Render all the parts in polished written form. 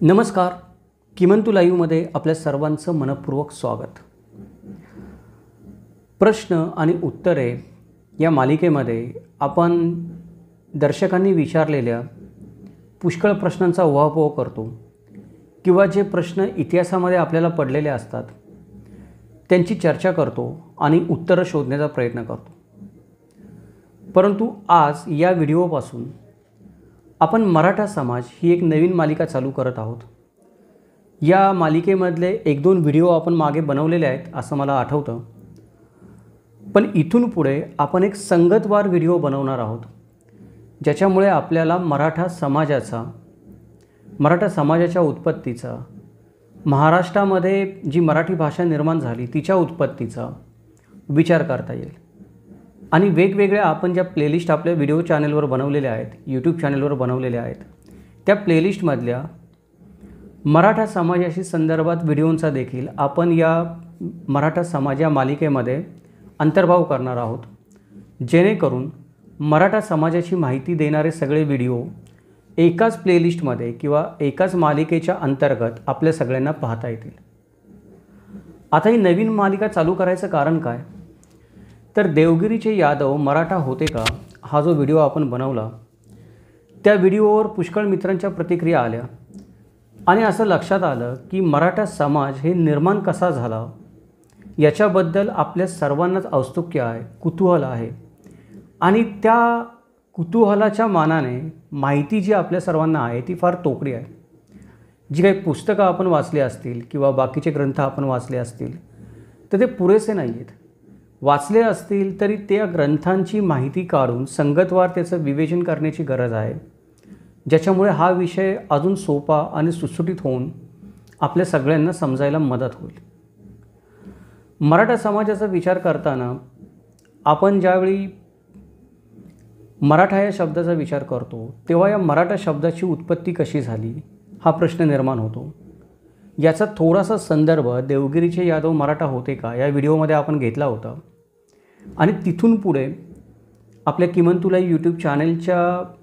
नमस्कार. किमंतु लाईव्हमध्ये आपल्या सर्वांचं मनपूर्वक स्वागत. प्रश्न आणि उत्तरे या मालिकेमध्ये आपण दर्शकांनी विचारलेल्या पुष्कळ प्रश्नांचा उहापोह करतो किंवा जे प्रश्न इतिहासामध्ये आपल्याला पडलेले असतात त्यांची चर्चा करतो आणि उत्तरं शोधण्याचा प्रयत्न करतो. परंतु आज या व्हिडिओपासून आपण मराठा समाज ही एक नवीन मालिका चालू करत आहोत. या मालिकेमधले एक दोन व्हिडिओ आपण मागे बनवलेले आहेत असं मला आठवतं, पण इथून पुढे आपण एक संगतवार व्हिडिओ बनवणार आहोत ज्याच्यामुळे आपल्याला मराठा समाजाच्या उत्पत्तीचा, महाराष्ट्रामध्ये जी मराठी भाषा निर्माण झाली तिच्या उत्पत्तीचा विचार करता येईल. आणि वेगवेगळ्या आपण ज्या प्लेलिस्ट आपल्या व्हिडिओ चॅनलवर बनवलेल्या आहेत, यूट्यूब चॅनलवर बनवलेल्या आहेत, त्या प्लेलिस्टमधल्या मराठा समाजाशी संदर्भात व्हिडिओंचा देखील आपण या मराठा समाज या मालिकेमध्ये अंतर्भाव करणार आहोत, जेणेकरून मराठा समाजाची माहिती देणारे सगळे व्हिडिओ एकाच प्लेलिस्टमध्ये किंवा एकाच मालिकेच्या अंतर्गत आपल्या सगळ्यांना पाहता येतील. आता ही नवीन मालिका चालू करायचं कारण काय, तर देवगिरीचे यादव मराठा होते का हा जो व्हिडिओ आपण बनवला त्या व्हिडिओवर पुष्कळ मित्रांच्या प्रतिक्रिया आल्या आणि असं लक्षात आलं की मराठा समाज हे निर्माण कसा झाला याच्याबद्दल आपल्या सर्वांनाच औत्सुक्य आहे, कुतूहल आहे. आणि त्या कुतूहलाच्या मानाने माहिती जी आपल्या सर्वांना आहे ती फार तोकडी आहे. जी काही पुस्तकं आपण वाचली असतील किंवा बाकीचे ग्रंथ आपण वाचले असतील तर ते पुरेसे नाही आहेत. वाचले असतील तरी त्या ग्रंथांची माहिती काढून संगतवार त्याचं विवेचन करण्याची गरज आहे, ज्याच्यामुळे हा विषय अजून सोपा आणि सुटसुटीत होऊन आपल्या सगळ्यांना समजायला मदत होईल. मराठा समाजाचा विचार करताना आपण ज्यावेळी मराठा या शब्दाचा विचार करतो तेव्हा या मराठा शब्दाची उत्पत्ती कशी झाली हा प्रश्न निर्माण होतो. याचा थोडासा संदर्भ देवगिरीचे यादव मराठा होते का या व्हिडिओमध्ये आपण घेतला होता आणि तिथून पुढे आपल्या किमंतु लाईव्ह यूट्यूब चॅनलच्या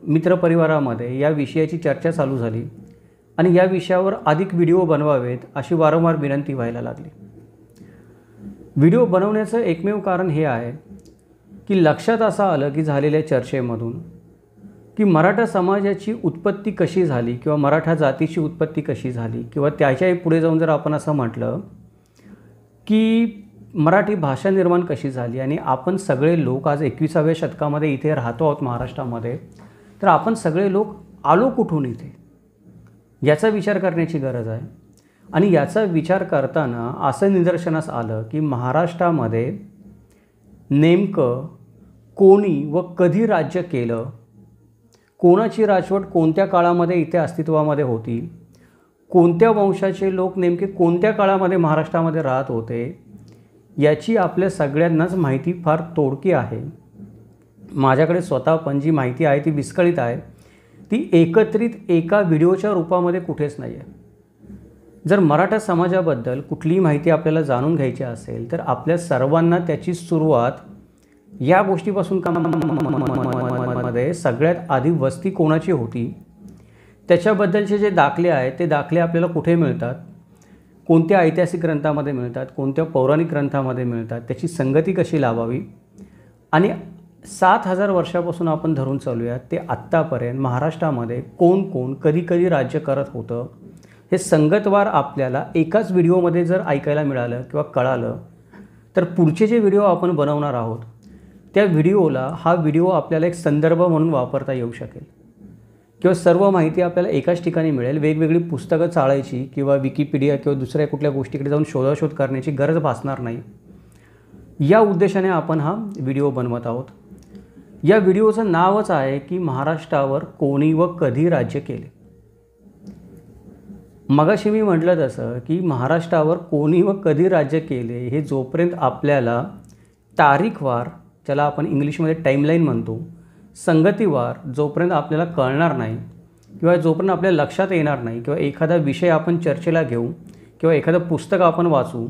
मित्रपरिवारामध्ये या विषयाची चर्चा चालू झाली आणि या विषयावर अधिक व्हिडिओ बनवावेत अशी वारंवार विनंती व्हायला लागली. व्हिडिओ बनवण्याचं एकमेव कारण हे आहे की लक्षात असं आलं की झालेल्या चर्चेमधून की मराठा समाजाची उत्पत्ती कशी झाली किंवा मराठा जातीची उत्पत्ती कशी झाली किंवा त्याच्याही पुढे जाऊन जर आपण असं म्हटलं की मराठी भाषा निर्माण कशी झाली आणि आपण सगळे लोक आज 21व्या शतकामध्ये इथे राहतो आहोत महाराष्ट्रामध्ये, तर आपण सगळे लोक आलो कुठून इथे याचा विचार करण्याची गरज आहे. आणि याचा विचार करताना असं निदर्शनास आलं की महाराष्ट्रामध्ये नेमकं कोणी व कधी राज्य केलं, कोणाची राजवट कोणत्या काळामध्ये इथे अस्तित्वामध्ये होती, कोणत्या वंशाचे लोक नेमके कोणत्या काळामध्ये महाराष्ट्रामध्ये राहत होते याची आपल्या सगळ्यांनाच माहिती फार तोडकी आहे. माझ्याकडे स्वतः पण जी माहिती आहे ती विस्कळीत आहे, ती एकत्रित एका व्हिडिओच्या रूपामध्ये कुठेच नाही आहे. जर मराठा समाजाबद्दल कुठलीही माहिती आपल्याला जाणून घ्यायची असेल तर आपल्या सर्वांना त्याची सुरुवात या गोष्टीपासून मध्ये सगळ्यात आधी वस्ती कोणाची होती त्याच्याबद्दलचे जे दाखले आहेत ते दाखले आपल्याला कुठे मिळतात, कोणत्या ऐतिहासिक ग्रंथामध्ये मिळतात, कोणत्या पौराणिक ग्रंथामध्ये मिळतात, त्याची संगती कशी लावावी आणि 7000 वर्षापासून आपण धरून चालूयात ते आत्तापर्यंत महाराष्ट्रामध्ये कोण कोण कधी कधी राज्य करत होतं हे संगतवार आपल्याला एकाच व्हिडिओमध्ये जर ऐकायला मिळालं किंवा कळालं तर पुढचे जे व्हिडिओ आपण बनवणार आहोत त्या व्हिडिओला हा व्हिडिओ आपल्याला एक संदर्भ म्हणून वापरता येऊ शकेल किंवा सर्व माहिती आपल्याला एकाच ठिकाणी मिळेल. वेगवेगळी पुस्तकं चाळायची किंवा विकिपीडिया किंवा दुसऱ्या कुठल्या गोष्टीकडे जाऊन शोधाशोध करण्याची गरज भासणार नाही. या उद्देशाने आपण हा व्हिडिओ बनवत आहोत. या व्हिडिओचं नावच आहे की महाराष्ट्रावर कोणी व कधी राज्य केले. मगाशी मी म्हटलं तसं की महाराष्ट्रावर कोणी व कधी राज्य केले हे जोपर्यंत आपल्याला तारीखवार, ज्याला आपण इंग्लिशमध्ये टाईमलाईन म्हणतो, संगतीवार जोपर्यंत आपल्याला कळणार नाही किंवा जोपर्यंत आपल्या लक्षात येणार नाही किंवा एखादा विषय आपण चर्चेला घेऊ किंवा एखादं पुस्तक आपण वाचू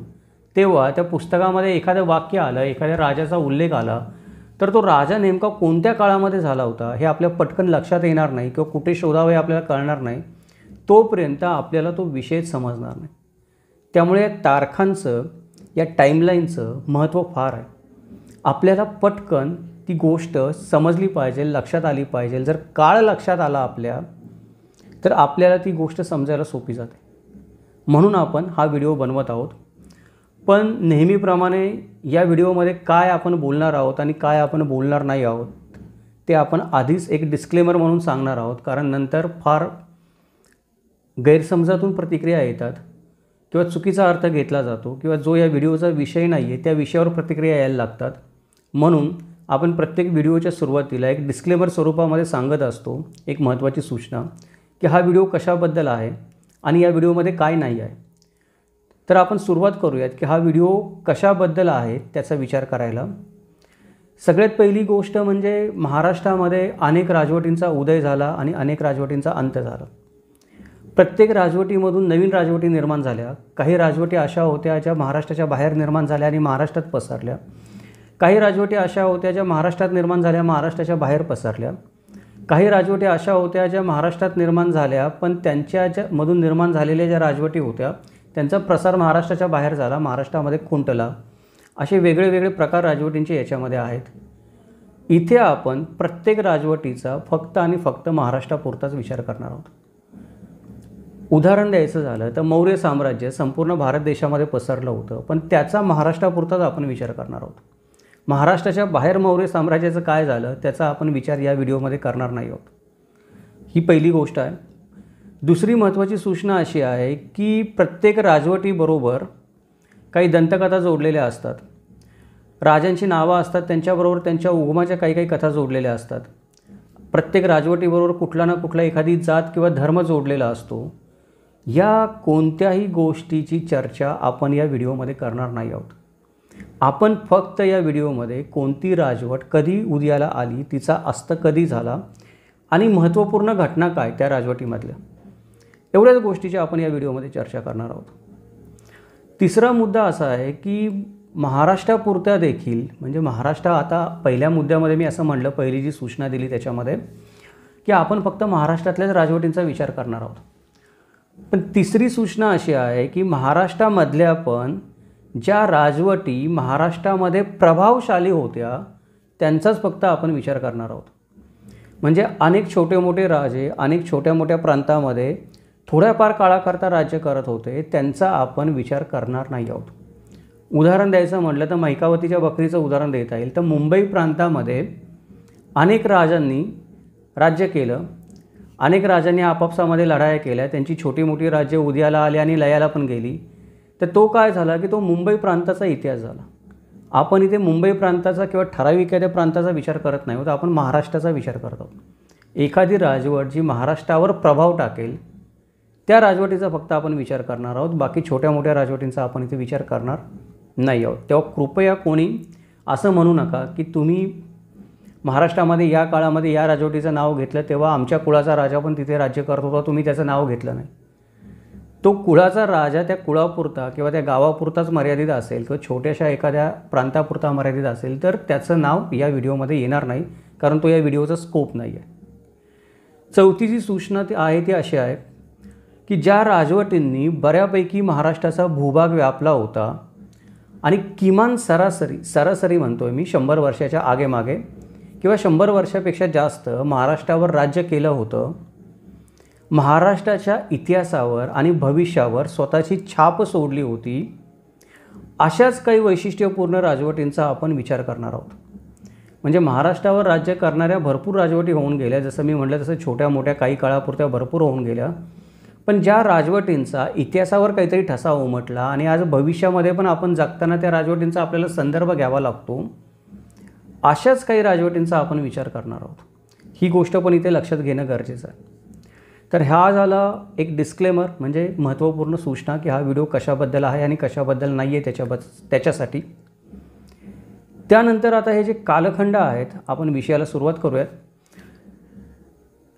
तेव्हा त्या पुस्तकामध्ये एखादं वाक्य आलं, एखाद्या राजाचा उल्लेख आला तर तो राजा नेमका कोणत्या काळामध्ये झाला होता हे आपल्या पटकन लक्षात येणार नाही किंवा कुठे शोधावे आपल्याला कळणार नाही. तोपर्यंत आपल्याला तो विषयच समजणार नाही. त्यामुळे या तारखांचं, या टाईमलाईनचं महत्त्व फार आहे. आपल्याला पटकन ती गोष्ट समजली पाहिजे, लक्षात आली पाहिजे. जर काळ लक्षात आला आपल्या, तर आपल्याला ती गोष्ट समजायला सोपी जाते. म्हणून आपण हा व्हिडिओ बनवत आहोत. पण नेहमीप्रमाणे या व्हिडिओमध्ये काय आपण बोलणार आहोत आणि काय आपण बोलणार नाही आहोत ते आपण आधीच एक डिस्क्लेमर म्हणून सांगणार आहोत. कारण नंतर फार गैरसमजातून प्रतिक्रिया येतात किंवा चुकीचा अर्थ घेतला जातो किंवा जो या व्हिडिओचा विषय नाही आहे त्या विषयावर प्रतिक्रिया यायला लागतात. म्हणून आपण प्रत्येक व्हिडिओच्या सुरुवातीला एक डिस्क्लेमर स्वरूपामध्ये सांगत असतो, एक महत्त्वाची सूचना, की हा व्हिडिओ कशाबद्दल आहे आणि या व्हिडिओमध्ये काय नाही आहे. तर आपण सुरुवात करूयात की हा व्हिडिओ कशाबद्दल आहे त्याचा विचार करायला. सगळ्यात पहिली गोष्ट म्हणजे महाराष्ट्रामध्ये अनेक राजवटींचा उदय झाला आणि अनेक राजवटींचा अंत झाला. प्रत्येक राजवटीमधून नवीन राजवटी निर्माण झाल्या. काही राजवटी अशा होत्या ज्या महाराष्ट्राच्या बाहेर निर्माण झाल्या आणि महाराष्ट्रात पसरल्या. काही राजवटी अशा होत्या ज्या महाराष्ट्रात निर्माण झाल्या, महाराष्ट्राच्या बाहेर पसरल्या. काही राजवटी अशा होत्या ज्या महाराष्ट्रात निर्माण झाल्या, पण त्यांच्या मधून निर्माण झालेल्या ज्या राजवटी होत्या त्यांचा प्रसार महाराष्ट्राच्या बाहेर झाला, महाराष्ट्रामध्ये खुंटला. असे वेगळे वेगळे प्रकार राजवटींचे याच्यामध्ये आहेत. इथे आपण प्रत्येक राजवटीचा फक्त आणि फक्त महाराष्ट्रापुरताच विचार करणार आहोत. उदाहरण द्यायचं झालं तर मौर्य साम्राज्य संपूर्ण भारत देशामध्ये पसरलं होतं, पण त्याचा महाराष्ट्रापुरताच आपण विचार करणार आहोत. महाराष्ट्राच्या बाहेर मौर्य साम्राज्याचं काय झालं त्याचा आपण विचार या व्हिडिओमध्ये करणार नाही आहोत. ही पहिली गोष्ट आहे. दुसरी महत्त्वाची सूचना अशी आहे की प्रत्येक राजवटीबरोबर काही दंतकथा जोडलेल्या असतात. राजांची नावं असतात, त्यांच्याबरोबर त्यांच्या उगमाच्या काही काही कथा जोडलेल्या असतात. प्रत्येक राजवटीबरोबर कुठला ना कुठला एखादी जात किंवा धर्म जोडलेला असतो. या कोणत्याही गोष्टीची चर्चा आपण या व्हिडिओमध्ये करणार नाही आहोत. आपण फक्त या व्हिडिओमध्ये कोणती राजवट कधी उदयाला आली, तिचा अस्त कधी झाला आणि महत्त्वपूर्ण घटना काय त्या राजवटीमधल्या, एवढ्याच गोष्टीची आपण या व्हिडिओमध्ये चर्चा करणार आहोत. तिसरा मुद्दा असा आहे की महाराष्ट्रापुरत्या देखील, म्हणजे महाराष्ट्र, आता पहिल्या मुद्द्यामध्ये मी असं म्हणलं, पहिली जी सूचना दिली त्याच्यामध्ये की आपण फक्त महाराष्ट्रातल्याच राजवटींचा विचार करणार आहोत. पण तिसरी सूचना अशी आहे की महाराष्ट्रामधल्या पण ज्या राजवटी महाराष्ट्रामध्ये प्रभावशाली होत्या त्यांचाच फक्त आपण विचार करणार आहोत. म्हणजे अनेक छोटे मोठे राजे अनेक छोट्या मोठ्या प्रांतामध्ये थोड्याफार काळाकरता राज्य करत होते, त्यांचा आपण विचार करणार नाही आहोत. उदाहरण द्यायचं म्हटलं तर मैकावतीच्या बकरीचं उदाहरण देता येईल. तर मुंबई प्रांतामध्ये अनेक राजांनी राज्य केलं, अनेक राजांनी आपापसामध्ये लढाया केल्या, त्यांची छोटी मोठी राज्य उदयाला आली आणि लयाला पण गेली. तर तो काय झाला की तो मुंबई प्रांताचा इतिहास झाला. आपण इथे मुंबई प्रांताचा किंवा ठराविक एखाद्या प्रांताचा विचार करत नाही आहोत, आपण महाराष्ट्राचा विचार करत आहोत. एखादी राजवट जी महाराष्ट्रावर प्रभाव टाकेल त्या राजवटीचा फक्त आपण विचार करणार आहोत. बाकी छोट्या मोठ्या राजवटींचा आपण इथे विचार करणार नाही आहोत. तेव्हा कृपया कोणी असं म्हणू नका की तुम्ही महाराष्ट्रामध्ये या काळामध्ये या राजवटीचं नाव घेतलं तेव्हा आमच्या कुळाचा राजा पण तिथे राज्य करत होता, तुम्ही त्याचं नाव घेतलं नाही. तो कुळाचा राजा त्या कुळापुरता किंवा त्या गावापुरताच मर्यादित असेल किंवा छोट्याशा एखाद्या प्रांतापुरता मर्यादित असेल तर त्याचं नाव या व्हिडिओमध्ये येणार नाही, कारण तो या व्हिडिओचा स्कोप नाही आहे. चौथी जी सूचना ती आहे ती अशी आहे की ज्या राजवटींनी बऱ्यापैकी महाराष्ट्राचा भूभाग व्यापला होता आणि किमान सरासरी म्हणतोय मी 100 वर्षाच्या आगेमागे किंवा 100 वर्षापेक्षा जास्त महाराष्ट्रावर राज्य केलं होतं, महाराष्ट्राच्या इतिहासावर आणि भविष्यावर स्वतःची छाप सोडली होती, अशाच काही वैशिष्ट्यपूर्ण राजवटींचा आपण विचार करणार आहोत. म्हणजे महाराष्ट्रावर राज्य करणाऱ्या भरपूर राजवटी होऊन गेल्या, जसं मी म्हटलं तसं छोट्या मोठ्या काही काळापुरत्या भरपूर होऊन गेल्या, पण ज्या राजवटींचा इतिहासावर काहीतरी ठसा उमटला आणि आज भविष्यामध्ये पण आपण जगताना त्या राजवटींचा आपल्याला संदर्भ घ्यावा लागतो, अशाच काही राजवटींचा आपण विचार करणार आहोत. ही गोष्ट पण इथे लक्षात घेणं गरजेचं आहे. तर हा झाला एक डिस्क्लेमर, म्हणजे महत्त्वपूर्ण सूचना की हा व्हिडिओ कशाबद्दल आहे आणि कशाबद्दल नाही आहे त्याच्यासाठी. त्यानंतर आता हे जे कालखंड आहेत आपण विषयाला सुरुवात करूयात.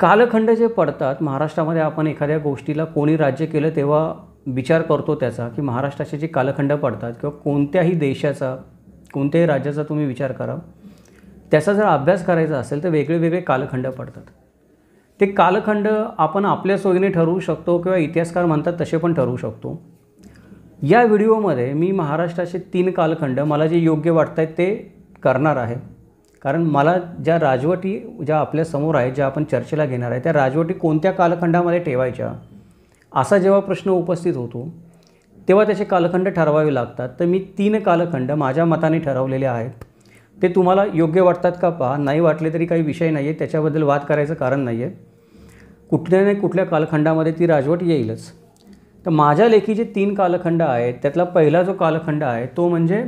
कालखंड जे पडतात महाराष्ट्रामध्ये, आपण एखाद्या गोष्टीला कोणी राज्य केलं तेव्हा विचार करतो त्याचा, की महाराष्ट्राचे जे कालखंड पडतात किंवा कोणत्याही देशाचा कोणत्याही राज्याचा तुम्ही विचार करा, त्याचा जर अभ्यास करायचा असेल तर वेगळे वेगळे कालखंड पडतात. ते कालखंड आपण आपल्या सोयीने ठरवू शकतो किंवा इतिहासकार म्हणतात तसे पण ठरवू शकतो. या व्हिडिओमध्ये मी महाराष्ट्राचे 3 कालखंड मला जे योग्य वाटत आहेत ते करणार आहे. कारण मला ज्या राजवटी ज्या आपल्यासमोर आहेत, ज्या आपण चर्चेला घेणार आहे, त्या राजवटी कोणत्या कालखंडामध्ये ठेवायच्या असा जेव्हा प्रश्न उपस्थित होतो तेव्हा त्याचे कालखंड ठरवावे लागतात. तर मी 3 कालखंड माझ्या मताने ठरवलेले आहेत. ते तुम्हाला योग्य वाटतात का पहा. नाही वाटले तरी काही विषय नाही आहे, त्याच्याबद्दल वाद करायचं कारण नाही आहे. कुठल्या ना कुठल्या कालखंडामध्ये ती राजवट येईलच. तर माझ्या लेखी जे 3 कालखंड आहेत त्यातला पहिला जो कालखंड आहे तो म्हणजे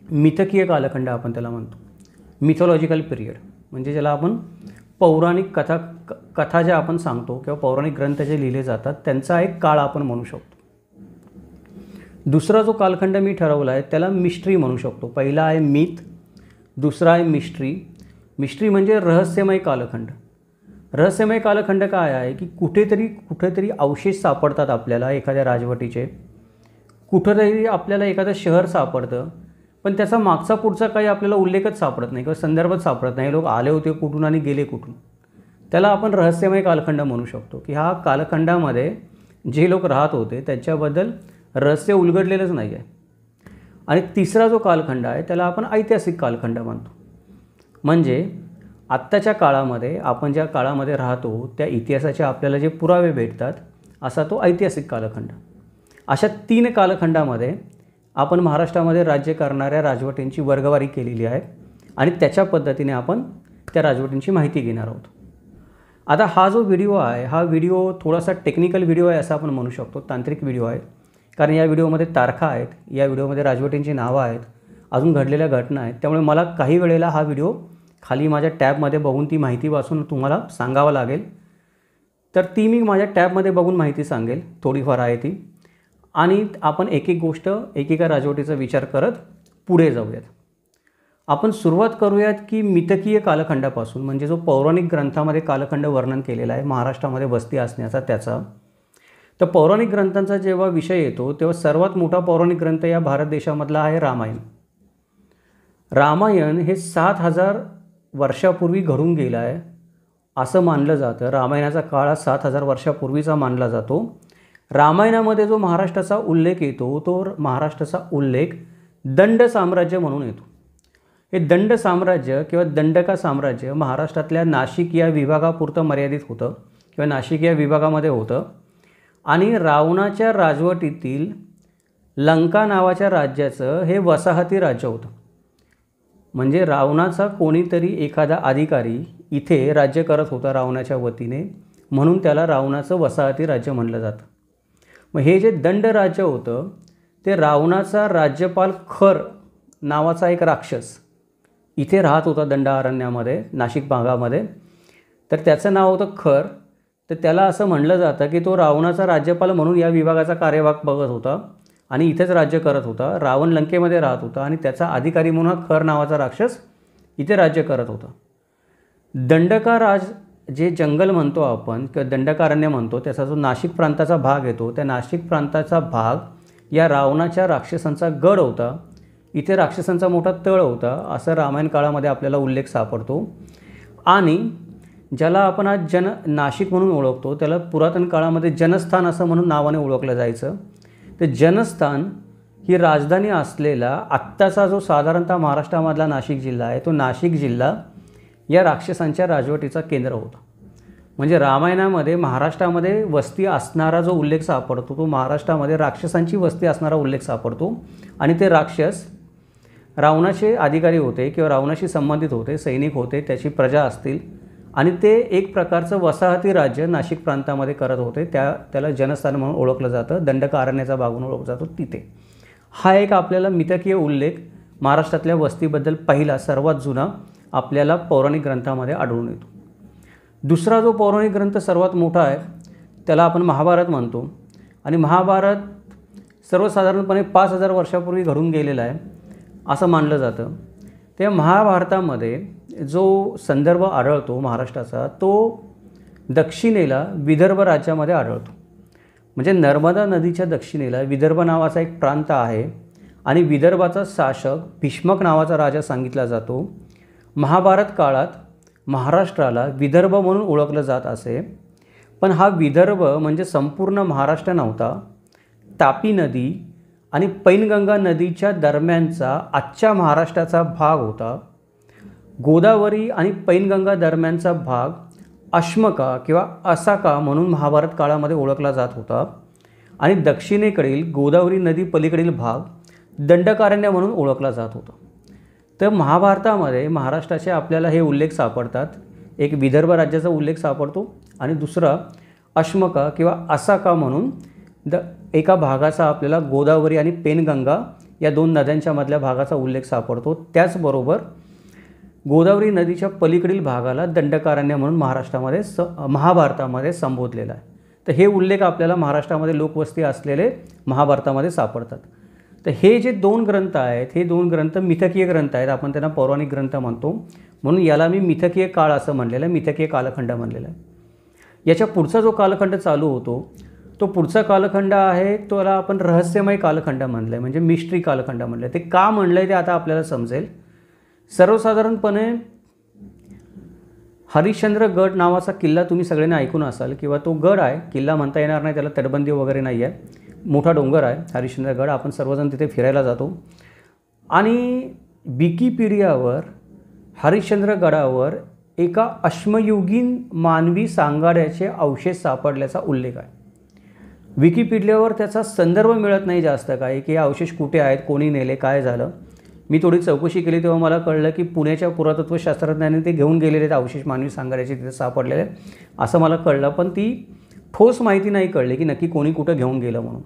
मिथकीय कालखंड आपण त्याला म्हणतो. मिथॉलॉजिकल पिरियड म्हणजे ज्याला आपण पौराणिक कथा ज्या आपण सांगतो किंवा पौराणिक ग्रंथ जे लिहिले जातात त्यांचा एक काळ आपण म्हणू शकतो. दुसरा जो कालखंड मी ठरवला आहे त्याला मिस्ट्री म्हणू शकतो. पहिला आहे मिथ, दुसरा आहे मिस्ट्री. मिस्ट्री म्हणजे रहस्यमय कालखंड. रहस्यमय कालखंड काय आहे की कुठेतरी अवशेष सापडतात आपल्याला एखाद्या राजवटीचे, कुठेतरी आपल्याला एखादं शहर सापडतं पण त्याचा मागचा पुढचा काही आपल्याला उल्लेखच सापडत नाही किंवा संदर्भच सापडत नाही. लोक आले होते कुठून आणि गेले कुठून. त्याला आपण रहस्यमय कालखंड म्हणू शकतो की हा कालखंडामध्ये जे लोक राहत होते त्यांच्याबद्दल रहस्य उलगडलेलंच नाही आहे. आणि तिसरा जो कालखंड आहे त्याला आपण ऐतिहासिक कालखंड म्हणतो. म्हणजे आत्ताच्या काळामध्ये आपण ज्या काळामध्ये राहतो त्या इतिहासाचे आपल्याला जे पुरावे भेटतात असा तो ऐतिहासिक कालखंड. अशा 3 कालखंडामध्ये आपण महाराष्ट्रामध्ये राज्य करणाऱ्या राजवटींची वर्गवारी केलेली आहे आणि त्याच्या पद्धतीने आपण त्या राजवटींची माहिती घेणार आहोत. आता हा जो व्हिडिओ आहे हा व्हिडिओ थोडासा टेक्निकल व्हिडिओ आहे असं आपण म्हणू शकतो, तांत्रिक व्हिडिओ आहे. कारण या व्हिडिओमध्ये तारखा आहेत, या व्हिडिओमध्ये राजवटींची नावं आहेत, अजून घडलेल्या घटना आहेत. त्यामुळे मला काही वेळेला हा व्हिडिओ खाली माझ्या टॅबमध्ये बघून ती माहिती वाचून तुम्हाला सांगावं लागेल. तर ती मी माझ्या टॅबमध्ये बघून माहिती सांगेल, थोडीफार आहे ती. आणि आपण एक एक गोष्ट एकेका राजवटीचा विचार करत पुढे जाऊयात. आपण सुरुवात करूयात की मिथकीय कालखंडापासून, म्हणजे जो पौराणिक ग्रंथामध्ये कालखंड वर्णन केलेला आहे महाराष्ट्रामध्ये वस्ती असण्याचा त्याचा. तर पौराणिक ग्रंथांचा जेव्हा विषय येतो तेव्हा सर्वात मोठा पौराणिक ग्रंथ या भारत देशामधला आहे रामायण. रामायण हे 7000 वर्षापूर्वी घडून गेलं आहे असं मानलं जातं. रामायणाचा काळ 7000 वर्षापूर्वीचा मानला जातो. रामायणामध्ये जो महाराष्ट्राचा उल्लेख येतो तो महाराष्ट्राचा उल्लेख दंड साम्राज्य म्हणून येतो. हे दंड साम्राज्य किंवा दंडका साम्राज्य महाराष्ट्रातल्या नाशिक या विभागापुरतं मर्यादित होतं किंवा नाशिक या विभागामध्ये होतं. आणि रावणाच्या राजवटीतील लंका नावाच्या राज्याचं हे वसाहती राज्य होतं. म्हणजे रावणाचा कोणीतरी एखादा अधिकारी इथे राज्य करत होता रावणाच्या वतीने, म्हणून त्याला रावणाचं वसाहती राज्य म्हणलं जातं. मग हे जे दंड राज्य होतं ते रावणाचा राज्यपाल खर नावाचा एक राक्षस इथे राहत होता दंडारण्यामध्ये, नाशिक भागामध्ये. तर त्याचं नाव होतं खर. तर त्याला असं म्हणलं जातं की तो रावणाचा राज्यपाल म्हणून या विभागाचा कार्यभाग बघत होता आणि इथेच राज्य करत होता. रावण लंकेमध्ये राहत होता आणि त्याचा अधिकारी म्हणून हा खर नावाचा राक्षस इथे राज्य करत होता. दंडका राज जे जंगल म्हणतो आपण किंवा दंडकारण्य म्हणतो त्याचा जो नाशिक प्रांताचा भाग येतो, त्या नाशिक प्रांताचा भाग या रावणाच्या राक्षसांचा गड होता. इथे राक्षसांचा मोठा तळ होता असं रामायण काळामध्ये आपल्याला उल्लेख सापडतो. आणि ज्याला आपण आज नाशिक म्हणून ओळखतो त्याला पुरातन काळामध्ये जनस्थान असं म्हणून नावाने ओळखलं जायचं. तर जनस्थान ही राजधानी असलेला आत्ताचा जो साधारणतः महाराष्ट्रामधला नाशिक जिल्हा आहे तो नाशिक जिल्हा या राक्षसांच्या राजवटीचा केंद्र होता. म्हणजे रामायणामध्ये महाराष्ट्रामध्ये वस्ती असणारा जो उल्लेख सापडतो तो महाराष्ट्रामध्ये राक्षसांची वस्ती असणारा उल्लेख सापडतो. आणि ते राक्षस रावणाचे अधिकारी होते किंवा रावणाशी संबंधित होते, सैनिक होते, त्याची प्रजा असतील आणि ते एक प्रकारचं वसाहती राज्य नाशिक प्रांतामध्ये करत होते. त्याला जनस्थान म्हणून ओळखलं जातं, दंडकारण्याचा भाग म्हणून ओळखलं जातो तिथे. हा एक आपल्याला मिथकीय उल्लेख महाराष्ट्रातल्या वस्तीबद्दल पहिला सर्वात जुना आपल्याला पौराणिक ग्रंथामध्ये आढळून येतो. दुसरा जो पौराणिक ग्रंथ सर्वात मोठा आहे त्याला आपण महाभारत म्हणतो. आणि महाभारत सर्वसाधारणपणे 5000 वर्षापूर्वी घडून गेलेला आहे असं मानलं जातं. त्या महाभारतामध्ये जो संदर्भ आढळतो महाराष्ट्राचा तो दक्षिणेला विदर्भ राज्यामध्ये आढळतो. म्हणजे नर्मदा नदीच्या दक्षिणेला विदर्भ नावाचा एक प्रांत आहे आणि विदर्भाचा शासक भीष्मक नावाचा राजा सांगितला जातो. महाभारत काळात महाराष्ट्राला विदर्भ म्हणून ओळखलं जात असे, पण हा विदर्भ म्हणजे संपूर्ण महाराष्ट्र नव्हता. तापी नदी आणि पैनगंगा नदीच्या दरम्यानचा आजच्या महाराष्ट्राचा भाग होता. गोदावरी आणि पैनगंगा दरम्यानचा भाग अश्मका किंवा असाका म्हणून महाभारत काळामध्ये ओळखला जात होता आणि दक्षिणेकडील गोदावरी नदी पलीकडील भाग दंडकारण्य म्हणून ओळखला जात होता. तर महाभारतामध्ये महाराष्ट्राचे आपल्याला हे उल्लेख सापडतात. एक विदर्भ राज्याचा उल्लेख सापडतो आणि दुसरा अश्मका किंवा असाका म्हणून एका भागाचा आपल्याला गोदावरी आणि पेनगंगा या दोन नद्यांच्या मधल्या भागाचा उल्लेख सापडतो. त्याचबरोबर गोदावरी नदीच्या पलीकडील भागाला दंडकारण्य म्हणून महाभारतामध्ये संबोधलेला आहे. तर हे उल्लेख आपल्याला महाराष्ट्रामध्ये लोकवस्ती असलेले महाभारतामध्ये सापडतात. तर हे जे दोन ग्रंथ आहेत, हे दोन ग्रंथ मिथकीय ग्रंथ आहेत. आपण त्यांना पौराणिक ग्रंथ म्हणतो, म्हणून याला मी मिथकीय काळ असं म्हणलेलं आहे, मिथकीय कालखंड म्हणलेला आहे. याच्या पुढचा जो कालखंड चालू होतो तो पुढचा कालखंड आहे, त्याला आपण रहस्यमय कालखंड म्हणलं आहे, म्हणजे मिस्ट्री कालखंड म्हणलं आहे. ते का म्हणलं आहे ते आता आपल्याला समजेल. सर्वसाधारणपणे हरिश्चंद्रगड नावाचा किल्ला तुम्ही सगळ्यांनी ऐकून असाल, किंवा तो गड आहे, किल्ला म्हणता येणार नाही, त्याला तटबंदी वगैरे नाही आहे. मोठा डोंगर आहे हरिश्चंद्रगड. आपण सर्वजण तिथे फिरायला जातो आणि विकिपीडियावर हरिश्चंद्रगडावर एका अश्मयुगीन मानवी सांगाड्याचे अवशेष सापडल्याचा उल्लेख आहे. विकिपीडियावर त्याचा संदर्भ मिळत नाही जास्त काय, की हे अवशेष कुठे आहेत, कोणी नेले, काय झालं. मी थोडी चौकशी केली तेव्हा मला कळलं की पुण्याच्या पुरातत्वशास्त्रज्ञांनी ते घेऊन गेलेले अवशेष मानवी सांगाड्याचे तिथे सापडलेले असं मला कळलं. पण ती ठोस माहिती नाही कळली की नक्की कोणी कुठं घेऊन गेलं म्हणून.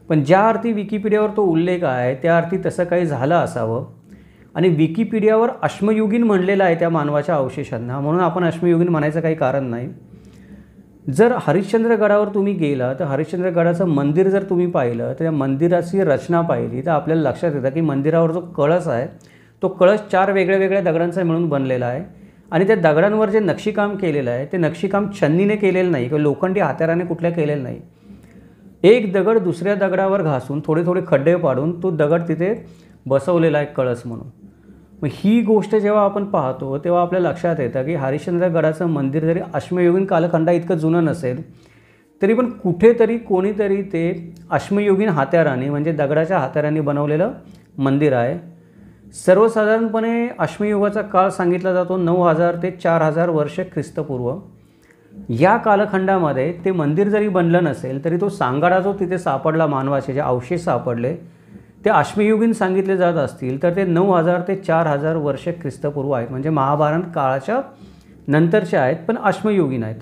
पण ज्या अर्थी विकिपीडियावर तो उल्लेख आहे त्या अर्थी तसं काही झालं असावं. आणि विकिपीडियावर अश्मयुगीन म्हणलेलं आहे त्या मानवाच्या अवशेषांना, म्हणून आपण अश्मयुगीन म्हणायचं काही कारण नाही. जर हरिश्चंद्रगडावर तुम्ही गेला तर हरिश्चंद्रगडाचं मंदिर जर तुम्ही पाहिलं तर त्या मंदिराची रचना पाहिली तर आपल्याला लक्षात येतं की मंदिरावर जो कळस आहे तो कळस 4 वेगळ्या वेगळ्या दगडांचा मिळून बनलेला आहे. आणि त्या दगडांवर जे नक्षीकाम केलेलं आहे ते नक्षीकाम छन्नीने केलेलं नाही किंवा लोखंडी हात्याराने कुठल्या केलेलं नाही. एक दगड दुसऱ्या दगडावर घासून थोडे थोडे खड्डे पाडून तो दगड तिथे बसवलेला आहे कळस म्हणून. मग ही गोष्ट जेव्हा आपण पाहतो तेव्हा आपल्या लक्षात येतं की हरिश्चंद्रगडाचं मंदिर जरी अश्मयुगीन कालखंडा इतकं जुनं नसेल तरी पण कुठेतरी कोणीतरी ते अश्मयुगीन हात्याराने म्हणजे दगडाच्या हात्याराने बनवलेलं मंदिर आहे. सर्वसाधारणपणे अश्मयुगाचा काळ सांगितला जातो 9000 ते 4000 वर्ष ख्रिस्तपूर्व. या कालखंडामध्ये ते मंदिर जरी बनलं नसेल तरी तो सांगाडा जो तिथे सापडला, मानवाचे जे अवशेष सापडले ते अश्मयुगीन सांगितले जात असतील तर ते 9000 ते 4000 वर्ष ख्रिस्तपूर्व आहेत, म्हणजे महाभारत काळाच्या नंतरचे आहेत पण अश्मयुगीन आहेत.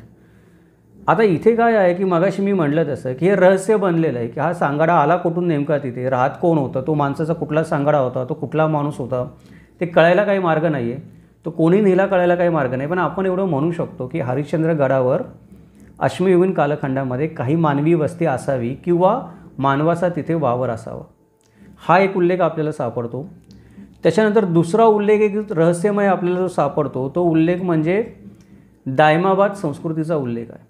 आता इथे काय आहे की मगाशी मी म्हटलं तसं की हे रहस्य बनलेलं आहे की हा सांगाडा आला कुठून, नेमका तिथे राहत कोण होतं, तो माणसाचा कुठला सांगाडा होता, तो कुठला माणूस होता, ते कळायला काही मार्ग नाही आहे. तो कोणी नेला कळायला काही मार्ग नाही. पण आपण एवढं म्हणू शकतो की हरिश्चंद्रगडावर अश्मयुगीन कालखंडामध्ये काही मानवी वस्ती असावी किंवा मानवाचा तिथे वावर असावा, हा एक उल्लेख आपल्याला सापडतो. त्याच्यानंतर दुसरा उल्लेख एक रहस्यमय आपल्याला जो सापडतो तो उल्लेख म्हणजे दायमाबाद संस्कृतीचा उल्लेख आहे.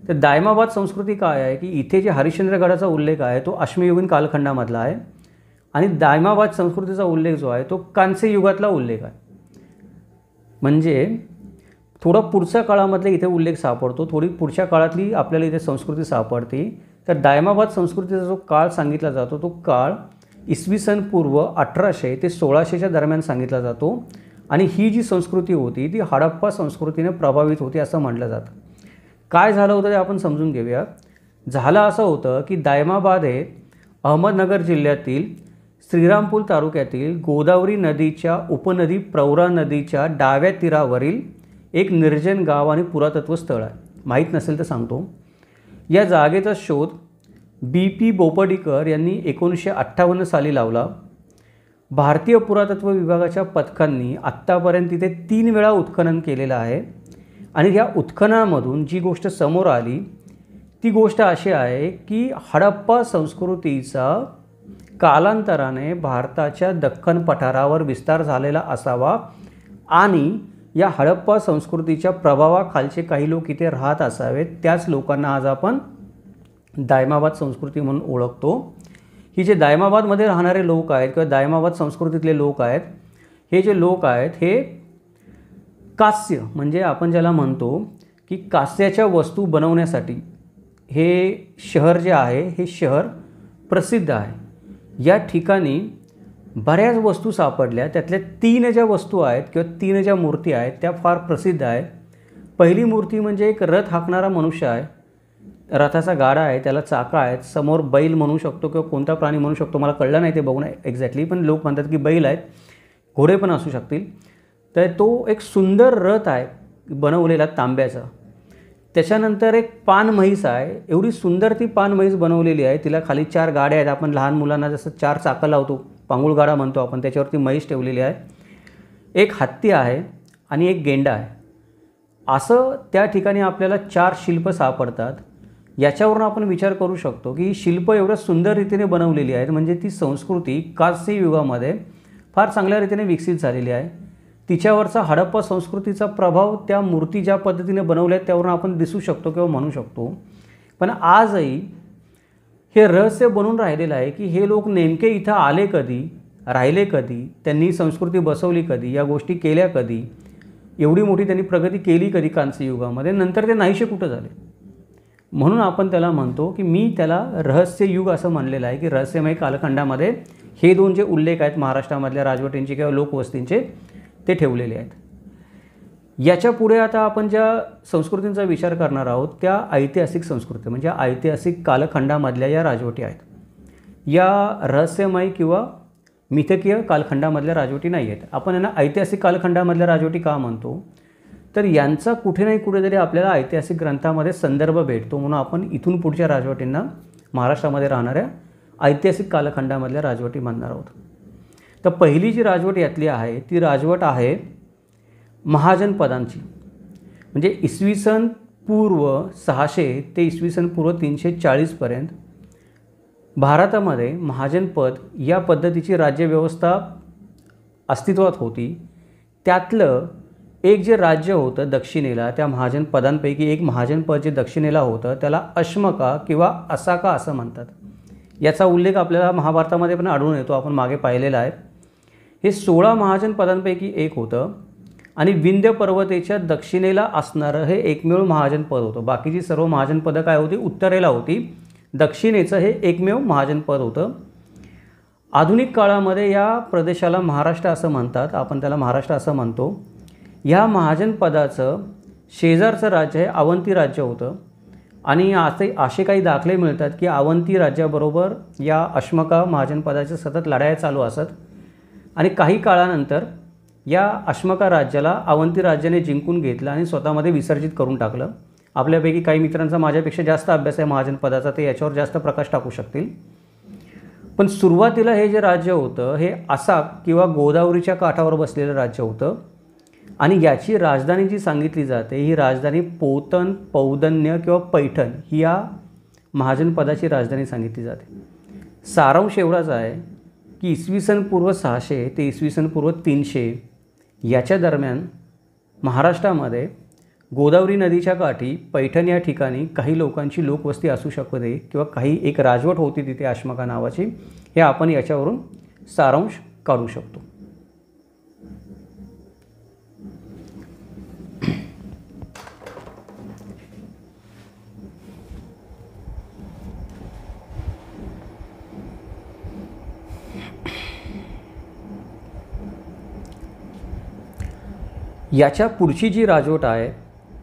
तर दायमाबाद संस्कृती काय आहे की इथे जे हरिश्चंद्रगडाचा उल्लेख आहे तो अश्मयुगीन कालखंडामधला आहे आणि दायमाबाद संस्कृतीचा उल्लेख जो आहे तो कांस्य युगातला उल्लेख आहे. म्हणजे थोडा पुढच्या काळामधले इथे उल्लेख सापडतो, थोडी पुढच्या काळातली आपल्याला इथे संस्कृती सापडते. तर दायमाबाद संस्कृतीचा जो काळ सांगितला जातो तो काळ इसवी सन पूर्व 1800 ते 1600च्या दरम्यान सांगितला जातो. आणि ही जी संस्कृती होती ती हडप्पा संस्कृतीने प्रभावित होती असं म्हटलं जातं. काय झालं होतं ते आपण समजून घेऊया. झालं असं होतं की दायमाबाद हे अहमदनगर जिल्ह्यातील श्रीरामपूर तालुक्यातील गोदावरी नदीच्या उपनदी प्रवरा नदीच्या डाव्या तीरावरील एक निर्जन गाव आणि पुरातत्व स्थळ आहे. माहीत नसेल तर सांगतो. या जागेचा शोध BP बोपडीकर यांनी 1958 साली लावला. भारतीय पुरातत्व विभागाच्या पथकांनी आत्तापर्यंत तिथे 3 वेळा उत्खनन केलेलं आहे. आणि या उत्खननामधून जी गोष्ट समोर आली ती गोष्ट अशी आहे की हडप्पा संस्कृतीचा कालांतराने भारताच्या दख्खन पठारावर विस्तार झालेला असावा आणि या हडप्पा संस्कृतीच्या प्रभावाखालचे काही लोक इथे राहत असावेत. त्याच लोकांना आज आपण दायमाबाद संस्कृती म्हणून ओळखतो. ही जे दायमाबादमध्ये राहणारे लोक आहेत किंवा दायमाबाद संस्कृतीतले लोक आहेत, हे जे लोक आहेत हे कांस्य म्हणजे आपण ज्याला म्हणतो की कांस्याच्या वस्तू बनवण्यासाठी हे शहर जे आहे हे शहर प्रसिद्ध आहे। या ठिकाणी बऱ्याच वस्तू सापडल्या, त्यातल्या 3 ज्या वस्तू आहेत किंवा 3 ज्या मूर्ती आहेत त्या फार प्रसिद्ध आहेत। पहिली मूर्ती म्हणजे एक रथ हाकणारा मनुष्य आहे, रथाचा गाडा आहे, त्याला चाकं आहेत, समोर बैल म्हणू शकतो किंवा कोणता प्राणी म्हणू शकतो मला कळलं नाही ते बघून एक्झॅक्टली, पण लोक म्हणतात की बैल आहेत, घोडे पण असू शकतील। तर तो एक सुंदर रथ आहे बनवलेला तांब्याचा। त्याच्यानंतर एक पान म्हैस आहे, एवढी सुंदर ती पान म्हैस बनवलेली आहे, तिला खाली 4 गाड्या आहेत, आपण लहान मुलांना जसं 4 चाकं लावतो पांगुळ गाडा म्हणतो आपण, त्याच्यावरती म्हैस ठेवलेली आहे, एक हत्ती आहे आणि एक गेंडा आहे। असं त्या ठिकाणी आपल्याला 4 शिल्प सापडतात। याच्यावरून आपण विचार करू शकतो की ही शिल्प एवढ्या सुंदर रीतीने बनवलेली आहेत, म्हणजे ती संस्कृती कांस्य युगामध्ये फार चांगल्या रीतीने विकसित झालेली आहे। तिच्यावरचा हडप्पा संस्कृतीचा प्रभाव त्या मूर्ती ज्या पद्धतीने बनवल्या त्यावरून आपण दिसू शकतो किंवा म्हणू शकतो। पण आजही हे रहस्य बनून राहिलेलं आहे की हे लोक नेमके इथं आले कधी, राहिले कधी, त्यांनी संस्कृती बसवली कधी, या गोष्टी केल्या कधी, एवढी मोठी त्यांनी प्रगती केली कधी कांस्य युगामध्ये, नंतर ते नाहीसे कुठं झाले। म्हणून आपण त्याला म्हणतो की मी त्याला रहस्ययुग असं म्हणलेलं आहे की रहस्यमय कालखंडामध्ये हे 2 जे उल्लेख आहेत महाराष्ट्रामधल्या राजवटींचे किंवा लोकवस्तींचे ते ठेवलेले आहेत। याच्या पुढे आता आपण ज्या संस्कृतींचा विचार करणार आहोत त्या ऐतिहासिक संस्कृती म्हणजे ऐतिहासिक कालखंडामधल्या या राजवटी आहेत। या रहस्यमय किंवा मिथकीय कालखंडामधल्या राजवटी नाही आहेत। आपण यांना ऐतिहासिक कालखंडामधल्या राजवटी का म्हणतो, तर यांचा कुठे नाही कुठेतरी आपल्याला ऐतिहासिक ग्रंथामध्ये संदर्भ भेटतो, म्हणून आपण इथून पुढच्या राजवटींना महाराष्ट्रामध्ये राहणाऱ्या ऐतिहासिक कालखंडामधल्या राजवटी म्हणणार आहोत। तर पहिली जी राजवट यातली आहे ती राजवट आहे महाजनपदांची, म्हणजे इसवी सन पूर्व 600 ते इसवी सन पूर्व 340 पर्यंत भारतामध्ये महाजनपद या पद्धतीची राज्यव्यवस्था अस्तित्वात होती। त्यातलं एक जे राज्य होतं दक्षिणेला, त्या महाजनपदांपैकी एक महाजनपद जे दक्षिणेला होतं त्याला अश्मका किंवा असाका असं म्हणतात। याचा उल्लेख आपल्याला महाभारतामध्ये पण आढळून येतो, आपण मागे पाहिलेला आहे। हे 16 महाजनपदांपैकी एक होतं आणि विंध्य पर्वतेच्या दक्षिणेला असणारं हे एकमेव महाजनपद होतं। बाकीची सर्व महाजनपदं काय होती, उत्तरेला होती, दक्षिणेचं हे एकमेव महाजनपद होतं। आधुनिक काळामध्ये या प्रदेशाला महाराष्ट्र असं म्हणतात, आपण त्याला महाराष्ट्र असं म्हणतो। ह्या महाजनपदाचं शेजारचं राज्य हे अवंती राज्य होतं आणि असे काही दाखले मिळतात की अवंती राज्याबरोबर या अश्मका महाजनपदाच्या सतत लढाया चालू असत आणि काही काळानंतर या अश्मका राज्याला अवंती राज्याने जिंकून घेतलं आणि स्वतःमध्ये विसर्जित करून टाकलं। आपल्यापैकी काही मित्रांचा माझ्यापेक्षा जास्त अभ्यास आहे महाजनपदाचा, ते याच्यावर जास्त प्रकाश टाकू शकतील। पण सुरुवातीला हे जे राज्य होतं हे असाक किंवा गोदावरीच्या काठावर बसलेलं राज्य होतं आणि याची राजधानी जी सांगितली जाते ही राजधानी पोतन, पौदन्य किंवा पैठण ही या महाजनपदाची राजधानी सांगितली जाते। सारांश एवढाच आहे की इसवी सन पूर्व 600 ते इसवी सन पूर्व 300 याच्या दरम्यान महाराष्ट्रामध्ये गोदावरी नदीच्या काठी पैठण या ठिकाणी काही लोकांची लोकवस्ती असू शकते किंवा काही एक राजवट होती तिथे अश्मका नावाची, हे आपण याच्यावरून सारांश काढू शकतो। याच्या पुढची जी राजवट आहे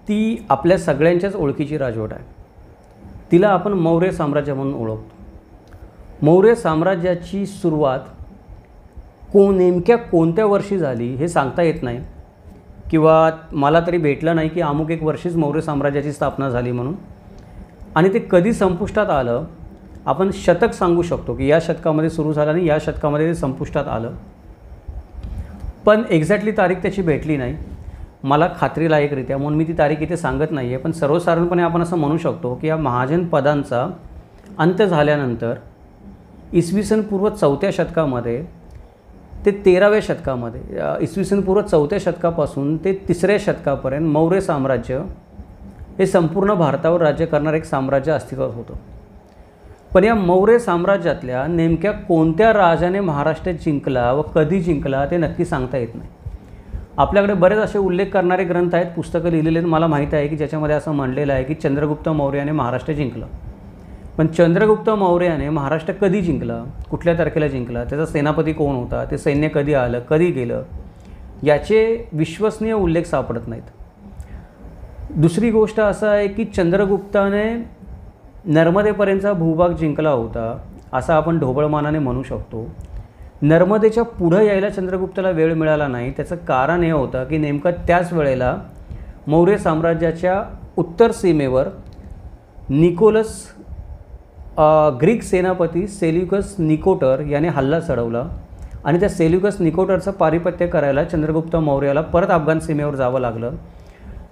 ती आपल्या सगळ्यांच्याच ओळखीची राजवट आहे, तिला आपण मौर्य साम्राज्य म्हणून ओळखतो। मौर्य साम्राज्याची सुरुवात नेमक्या कोणत्या वर्षी झाली हे सांगता येत नाही किंवा मला तरी भेटलं नाही की अमुक एक वर्षीच मौर्य साम्राज्याची स्थापना झाली म्हणून, आणि ते कधी संपुष्टात आलं आपण शतक सांगू शकतो की या शतकामध्ये सुरू झालं आणि या शतकामध्ये ते संपुष्टात आलं, पण एक्झॅक्टली तारीख त्याची भेटली नाही मला खात्रीलायकरित्या, म्हणून मी ती तारीख इथे सांगत नाही आहे। पण सर्वसाधारणपणे आपण असं म्हणू शकतो की या महाजनपदांचा अंत झाल्यानंतर इसवी सन पूर्व 4थ्या शतकामध्ये ते 13व्या शतकामध्ये, इसवी सन पूर्व 4थ्या शतकापासून ते 3ऱ्या शतकापर्यंत मौर्य साम्राज्य हे संपूर्ण भारतावर राज्य करणारं एक साम्राज्य अस्तित्वात होतं। पण या मौर्य साम्राज्यातल्या नेमक्या कोणत्या राजाने महाराष्ट्र जिंकला व कधी जिंकला ते नक्की सांगता येत नाही। आपल्याकडे बरेच असे उल्लेख करणारे ग्रंथ आहेत, पुस्तकं लिहिलेले आहेत. मला माहीत आहे की ज्याच्यामध्ये असं म्हणलेलं आहे की चंद्रगुप्त मौर्याने महाराष्ट्र जिंकलं. पण चंद्रगुप्त मौर्याने महाराष्ट्र कधी जिंकला, कुठल्या तारखेला जिंकला, त्याचा सेनापती कोण होता, ते सैन्य कधी आलं, कधी गेलं, याचे विश्वसनीय उल्लेख सापडत नाहीत. दुसरी गोष्ट असं आहे की चंद्रगुप्ताने नर्मदेपर्यंतचा भूभाग जिंकला होता असं आपण ढोबळमानाने म्हणू शकतो. नर्मदेच्या पुढं यायला चंद्रगुप्ताला वेळ मिळाला नाही. त्याचं कारण हे होतं की नेमकं त्याच वेळेला मौर्य साम्राज्याच्या उत्तर सीमेवर निकोलस ग्रीक सेनापती सेल्युकस निकोटर याने हल्ला चढवला आणि त्या सेल्युकस निकोटरचं पारिपत्य करायला चंद्रगुप्त मौर्याला परत अफगाण सीमेवर जावं लागलं.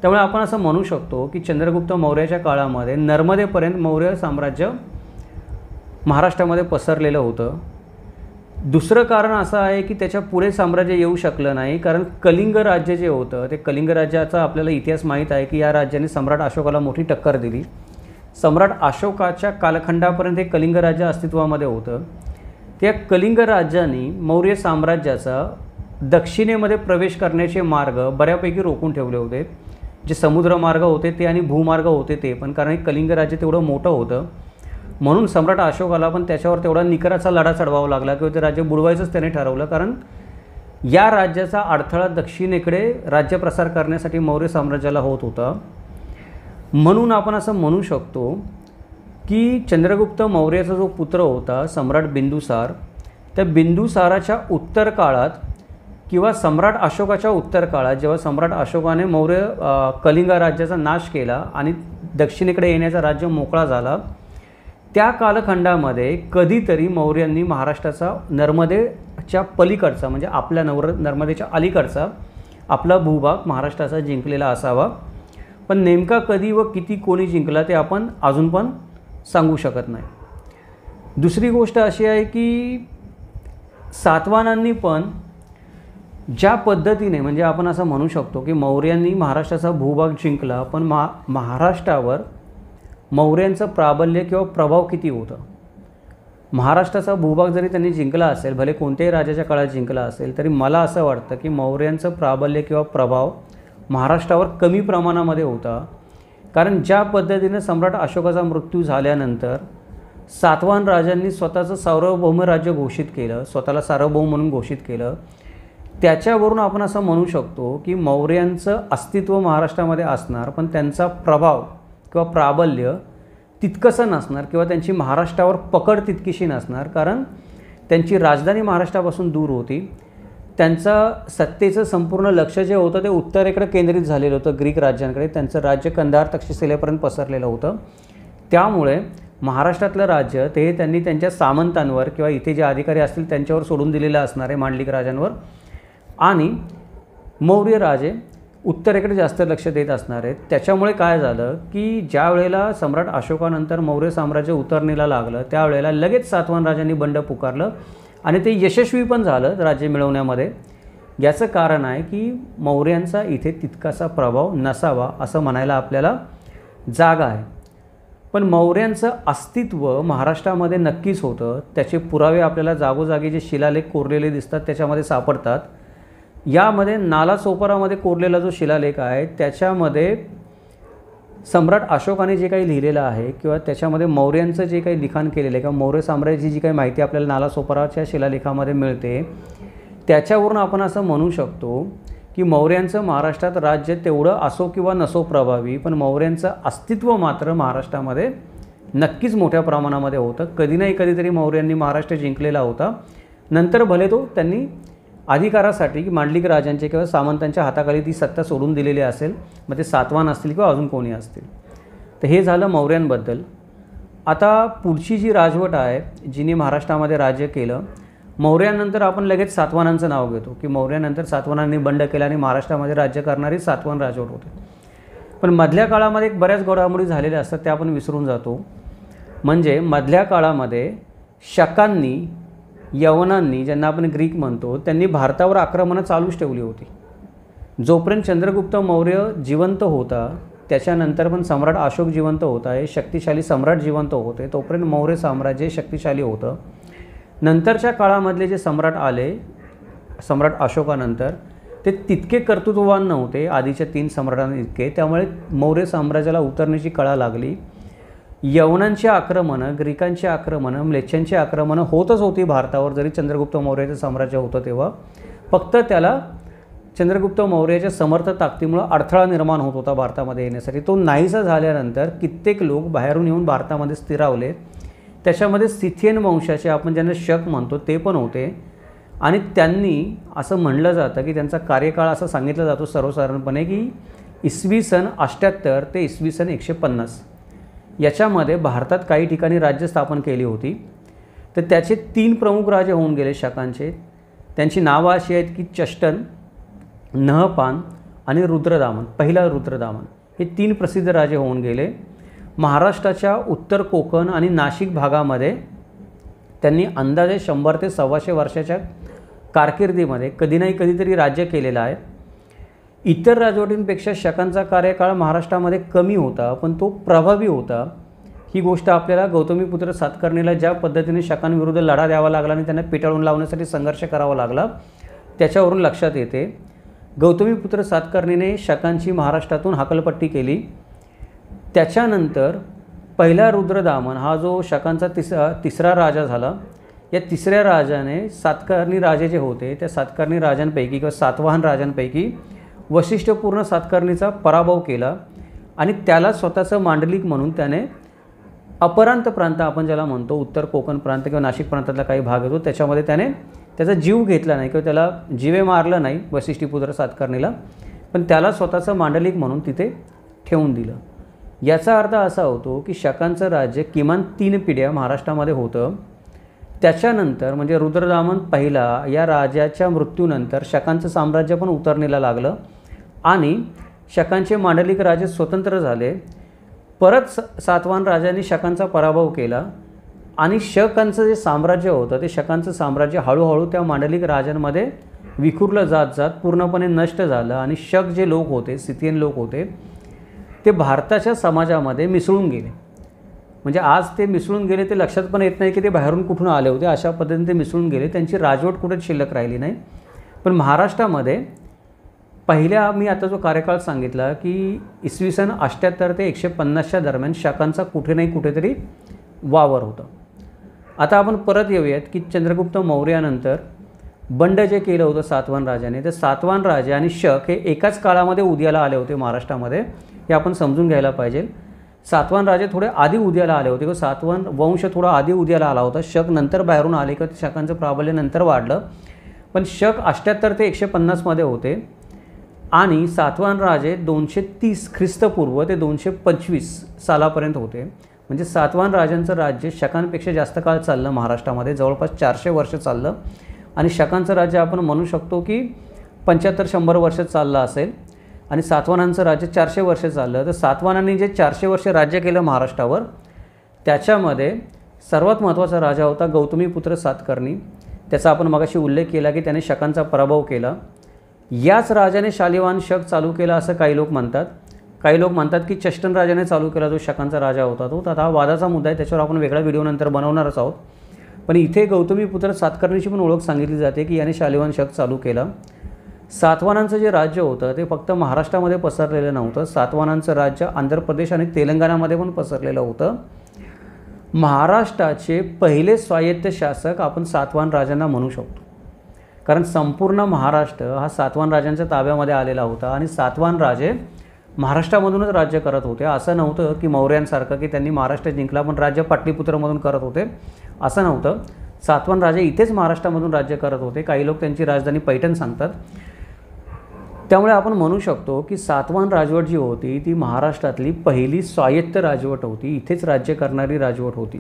त्यामुळे आपण असं म्हणू शकतो की चंद्रगुप्त मौर्याच्या काळामध्ये नर्मदेपर्यंत मौर्य साम्राज्य महाराष्ट्रामध्ये पसरलेलं होतं. दुसरं कारण असं आहे की त्याच्या पुढे साम्राज्य येऊ शकलं नाही, कारण कलिंग राज्य जे होतं ते कलिंग राज्याचा आपल्याला इतिहास माहीत आहे की या राज्याने सम्राट अशोकाला मोठी टक्कर दिली. सम्राट अशोकाच्या कालखंडापर्यंत हे कलिंग राज्य अस्तित्वामध्ये होतं. त्या कलिंग राज्याने मौर्य साम्राज्याचा दक्षिणेमध्ये प्रवेश करण्याचे मार्ग बऱ्यापैकी रोखून ठेवले होते. जे समुद्रमार्ग होते ते आणि भूमार्ग होते ते पण, कारण कलिंग राज्य तेवढं मोठं होतं म्हणून सम्राट अशोकाला पण त्याच्यावर तेवढा निकराचा लढा चढवावा लागला किंवा ते राज्य बुडवायचंच त्याने ठरवलं. कारण या राज्याचा अडथळा दक्षिणेकडे राज्यप्रसार करण्यासाठी मौर्य साम्राज्याला होत होता. म्हणून आपण असं म्हणू शकतो की चंद्रगुप्त मौर्याचा जो पुत्र होता सम्राट बिंदुसार, त्या बिंदुसाराच्या उत्तर काळात किंवा सम्राट अशोकाच्या उत्तर काळात जेव्हा सम्राट अशोकाने मौर्य कलिंग राज्याचा नाश केला आणि दक्षिणेकडे येण्याचा राज्य मोकळा झाला, त्या कालखंडामध्ये कधीतरी मौर्यांनी महाराष्ट्राचा नर्मदेच्या पलीकडचा म्हणजे आपल्या नर्मदेच्या अलीकडचा आपला भूभाग महाराष्ट्राचा जिंकलेला असावा. पण नेमका कधी व किती कोणी जिंकला ते आपण अजून पण सांगू शकत नाही. दुसरी गोष्ट अशी आहे की सातवाहनांनी पण ज्या पद्धतीने म्हणजे आपण असं म्हणू शकतो की मौर्यांनी महाराष्ट्राचा भूभाग जिंकला, पण महाराष्ट्रावर मौर्यांचं प्राबल्य किंवा प्रभाव किती होतं. महाराष्ट्राचा भूभाग जरी त्यांनी जिंकला असेल, भले कोणत्याही राजाच्या काळात जिंकला असेल, तरी मला असं वाटतं की मौर्यांचं प्राबल्य किंवा प्रभाव महाराष्ट्रावर कमी प्रमाणामध्ये होता. कारण ज्या पद्धतीने सम्राट अशोकाचा मृत्यू झाल्यानंतर सातवाहन राजांनी स्वतःचं सार्वभौम राज्य घोषित केलं, स्वतःला सार्वभौम म्हणून घोषित केलं, त्याच्यावरून आपण असं म्हणू शकतो की मौर्यांचं अस्तित्व महाराष्ट्रामध्ये असणार, पण त्यांचा प्रभाव किंवा प्राबल्य तितकंसं नसणार किंवा त्यांची महाराष्ट्रावर पकड तितकीशी नसणार. कारण त्यांची राजधानी महाराष्ट्रापासून दूर होती. त्यांचं सत्तेचं संपूर्ण लक्ष जे होतं ते उत्तरेकडे केंद्रित झालेलं होतं, ग्रीक राज्यांकडे. त्यांचं राज्य कंधार तक्षशिलेपर्यंत पसरलेलं होतं. त्यामुळे महाराष्ट्रातलं राज्य ते त्यांनी त्यांच्या सामंतांवर किंवा इथे जे अधिकारी असतील त्यांच्यावर सोडून दिलेलं असणार आहे, मांडलिक राजांवर. आणि मौर्य राजे उत्तरेकडे जास्त लक्ष देत असणार आहेत. त्याच्यामुळे काय झालं की ज्या वेळेला सम्राट अशोकानंतर मौर्य साम्राज्य उतरणीला लागलं त्यावेळेला लगेच सातवाहन राजांनी बंड पुकारलं आणि ते यशस्वी पण झालं राज्य मिळवण्यामध्ये. याचं कारण आहे की मौर्यांचा इथे तितकासा प्रभाव नसावा असं म्हणायला आपल्याला जागा आहे. पण मौर्यांचं अस्तित्व महाराष्ट्रामध्ये नक्कीच होतं. त्याचे पुरावे आपल्याला जागोजागी जे शिलालेख कोरलेले दिसतात त्याच्यामध्ये सापडतात. यामध्ये नालासोपारामध्ये कोरलेला जो शिलालेख आहे त्याच्यामध्ये सम्राट अशोकाने जे काही लिहिलेलं आहे किंवा त्याच्यामध्ये मौर्यांचं जे काही लिखाण केलेलं आहे किंवा मौर्य साम्राज्याची जी काही माहिती आपल्याला नालासोपाराच्या शिलालेखामध्ये मिळते, त्याच्यावरून आपण असं म्हणू शकतो की मौर्यांचं महाराष्ट्रात राज्य तेवढं असो किंवा नसो प्रभावी, पण मौर्यांचं अस्तित्व मात्र महाराष्ट्रामध्ये नक्कीच मोठ्या प्रमाणामध्ये होतं. कधी नाही कधीतरी मौर्यांनी महाराष्ट्र जिंकलेला होता. नंतर भले तो त्यांनी अधिकारासाठी मांडलिक राजांचे किंवा सामंतांच्या हाताखाली ती सत्ता सोडून दिलेली असेल, मग ते सातवाहन असतील किंवा अजून कोणी असतील. तर हे झालं मौर्यांबद्दल. आता पुढची जी राजवट आहे जिने महाराष्ट्रामध्ये राज्य केलं, मौर्यानंतर आपण लगेच सातवाहनांचं नाव घेतो की मौर्यानंतर सातवाहनांनी बंड केला आणि महाराष्ट्रामध्ये राज्य करणारी सातवाहन राजवट होते. पण मधल्या काळामध्ये बऱ्याच घडामोडी झालेल्या असतात त्या आपण विसरून जातो. म्हणजे मधल्या काळामध्ये शकांनी, यवनांनी, ज्यांना आपण ग्रीक म्हणतो, त्यांनी भारतावर आक्रमणं चालूच ठेवली होती. जोपर्यंत चंद्रगुप्त मौर्य जिवंत होता, त्याच्यानंतर पण सम्राट अशोक जिवंत होता, हे शक्तिशाली सम्राट जिवंत होते, तोपर्यंत मौर्य साम्राज्य शक्तिशाली होतं. नंतरच्या काळामधले जे सम्राट आले सम्राट अशोकानंतर, ते तितके कर्तृत्ववान नव्हते आधीच्या 3 सम्राटांइतके, त्यामुळे मौर्य साम्राज्याला उतरण्याची कळा लागली. यवनांची आक्रमणं, ग्रीकांची आक्रमणं, म्लेच्छांची आक्रमणं होतच होती भारतावर, जरी चंद्रगुप्त मौर्याचं साम्राज्य होतं तेव्हा. फक्त त्याला चंद्रगुप्त मौर्याच्या समर्थ ताकदीमुळे अडथळा निर्माण होत होता भारतामध्ये येण्यासाठी. तो नाहीसा झाल्यानंतर कित्येक लोक बाहेरून येऊन भारतामध्ये स्थिरावले. त्याच्यामध्ये सिथियन वंशाचे, आपण ज्यांना शक म्हणतो, ते पण होते. आणि त्यांनी असं म्हणलं जातं की त्यांचा कार्यकाळ असा सांगितला जातो सर्वसाधारणपणे की इसवी सन 78 ते इसवी सन 150 याच्यामध्ये भारतात काही ठिकाणी राज्य स्थापन केली होती. तर त्याचे 3 प्रमुख राजे होऊन गेले शकांचे. त्यांची नावं अशी आहेत की चष्टन, नहपान आणि रुद्रदामन. पहिला रुद्रदामन, हे 3 प्रसिद्ध राजे होऊन गेले. महाराष्ट्राच्या उत्तर कोकण आणि नाशिक भागामध्ये त्यांनी अंदाजे 100 ते 125 वर्षाच्या कारकिर्दीमध्ये कधी नाही कधीतरी राज्य केलेलं आहे. इतर राजवटींपेक्षा शकांचा कार्यकाळ महाराष्ट्रामध्ये कमी होता, पण तो प्रभावी होता. ही गोष्ट आपल्याला गौतमीपुत्र सातकर्णीला ज्या पद्धतीने शकांविरुद्ध लढा द्यावा लागला आणि त्यांना पिटाळून लावण्यासाठी संघर्ष करावा लागला त्याच्यावरून लक्षात येते. गौतमीपुत्र सातकर्णीने शकांची महाराष्ट्रातून हकालपट्टी केली. त्याच्यानंतर पहिला रुद्रदामन हा जो शकांचा तिसरा राजा झाला, या तिसऱ्या राजाने सातकर्णी राजे जे होते त्या सातकर्णी राजांपैकी किंवा सातवाहन राजांपैकी वैशिष्ट्यपूर्ण सातकर्णीचा पराभव केला आणि त्याला स्वतःचं मांडलिक म्हणून त्याने अपरांत प्रांत, आपण ज्याला म्हणतो उत्तर कोकण प्रांत किंवा नाशिक प्रांतातला काही भाग येतो, त्याच्यामध्ये त्याने त्याचा जीव घेतला नाही किंवा त्याला जीवे मारलं नाही वैशिष्ट्यपुत्र सातकर्णीला, पण त्याला स्वतःचं मांडलिक म्हणून तिथे ठेवून दिलं. याचा अर्थ असा होतो की शकांचं राज्य किमान 3 पिढ्या महाराष्ट्रामध्ये होतं. त्याच्यानंतर म्हणजे रुद्रदामन पहिला या राजाच्या मृत्यूनंतर शकांचं साम्राज्य पण उतरणीला लागलं आणि शकांचे मांडलिक राजे स्वतंत्र झाले. परत सातवाहन राजांनी शकांचा पराभव केला आणि शकांचं जे साम्राज्य होतं ते शकांचं साम्राज्य हळूहळू त्या मांडलिक राजांमध्ये विखुरलं जात जात पूर्णपणे नष्ट झालं आणि शक जे लोक होते, सिथियन लोक होते, ते भारताच्या समाजामध्ये मिसळून गेले. म्हणजे आज ते मिसळून गेले ते लक्षात पण येत नाही की ते बाहेरून कुठून आले होते. अशा पद्धतीने ते मिसळून गेले. त्यांची राजवट कुठेच शिल्लक राहिली नाही. पण महाराष्ट्रामध्ये पहिल्या मी आता जो कार्यकाळ सांगितला की इसवी सन 78 ते 150च्या दरम्यान शकांचा कुठे नाही कुठेतरी वावर होता. आता आपण परत येऊयात की चंद्रगुप्त मौर्यानंतर बंड जे केलं होतं सातवाहन राजाने, ते सातवाहन राजे आणि शक हे एकाच काळामध्ये उदयाला आले होते महाराष्ट्रामध्ये, हे आपण समजून घ्यायला पाहिजे. सातवाहन राजे थोडे आधी उदयाला आले होते किंवा सातवाहन वंश थोडा आधी उदयाला आला होता. शक नंतर बाहेरून आले किंवा शकांचं प्राबल्य नंतर वाढलं, पण शक 78 ते 150मध्ये होते आणि सातवाहन राजे 230 ख्रिस्तपूर्व ते 225 सालापर्यंत होते. म्हणजे सातवाहन राजांचं राज्य शकांपेक्षा जास्त काळ चाललं महाराष्ट्रामध्ये, जवळपास 400 वर्ष चाललं. आणि शकांचं राज्य आपण म्हणू शकतो की 75-100 वर्ष चाललं असेल आणि सातवाहनांचं राज्य 400 वर्ष चाललं. तर सातवाहनांनी जे 400 वर्ष राज्य केलं महाराष्ट्रावर, त्याच्यामध्ये सर्वात महत्त्वाचा राजा होता गौतमीपुत्र सातकर्णी. त्याचा आपण मगाशी उल्लेख केला की त्याने शकांचा पराभव केला. याच राजाने शालिवाहन शक चालू केला असं काही लोक म्हणतात. काही लोक म्हणतात की चष्टन राजाने चालू केला, जो शकांचा राजा होता तो. तर हा वादाचा मुद्दा आहे, त्याच्यावर आपण वेगळा व्हिडिओ नंतर बनवणारच आहोत. पण इथे गौतमीपुत्र सातकर्णीची पण ओळख सांगितली जाते की याने शालिवाहन शक चालू केला. सातवाहनांचं जे राज्य होतं ते फक्त महाराष्ट्रामध्ये पसरलेलं नव्हतं. सातवाहनांचं राज्य आंध्र प्रदेश आणि तेलंगणामध्ये पण पसरलेलं होतं. महाराष्ट्राचे पहिले स्वायत्त शासक आपण सातवाहन राजांना म्हणू शकतो, कारण संपूर्ण महाराष्ट्र हा सातवाहन राजांच्या ताब्यामध्ये आलेला होता आणि सातवाहन राजे महाराष्ट्रामधूनच राज्य करत होते. असं नव्हतं की मौर्यांसारखं की त्यांनी महाराष्ट्र जिंकला पण राज्य पाटलीपुत्रमधून करत होते, असं नव्हतं. सातवाहन राजे इथेच महाराष्ट्रामधून राज्य करत होते. काही लोक त्यांची राजधानी पैठण सांगतात. त्यामुळे आपण म्हणू शकतो की सातवाहन राजवट जी होती ती महाराष्ट्रातली पहिली स्वायत्त राजवट होती, इथेच राज्य करणारी राजवट होती.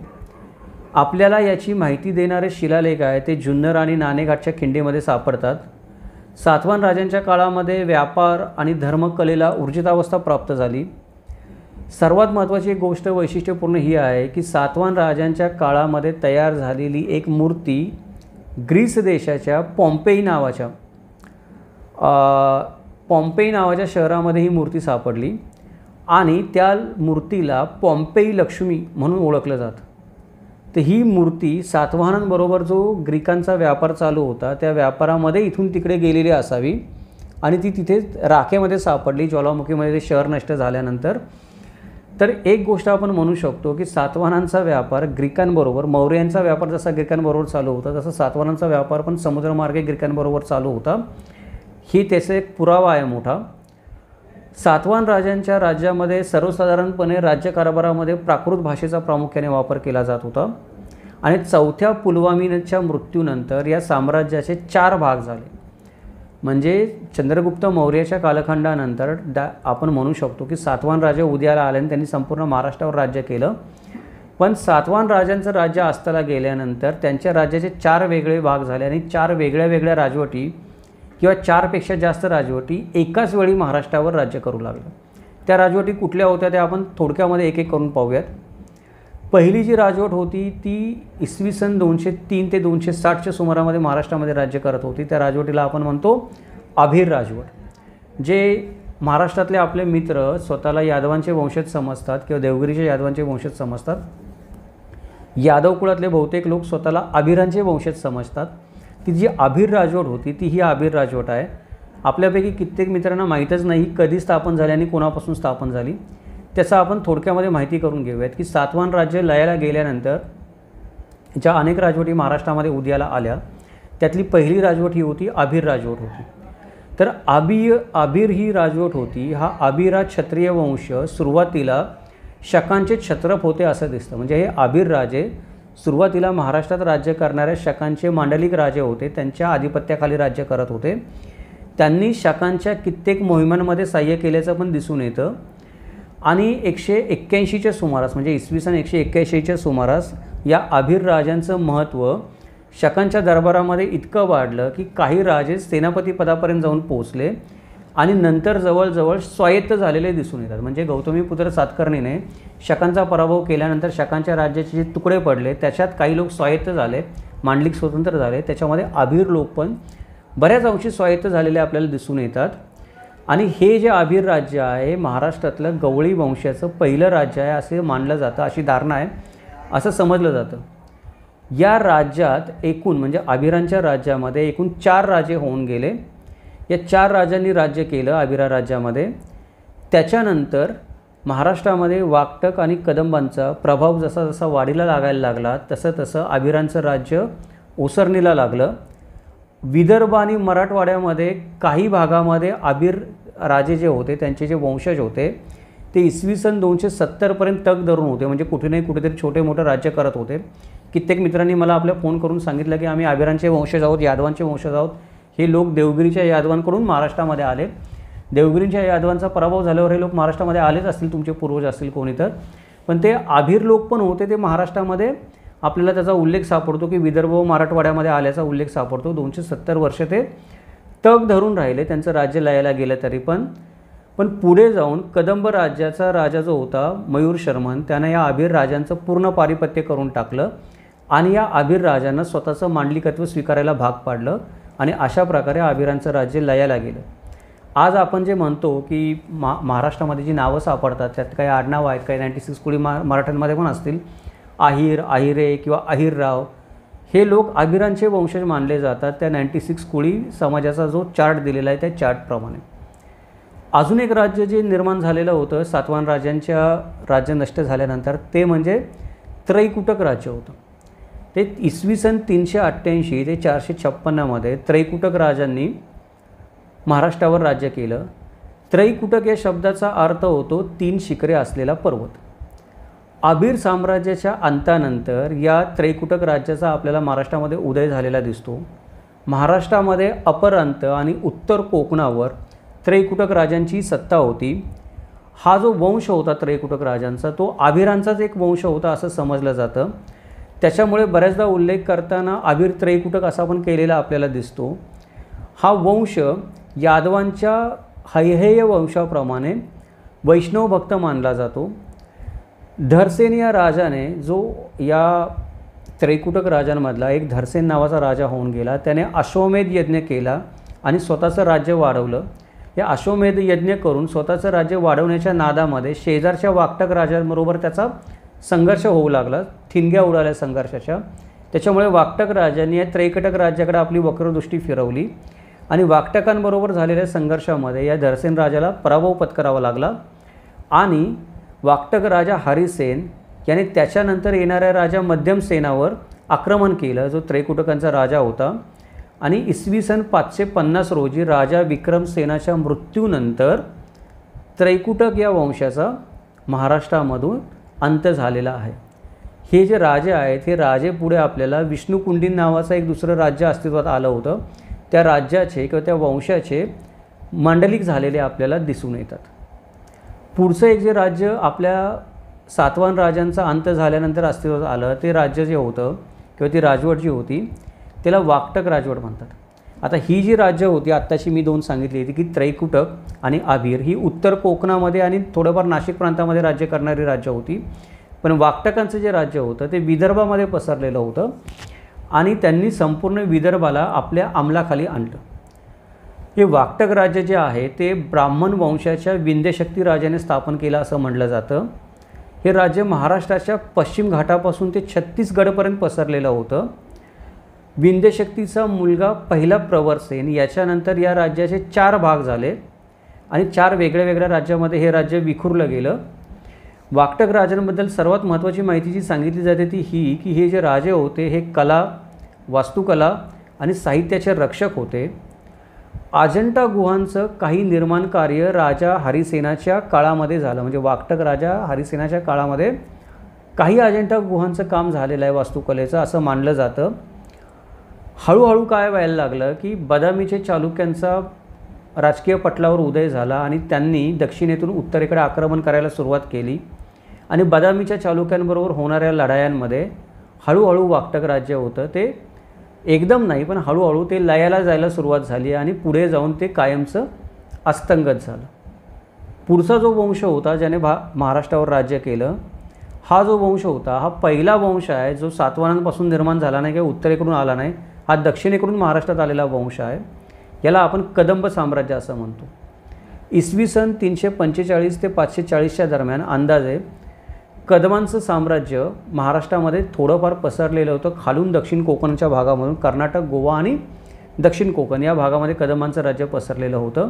आपल्याला याची माहिती देणारे शिलालेख आहे ते जुन्नर आणि नाणेघाटच्या खिंडीमध्ये सापडतात. सातवाहन राजांच्या काळामध्ये व्यापार आणि धर्मकलेला ऊर्जितावस्था प्राप्त झाली. सर्वात महत्त्वाची एक गोष्ट वैशिष्ट्यपूर्ण ही आहे की सातवाहन राजांच्या काळामध्ये तयार झालेली एक मूर्ती ग्रीस देशाच्या पॉम्पेई नावाच्या शहरामध्ये ही मूर्ती सापडली आणि त्या मूर्तीला पॉम्पेई लक्ष्मी म्हणून ओळखलं जातं. तर ही मूर्ती सातवाहनांबरोबर जो ग्रीकांचा व्यापार चालू होता त्या व्यापारामध्ये इथून तिकडे गेलेली असावी आणि ती तिथे राखेमध्ये सापडली ज्वालामुखीमध्ये ते शहर नष्ट झाल्यानंतर. तर एक गोष्ट आपण म्हणू शकतो की सातवाहनांचा व्यापार ग्रीकांबरोबर, मौर्यांचा व्यापार जसा ग्रीकांबरोबर चालू होता तसा सातवाहनांचा व्यापार पण समुद्रमार्गे ग्रीकांबरोबर चालू होता. ही त्याचा एक पुरावा आहे मोठा. सातवाहन राजांच्या राज्यामध्ये सर्वसाधारणपणे राज्यकारभारामध्ये प्राकृत भाषेचा प्रामुख्याने वापर केला जात होता आणि चौथ्या पुलवामीच्या मृत्यूनंतर या साम्राज्याचे 4 भाग झाले. म्हणजे चंद्रगुप्त मौर्याच्या कालखंडानंतर आपण म्हणू शकतो की सातवाहन राजे उदयाला आले आणि त्यांनी संपूर्ण महाराष्ट्रावर राज्य केलं. पण सातवाहन राजांचं राज्य अस्ताला गेल्यानंतर त्यांच्या राज्याचे 4 वेगळे भाग झाले आणि 4 वेगळ्या वेगळ्या राजवटी किंवा 4पेक्षा जास्त राजवटी एकाच वेळी महाराष्ट्रावर राज्य करू लागल्या. त्या राजवटी कुठल्या होत्या त्या आपण थोडक्यामध्ये एक एक करून पाहूयात. पहिली जी राजवट होती ती इसवी सन 203 ते 260च्या सुमारामध्ये महाराष्ट्रामध्ये राज्य करत होती. त्या राजवटीला आपण म्हणतो अभिर राजवट. जे महाराष्ट्रातले आपले मित्र स्वतःला यादवांचे वंशज समजतात किंवा देवगिरीच्या यादवांचे वंशज समजतात, यादव कुळातले बहुतेक लोक स्वतःला अभिरांचे वंशज समजतात. ती जी अभिर राजवट होती ती ही अभिर राजवट आहे. आपल्यापैकी कित्येक मित्रांना माहीतच नाही कधी स्थापन झाली आणि कोणापासून स्थापन झाली. त्याचा आपण थोडक्यामध्ये माहिती करून घेऊयात की सातवाहन राज्य लयाला गेल्यानंतर ज्या अनेक राजवटी महाराष्ट्रामध्ये उदयाला आल्या त्यातली पहिली राजवट ही होती अभिर राजवट होती. तर अभिर ही राजवट होती. हा अभिर हा क्षत्रिय वंश सुरुवातीला शकांचे क्षत्रप होते असं दिसतं. म्हणजे हे अभिर राजे सुरुवातीला महाराष्ट्रात राज्य करणाऱ्या शकांचे मांडलिक राजे होते. त्यांच्या आधिपत्याखाली राज्य करत होते. त्यांनी शकांच्या कित्येक मोहिमांमध्ये सहाय्य केल्याचं पण दिसून येतं. आणि 181च्या सुमारास म्हणजे इसवी सन 181च्या सुमारास या अभिर राजांचं महत्त्व शकांच्या दरबारामध्ये इतकं वाढलं की काही राजे सेनापती पदापर्यंत जाऊन पोहोचले आणि नंतर जवळजवळ स्वायत्त झालेले दिसून येतात. म्हणजे गौतमीपुत्र सातकर्णीने शकांचा पराभव केल्यानंतर शकांच्या राज्याचे जे तुकडे पडले त्याच्यात काही लोक स्वायत्त झाले, मांडलिक स्वतंत्र झाले. त्याच्यामध्ये अभिर लोक पण बऱ्याच अंशी स्वायत्त झालेले आपल्याला दिसून येतात. आणि हे जे अभिर राज्य आहे महाराष्ट्रातलं गवळी वंशाचं पहिलं राज्य आहे असे मानलं जातं, अशी धारणा आहे, असं समजलं जातं. या राज्यात एकूण म्हणजे अभिरांच्या राज्यामध्ये एकूण 4 राजे होऊन गेले. या 4 राजांनी राज्य केलं अभिरा राज्यामध्ये. त्याच्यानंतर महाराष्ट्रामध्ये वाकटक आणि कदंबांचा प्रभाव जसा जसा वाढीला लागायला लागला तसं तसं अभिरांचं राज्य ओसरणीला लागलं. विदर्भ आणि मराठवाड्यामध्ये काही भागामध्ये अभिर राजे जे होते त्यांचे जे वंशज होते ते इसवी सन 270पर्यंत तग धरून होते. म्हणजे कुठे नाही कुठेतरी छोटे मोठे राज्य करत होते. कित्येक मित्रांनी मला आपल्या फोन करून सांगितलं की आम्ही अभिरांचे वंशज आहोत, यादवांचे वंशज आहोत. हे लोक देवगिरीच्या यादवांकडून महाराष्ट्रामध्ये आले. देवगिरीच्या यादवांचा पराभव झाल्यावर हे लोक महाराष्ट्रामध्ये आलेच असतील, तुमचे पूर्वज असतील कोणी तर. पण ते अभिर लोक पण होते. ते महाराष्ट्रामध्ये आपल्याला त्याचा उल्लेख सापडतो की विदर्भ व मराठवाड्यामध्ये आल्याचा उल्लेख सापडतो. 270 वर्ष ते तग धरून राहिले. त्यांचं राज्य लयाला गेलं तरी पण पुढे जाऊन कदंब राज्याचा राजा जो होता मयूर शर्मन त्यानं या अभिर राजांचं पूर्ण पारिपत्य करून टाकलं आणि या अभिर राजांना स्वतःचं मांडलिकत्व स्वीकारायला भाग पाडलं आणि अशा प्रकारे अभिरांचं राज्य लयाला गेलं. आज आपण जे म्हणतो की महाराष्ट्रामध्ये जी नावं सापडतात त्यात काही आडनावं आहेत, काही 96 कुळी मराठ्यांमध्ये पण असतील. आहिर, आहिरे किंवा अहिरराव हे लोक अभिरांचे वंशज मानले जातात. त्या 96 कुळी समाजाचा जो चार्ट दिलेला आहे त्या चार्टप्रमाणे. अजून एक राज्य जे निर्माण झालेलं होतं सातवाहन राजांच्या राज्य नष्ट झाल्यानंतर ते म्हणजे त्रैकुटक राज्य होतं. ते इसवी सन 388 ते 456मध्ये त्रैकुटक राजांनी महाराष्ट्रावर राज्य केलं. त्रैकुटक या शब्दाचा अर्थ होतो 3 शिखरे असलेला पर्वत. अभिर साम्राज्याच्या अंतानंतर या त्रैकुटक राज्याचा आपल्याला महाराष्ट्रामध्ये उदय झालेला दिसतो. महाराष्ट्रामध्ये अपरांत आणि उत्तर कोकणावर त्रैकुटक राजांची सत्ता होती. हा जो वंश होता त्रैकुटक राजांचा तो अभिरांचाच एक वंश होता असं समजलं जातं. त्याच्यामुळे बऱ्याचदा उल्लेख करताना अभिर त्रैकुटक असा पण केलेला आपल्याला दिसतो. हा वंश यादवांच्या हैहेय वंशाप्रमाणे वैष्णव भक्त मानला जातो. धरसेन या राजाने जो या त्रैकुटक राजांमधला एक धरसेन नावाचा राजा होऊन गेला. त्याने अश्वमेध यज्ञ केला आणि स्वतःचं राज्य वाढवलं. या अश्वमेध यज्ञ करून स्वतःचं राज्य वाढवण्याच्या नादामध्ये शेजारच्या वाकटक राजांबरोबर त्याचा संघर्ष होऊ लागला. ठिणग्या उडाल्या संघर्षाच्या. त्याच्यामुळे वाकटक राजांनी या त्रैकुटक राज्याकडे आपली वक्रदृष्टी फिरवली आणि वाकटकांबरोबर झालेल्या संघर्षामध्ये या धरसेन राजाला पराभव पत्करावा लागला आणि वाकटक राजा हरिसेन याने त्याच्यानंतर येणाऱ्या राजा मध्यमसेनावर आक्रमण केलं, जो त्रैकुटकांचा राजा होता. आणि इसवी सन 550 रोजी राजा विक्रमसेनाच्या मृत्यूनंतर त्रैकुटक या वंशाचा महाराष्ट्रामधून अंत झालेला आहे. हे जे राजे आहेत हे राजे पुढे आपल्याला विष्णुकुंडिन नावाचं एक दुसरं राज्य अस्तित्वात आलं होतं, त्या राज्याचे किंवा त्या वंशाचे मांडलिक झालेले आपल्याला दिसून येतात. पुढचं एक जे राज्य आपल्या सातवाहन राजांचा अंत झाल्यानंतर अस्तित्वात आलं ते राज्य जे होतं किंवा ती राजवट जी होती त्याला वाकटक राजवट म्हणतात. आता ही जी राज्य होती आत्ताची मी दोन सांगितली होती की त्रैकुटक आणि आभीर, ही उत्तर कोकणामध्ये आणि थोडंफार नाशिक प्रांतामध्ये राज्य करणारी राज्य होती. पण वाकटकांचं जे राज्य होतं ते विदर्भामध्ये पसरलेलं होतं आणि त्यांनी संपूर्ण विदर्भाला आपल्या अंमलाखाली आणलं. हे वाकटक राज्य जे आहे ते ब्राह्मण वंशाच्या विंध्यशक्ती राजाने स्थापन केलं असं म्हटलं जातं. हे राज्य महाराष्ट्राच्या पश्चिम घाटापासून ते छत्तीसगडपर्यंत पसरलेलं होतं. विंध्यशक्तीचा मुलगा पहिला प्रवरसेन याच्यानंतर या राज्याचे 4 भाग झाले आणि 4 वेगळ्या वेगळ्या राज्यामध्ये हे राज्य विखुरलं गेलं. वाकटक राजांबद्दल सर्वात महत्त्वाची माहिती जी सांगितली जाते ती ही की हे जे राजे होते हे कला, वास्तुकला आणि साहित्याचे रक्षक होते. अजंठा गुहांचं काही निर्माण कार्य राजा हरिसेनाच्या काळामध्ये झालं, म्हणजे वाकटक राजा हरिसेनाच्या काळामध्ये काही अजंठा गुहांचं काम झालेलं आहे वास्तुकलेचं असं मानलं जातं. हळूहळू काय व्हायला लागलं की बदामीचे चालुक्यांचा राजकीय पटलावर उदय झाला आणि त्यांनी दक्षिणेतून उत्तरेकडे आक्रमण करायला सुरुवात केली आणि बदामीच्या चालुक्यांबरोबर होणाऱ्या लढायांमध्ये हळूहळू वाकटक राज्य होतं ते एकदम नाही पण हळूहळू ते लयाला जायला सुरुवात झाली आणि पुढे जाऊन ते कायमचं अस्तंगत झालं. पुढचा जो वंश होता ज्याने महाराष्ट्रावर राज्य केलं, हा जो वंश होता हा पहिला वंश आहे जो सातवाहनांपासून निर्माण झाला नाही किंवा उत्तरेकडून आला नाही, हा दक्षिणेकडून महाराष्ट्रात आलेला वंश आहे. याला आपण कदंब साम्राज्य असं म्हणतो. इसवी सन 345 ते 540च्या दरम्यान अंदाजे कदंबांचं साम्राज्य महाराष्ट्रामध्ये थोडंफार पसरलेलं होतं. खालून दक्षिण कोकणच्या भागामधून कर्नाटक, गोवा आणि दक्षिण कोकण या भागामध्ये कदंबांचं राज्य पसरलेलं होतं.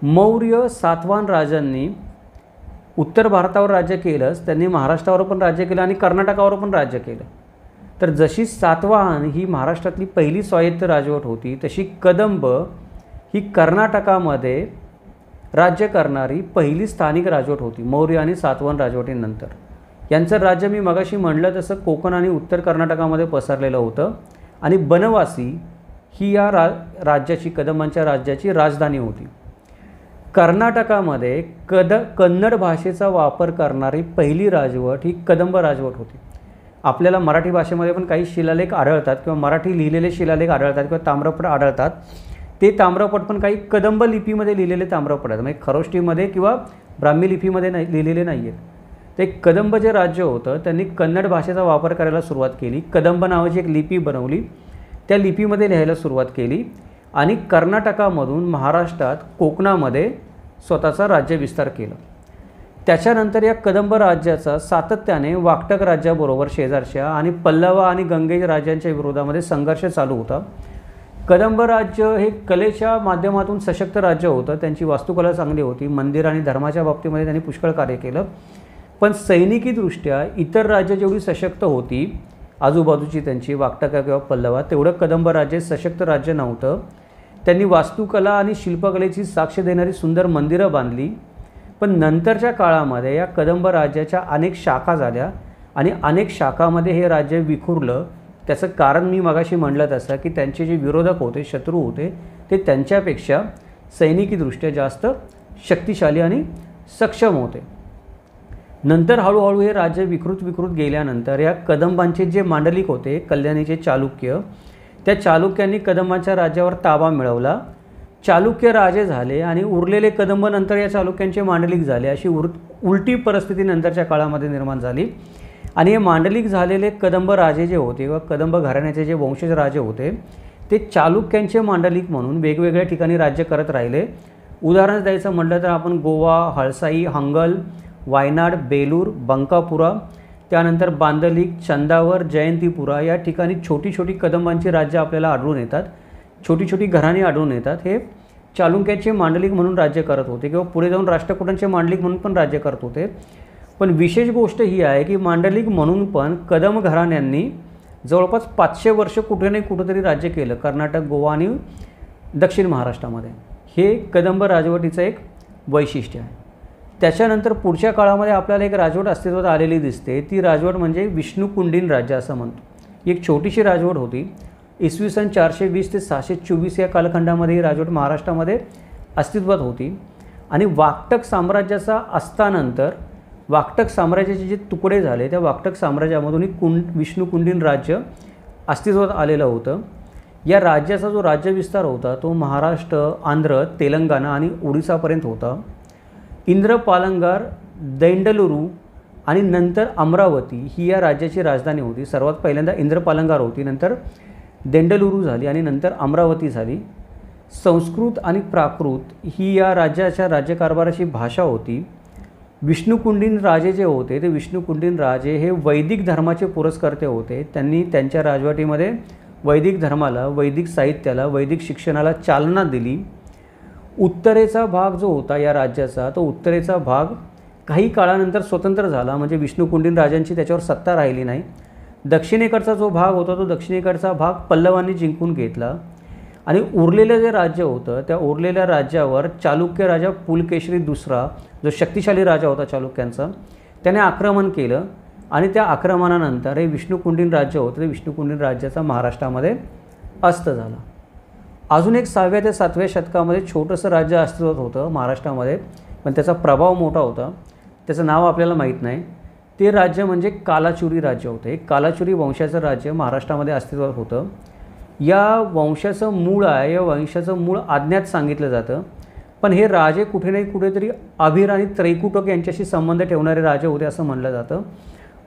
मौर्य सातवाहन राजांनी उत्तर भारतावर राज्य केलंच, त्यांनी महाराष्ट्रावर पण राज्य केलं आणि कर्नाटकावर पण राज्य केलं. तर जशी सातवाहन ही महाराष्ट्रातली पहिली स्वायत्त राजवट होती तशी कदंब ही कर्नाटकामध्ये राज्य करणारी पहिली स्थानिक राजवट होती मौर्य आणि सातवाहन राजवटीनंतर. यांचं राज्य मी मगाशी म्हटलं तसं कोकण आणि उत्तर कर्नाटकामध्ये पसरलेलं होतं आणि बनवासी ही या राज्याची कदंबांच्या राज्याची राजधानी होती. कर्नाटकामध्ये कन्नड भाषेचा वापर करणारी पहिली राजवट ही कदंब राजवट होती. आपल्याला मराठी भाषेमध्ये पण काही शिलालेख आढळतात किंवा मराठी लिहिलेले शिलालेख आढळतात किंवा ताम्रपट आढळतात. ते ताम्रपट पण काही कदंब लिपीमध्ये लिहिलेले ताम्रपट आहेत, म्हणजे खरोष्टीमध्ये किंवा ब्राह्मी लिपीमध्ये नाही लिहिलेले नाही आहेत. ते कदंब जे राज्य होतं त्यांनी कन्नड भाषेचा वापर करायला सुरुवात केली. कदंब नावाची एक लिपी बनवली, त्या लिपीमध्ये लिहायला सुरुवात केली आणि कर्नाटकामधून महाराष्ट्रात कोकणामध्ये स्वतःचा राज्य विस्तार केला. त्याच्यानंतर या कदंब राज्याचा सातत्याने वाकटक राज्याबरोबर शेजारच्या आणि पल्लव आणि गंगेज राज्यांच्या विरोधामध्ये संघर्ष चालू होता. कदंब राज्य हे कलेच्या माध्यमातून सशक्त राज्य होतं. त्यांची वास्तुकला चांगली होती, मंदिर आणि धर्माच्या बाबतीमध्ये त्यांनी पुष्कळ कार्य केलं. पण सैनिकीदृष्ट्या इतर राज्य जेवढी सशक्त होती आजूबाजूची त्यांची वाकटका किंवा पल्लवा, तेवढं कदंब राज्य सशक्त राज्य नव्हतं. त्यांनी वास्तुकला आणि शिल्पकलेची साक्ष देणारी सुंदर मंदिरं बांधली. पण नंतरच्या काळामध्ये या कदंब राज्याच्या अनेक शाखा झाल्या आणि अनेक शाखामध्ये हे राज्य विखुरलं. त्याचं कारण मी मगाशी म्हटलं तसं की त्यांचे जे विरोधक होते, शत्रू होते, ते त्यांच्यापेक्षा सैनिकीदृष्ट्या जास्त शक्तिशाली आणि सक्षम होते. नंतर हळूहळू हे राज्य विकृत गेल्यानंतर या कदंबांचे जे मांडलिक होते, कल्याणीचे चालुक्य, त्या चालुक्यांनी कदंबांच्या राज्यावर ताबा मिळवला. चालुक्य राजे झाले आणि उरलेले कदंब नंतर या चालुक्यांचे मांडलिक झाले. अशी उलटी परिस्थिती नंतरच्या काळामध्ये निर्माण झाली आणि हे मांडलिक झालेले कदंब राजे जे होते किंवा कदंब घराण्याचे जे वंशज राजे होते ते चालुक्यांचे मांडलिक म्हणून वेगवेगळ्या ठिकाणी राज्य करत राहिले. उदाहरण द्यायचं म्हटलं तर आपण गोवा, हळसाई, हंगल, वायनाड, बेलूर, बंकापुरा, त्यानंतर बांदलिक, चंदावर, जयंतीपुरा या ठिकाणी छोटी छोटी कदंबांची राज्य आपल्याला आढळून येतात. छोटी छोटी घराणी आढळून येतात. हे चालुक्यांचे मांडलिक म्हणून राज्य करत होते किंवा पुढे जाऊन राष्ट्रकूटांचे मांडलिक म्हणून पण राज्य करत होते. पण विशेष गोष्ट ही आहे की मांडलिक म्हणून पण कदम घराण्यांनी जवळपास 500 वर्ष कुठे नाही कुठेतरी राज्य केलं, कर्नाटक, गोवा आणि दक्षिण महाराष्ट्रामध्ये. हे कदंब राजवटीचं एक वैशिष्ट्य आहे. त्याच्यानंतर पुढच्या काळामध्ये आपल्याला एक राजवट अस्तित्वात आलेली दिसते. ती राजवट म्हणजे विष्णुकुंडीन राज्य असं म्हणतो. ही एक छोटीशी राजवट होती. इसवी सन 420 ते 624 या कालखंडामध्ये ही राजवट महाराष्ट्रामध्ये अस्तित्वात होती. आणि वाकटक साम्राज्याचा अस्तानंतर वाकटक साम्राज्याचे जे तुकडे झाले त्या वाकटक साम्राज्यामधून ही विष्णुकुंडीन राज्य अस्तित्वात आलेलं होतं. या राज्याचा जो राज्यविस्तार होता तो महाराष्ट्र, आंध्र, तेलंगणा आणि ओडिसापर्यंत होता. इंद्रपालंगार, दैंडलुरू आणि नंतर अमरावती ही या राज्याची राजधानी होती. सर्वात पहिल्यांदा इंद्रपालंगार होती, नंतर दैंडलुरू झाली आणि नंतर अमरावती झाली. संस्कृत आणि प्राकृत ही या राज्याच्या राज्यकारभाराची भाषा होती. विष्णुकुंडीन राजे जे होते ते विष्णुकुंडीन राजे हे वैदिक धर्माचे पुरस्कर्ते होते. त्यांनी त्यांच्या राजवटीमध्ये वैदिक धर्माला, वैदिक साहित्याला, वैदिक शिक्षणाला चालना दिली. उत्तरेचा भाग जो होता या राज्याचा तो उत्तरेचा भाग काही काळानंतर स्वतंत्र झाला, म्हणजे विष्णुकुंडीन राजांची त्याच्यावर सत्ता राहिली नाही. दक्षिणेकडचा जो भाग होता तो दक्षिणेकडचा भाग पल्लवांनी जिंकून घेतला आणि उरलेलं जे राज्य होतं त्या उरलेल्या राज्यावर चालुक्य राजा पुलकेशरी दुसरा, जो शक्तिशाली राजा होता चालुक्यांचा, त्याने आक्रमण केलं आणि त्या आक्रमणानंतर हे विष्णुकुंडीन राज्य होतं ते विष्णुकुंडीन राज्याचा महाराष्ट्रामध्ये अस्त झाला. अजून एक 6व्या ते 7व्या शतकामध्ये छोटंसं राज्य अस्तित्वात होतं महाराष्ट्रामध्ये, पण त्याचा प्रभाव मोठा होता. त्याचं नाव आपल्याला माहीत नाही. ते राज्य म्हणजे कालाचुरी राज्य होतं. एक कालाचुरी वंशाचं राज्य महाराष्ट्रामध्ये अस्तित्वात होतं. या वंशाचं मूळ आहे, या वंशाचं मूळ अज्ञात सांगितलं जातं. पण हे राजे कुठे नाही कुठेतरी अभिर आणि त्रैकुटक यांच्याशी संबंध ठेवणारे राजे होते असं म्हणलं जातं.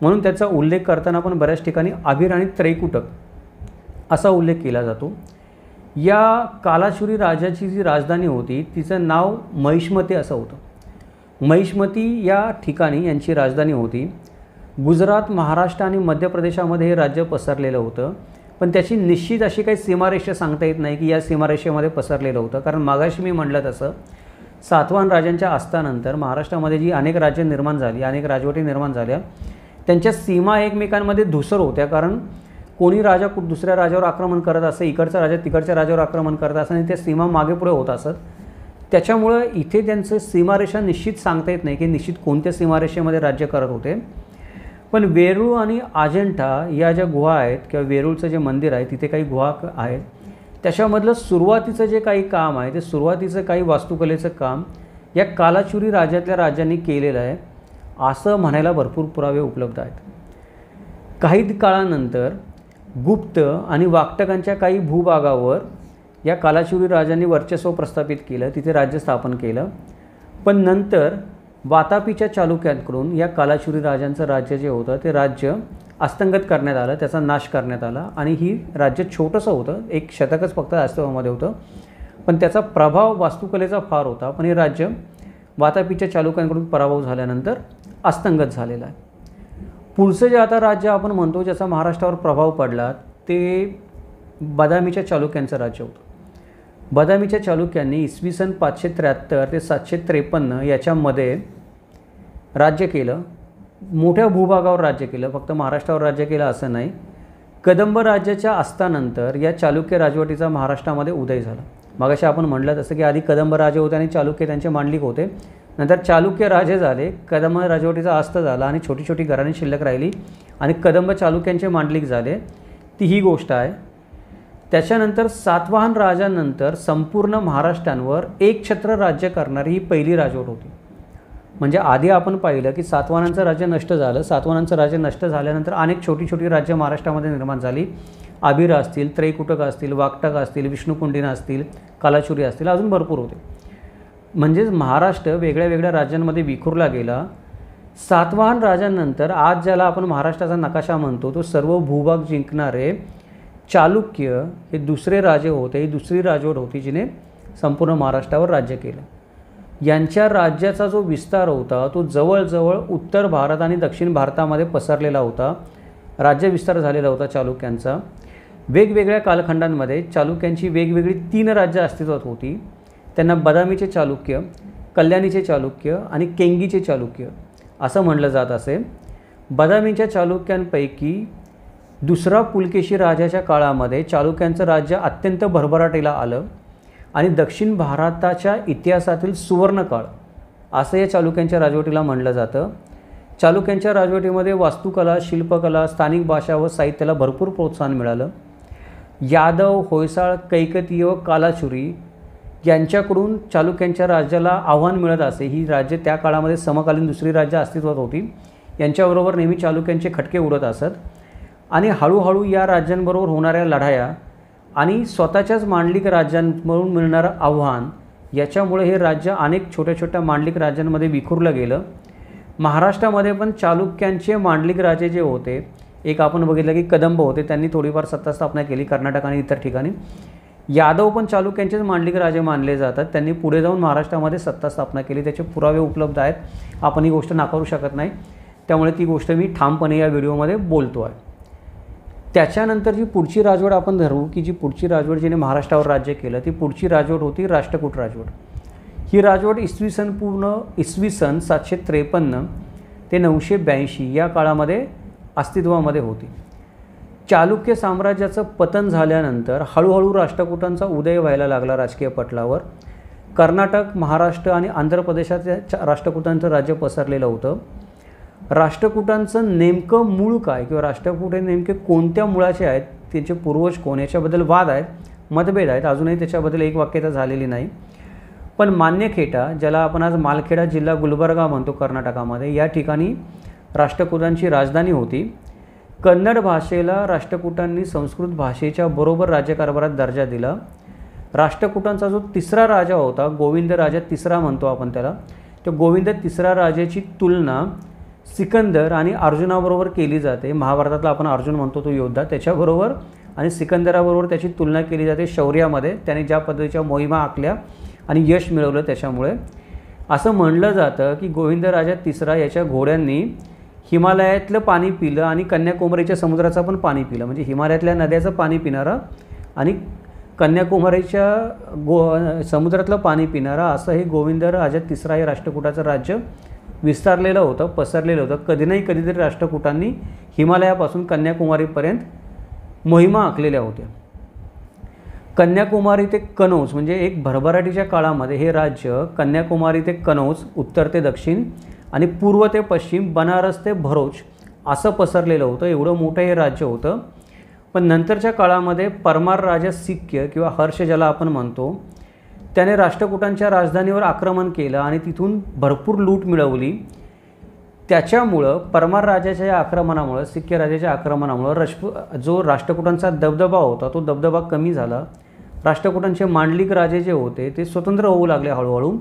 म्हणून त्याचा उल्लेख करताना पण बऱ्याच ठिकाणी अभिर आणि त्रैकुटक असा उल्लेख केला जातो. या कालाचुरी राजाची जी राजधानी होती तिचं नाव महिष्मती असं होतं. महिष्मती या ठिकाणी यांची राजधानी होती. गुजरात, महाराष्ट्र आणि मध्य प्रदेशामध्ये हे राज्य पसरलेलं होतं. पण त्याची निश्चित अशी काही सीमारेषा सांगता येत नाही की या सीमारेषेमध्ये पसरलेलं होतं. कारण मागाशी मी म्हटलं तसं सातवाहन राजांच्या अस्तानंतर महाराष्ट्रामध्ये जी अनेक राज्य निर्माण झाली, अनेक राजवटी निर्माण झाल्या, त्यांच्या सीमा एकमेकांमध्ये धुसर होत्या. कारण कोणी राजा दुसऱ्या राजावर आक्रमण करत असे, इकडचा राजा तिकडच्या राजावर आक्रमण करत असं आणि त्या सीमा मागे पुढे होत असत. त्याच्यामुळं इथे त्यांचं सीमारेषा निश्चित सांगता येत नाही की निश्चित कोणत्या सीमारेषेमध्ये राज्य करत होते. पण वेरूळ आणि अजिंठा या ज्या गुहा आहेत किंवा वेरूळचं जे मंदिर आहे तिथे काही गुहा आहेत, त्याच्यामधलं सुरुवातीचं जे काही काम आहे ते सुरुवातीचं काही वास्तुकलेचं काम या कालाचुरी राज्यातल्या राजांनी केलेलं आहे असं म्हणायला भरपूर पुरावे उपलब्ध आहेत. काही काळानंतर गुप्त आणि वाकटकांच्या काही भूभागावर या कालाचुरी राजांनी वर्चस्व प्रस्थापित केलं, तिथे राज्य स्थापन केलं. पण नंतर वातापीच्या चालुक्यांकडून या कालाचुरी राजांचं राज्य जे होतं ते राज्य अस्तंगत करण्यात आलं, त्याचा नाश करण्यात आला आणि ही राज्य छोटंसं होतं, 1 शतकच फक्त अस्तित्वामध्ये होतं. पण त्याचा प्रभाव वास्तुकलेचा फार होता. पण हे राज्य वातापीच्या चालुक्यांकडून पराभव झाल्यानंतर अस्तंगत झालेला आहे. पुढचं जे आता राज्य आपण म्हणतो ज्याचा महाराष्ट्रावर प्रभाव पडला ते बदामीच्या चालुक्यांचं राज्य होतं. बदामीच्या चालुक्यांनी इसवी सन 573 ते 753 याच्यामध्ये राज्य केलं. मोठ्या भूभागावर राज्य केलं, फक्त महाराष्ट्रावर राज्य केलं असं नाही. कदंब राज्याच्या अस्तानंतर या चालुक्य राजवटीचा महाराष्ट्रामध्ये उदय झाला. मगाशी आपण म्हटलं तसं की आधी कदंब राजे होते आणि चालुक्य त्यांचे मांडलिक होते. नंतर चालुक्य राजे झाले, कदंब राजवटीचा अस्त झाला आणि छोटी छोटी घराणी शिल्लक राहिली आणि कदंब चालुक्यांचे मांडलिक झाले. ती ही गोष्ट आहे. त्याच्यानंतर सातवाहन राजांनंतर संपूर्ण महाराष्ट्रावर एक छत्र राज्य करणारी ही पहिली राजवट होती. म्हणजे आधी आपण पाहिलं की सातवाहनांचं राज्य नष्ट झालं. सातवाहनांचं राज्य नष्ट झाल्यानंतर अनेक छोटी छोटी राज्य महाराष्ट्रामध्ये निर्माण झाली. अभिर असतील, त्रैकुटक असतील, वाकटक असतील, विष्णुकुंडीन असतील, कालाचुरी असतील, अजून भरपूर होते. म्हणजेच महाराष्ट्र वेगळ्या वेगळ्या राज्यांमध्ये विखुरला गेला. सातवाहन राजांनंतर आज ज्याला आपण महाराष्ट्राचा नकाशा म्हणतो तो सर्व भूभाग जिंकणारे चालुक्य हे दुसरे राजे होते. ही दुसरी राजवट होती जिने संपूर्ण महाराष्ट्रावर राज्य केलं. यांच्या राज्याचा जो विस्तार होता तो जवळजवळ उत्तर भारत आणि दक्षिण भारतामध्ये पसरलेला होता. राज्य विस्तार झालेला होता चालुक्यांचा. वेगवेगळ्या कालखंडांमध्ये चालुक्यांची वेगवेगळी 3 राज्य अस्तित्वात होती. त्यांना बदामीचे चालुक्य, कल्याणीचे चालुक्य आणि केंगीचे चालुक्य असं म्हणलं जात असे. बदामीच्या चालुक्यांपैकी दुसरा पुलकेशी राजाच्या काळामध्ये चालुक्यांचं राज्य अत्यंत भरभराटीला आलं आणि दक्षिण भारताच्या इतिहासातील सुवर्णकाळ असं या चालुक्यांच्या राजवटीला म्हणलं जातं. चालुक्यांच्या राजवटीमध्ये वास्तुकला, शिल्पकला, स्थानिक भाषा व साहित्याला भरपूर प्रोत्साहन मिळालं. यादव, होयसाळ, कैकतीय व कालाचुरी यांच्याकडून चालुक्यांच्या राज्याला आव्हान मिळत असे. ही राज्य त्या काळामध्ये समकालीन दुसरी राज्य अस्तित्वात होती. यांच्याबरोबर नेहमी चालुक्यांचे खटके उडत असत आणि हळूहळू या राज्यांबरोबर होणाऱ्या लढाया आणि स्वतःच्याच मांडलिक राज्यांकडून मिळणारं आव्हान याच्यामुळे हे राज्य अनेक छोट्या छोट्या मांडलिक राज्यांमध्ये विखुरलं गेलं. महाराष्ट्रामध्ये पण चालुक्यांचे मांडलिक राजे जे होते, एक आपण बघितलं की कदंब होते, त्यांनी थोडीफार सत्ता स्थापना केली कर्नाटक आणि इतर ठिकाणी. यादव पण चालुक्यांचेच मांडलिक राजे मानले जातात. त्यांनी पुढे जाऊन महाराष्ट्रामध्ये सत्ता स्थापना केली. त्याचे पुरावे उपलब्ध आहेत. आपण ही गोष्ट नाकारू शकत नाही. त्यामुळे ती गोष्ट मी ठामपणे या व्हिडिओमध्ये बोलतो आहे. त्याच्यानंतर जी पुढची राजवट आपण धरू की जी पुढची राजवट जिने महाराष्ट्रावर राज्य केलं, ती पुढची राजवट होती राष्ट्रकूट राजवट. ही राजवट इसवी सन 753 ते 982 या काळामध्ये अस्तित्वामध्ये होती. चालुक्य साम्राज्याचं पतन झाल्यानंतर हळूहळू राष्ट्रकूटांचा उदय व्हायला लागला राजकीय पटलावर. कर्नाटक, महाराष्ट्र आणि आंध्र प्रदेशात राष्ट्रकूटांचं राज्य पसरलेलं होतं. राष्ट्रकूटांचं नेमकं मूळ काय किंवा राष्ट्रकूट हे नेमके कोणत्या मुळाचे आहेत, त्यांचे पूर्वज कोण याच्याबद्दल वाद आहेत, मतभेद आहेत. अजूनही त्याच्याबद्दल एक वाक्यता झालेली नाही. पण मान्यखेटा, ज्याला आपण आज मालखेडा जिल्हा गुलबर्गा म्हणतो कर्नाटकामध्ये, या ठिकाणी राष्ट्रकूटांची राजधानी होती. कन्नड भाषेला राष्ट्रकूटांनी संस्कृत भाषेच्या बरोबर राज्यकारभारात दर्जा दिला. राष्ट्रकूटांचा जो तिसरा राजा होता, गोविंद राजा तिसरा म्हणतो आपण त्याला, त्या गोविंद तिसरा राजाची तुलना सिकंदर आणि अर्जुनाबरोबर केली जाते. महाभारतातला आपण अर्जुन म्हणतो तो योद्धा, त्याच्याबरोबर आणि सिकंदराबरोबर त्याची तुलना केली जाते शौर्यामध्ये. त्याने ज्या पद्धतीच्या मोहिमा आखल्या आणि यश मिळवलं, त्याच्यामुळे असं म्हणलं जातं की गोविंद राजा तिसरा याच्या घोड्यांनी हिमालयातलं पाणी पिलं आणि कन्याकुमारीच्या समुद्राचं पण पाणी पिलं. म्हणजे हिमालयातल्या नद्याचं पाणी पिणारा आणि कन्याकुमारीच्या समुद्रातलं पाणी पिणारा असं हे गोविंद राजा तिसरा हे राष्ट्रकूटाचं राज्य विस्तारलेलं होतं, पसरलेलं होतं. कधी नाही कधीतरी राष्ट्रकूटांनी हिमालयापासून कन्याकुमारीपर्यंत मोहिमा आखलेल्या होत्या. कन्याकुमारी ते कनौज म्हणजे एक भरभराटीच्या काळामध्ये हे राज्य कन्याकुमारी ते कनौज, उत्तर ते दक्षिण आणि पूर्व ते पश्चिम, बनारस ते भरोच असं पसरलेलं होतं. एवढं मोठं हे राज्य होतं. पण नंतरच्या काळामध्ये परमार राजा सिक्य किंवा हर्ष ज्याला आपण म्हणतो, त्याने राष्ट्रकूटांच्या राजधानीवर आक्रमण केलं आणि तिथून भरपूर लूट मिळवली. त्याच्यामुळं परमार राजाच्या या आक्रमणामुळं, सिक्य राजाच्या आक्रमणामुळं जो राष्ट्रकूटांचा दबदबा होता तो दबदबा कमी झाला. राष्ट्रकूटांचे मांडलिक राजे जे होते ते स्वतंत्र होऊ लागले हळूहळू.